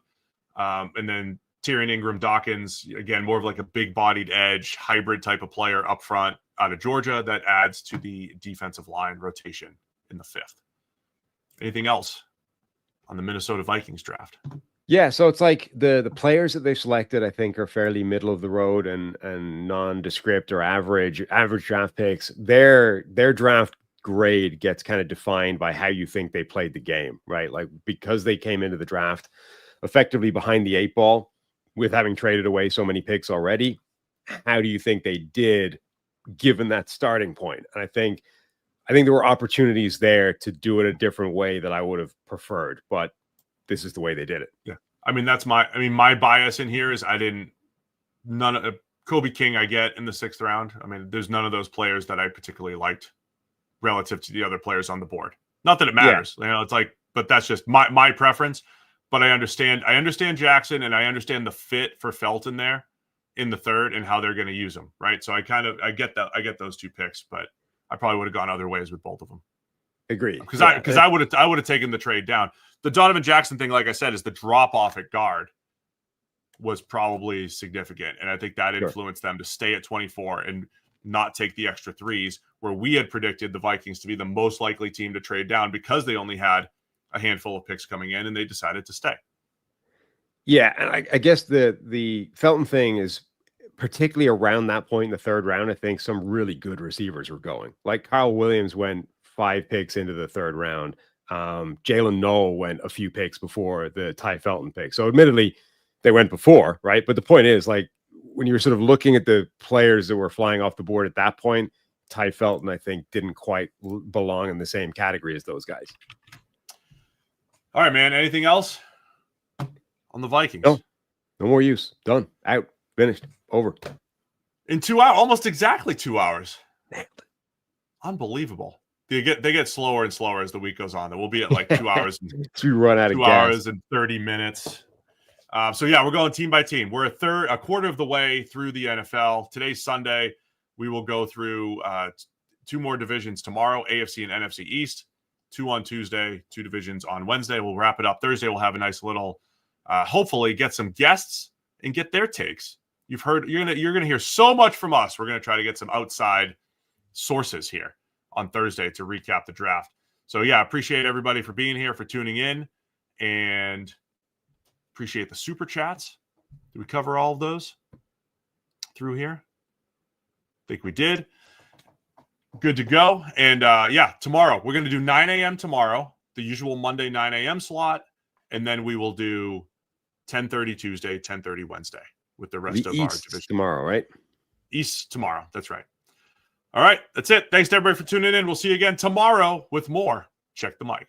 And then Tyrion Ingram-Dawkins, again, more of like a big bodied edge hybrid type of player up front out of Georgia that adds to the defensive line rotation in the 5th. Anything else on the Minnesota Vikings draft? Yeah, so it's like the players that they've selected, I think, are fairly middle of the road and nondescript or average draft picks. Their draft grade gets kind of defined by how you think they played the game, right? Like, because they came into the draft effectively behind the 8 ball with having traded away so many picks already. How do you think they did given that starting point? And I think there were opportunities there to do it a different way that I would have preferred, but this is the way they did it. Yeah. I mean, my bias in here is Kobe King I get in the 6th round. I mean, there's none of those players that I particularly liked relative to the other players on the board. Not that it matters. Yeah. It's like, but that's just my preference. But I understand Jackson, and I understand the fit for Felton there in the 3rd and how they're going to use him. Right. So I get that. I get those 2 picks, but I probably would have gone other ways with both of them. Agreed. Because I would have taken the trade down. The Donovan Jackson thing, like I said, is the drop off at guard was probably significant. And I think that influenced them to stay at 24 and not take the extra 3s, where we had predicted the Vikings to be the most likely team to trade down because they only had a handful of picks coming in and they decided to stay. Yeah. And I guess the Felton thing is particularly around that point in the third round, I think some really good receivers were going. Like Kyle Williams went 5 picks into the third round. Jalen Noel went a few picks before the Ty Felton pick. So admittedly, they went before, right? But the point is, like, when you're sort of looking at the players that were flying off the board at that point, Ty Felton, I think, didn't quite belong in the same category as those guys. All right, man. Anything else on the Vikings? No more use. Done. Out. Finished. Over. In 2 hours, almost exactly 2 hours. Unbelievable. They get slower and slower as the week goes on. Then we'll be at like 2 hours. We run out of 2 hours and 30 minutes. So yeah, we're going team by team. We're a quarter of the way through the NFL. Today's Sunday. We will go through 2 more divisions tomorrow, AFC and NFC East. 2 on Tuesday, 2 divisions on Wednesday. We'll wrap it up. Thursday, we'll have a nice little, hopefully get some guests and get their takes. You're gonna hear so much from us. We're gonna try to get some outside sources here on Thursday to recap the draft. So yeah, appreciate everybody for being here, for tuning in, and appreciate the super chats. Did we cover all of those through here? I think we did. Good to go. And yeah, tomorrow we're going to do 9 a.m. tomorrow, the usual Monday 9 a.m. slot, and then we will do 10:30 Tuesday, 10:30 Wednesday with the rest of our division tomorrow, right? East tomorrow. That's right. All right, that's it. Thanks to everybody for tuning in. We'll see you again tomorrow with more Check the Mic.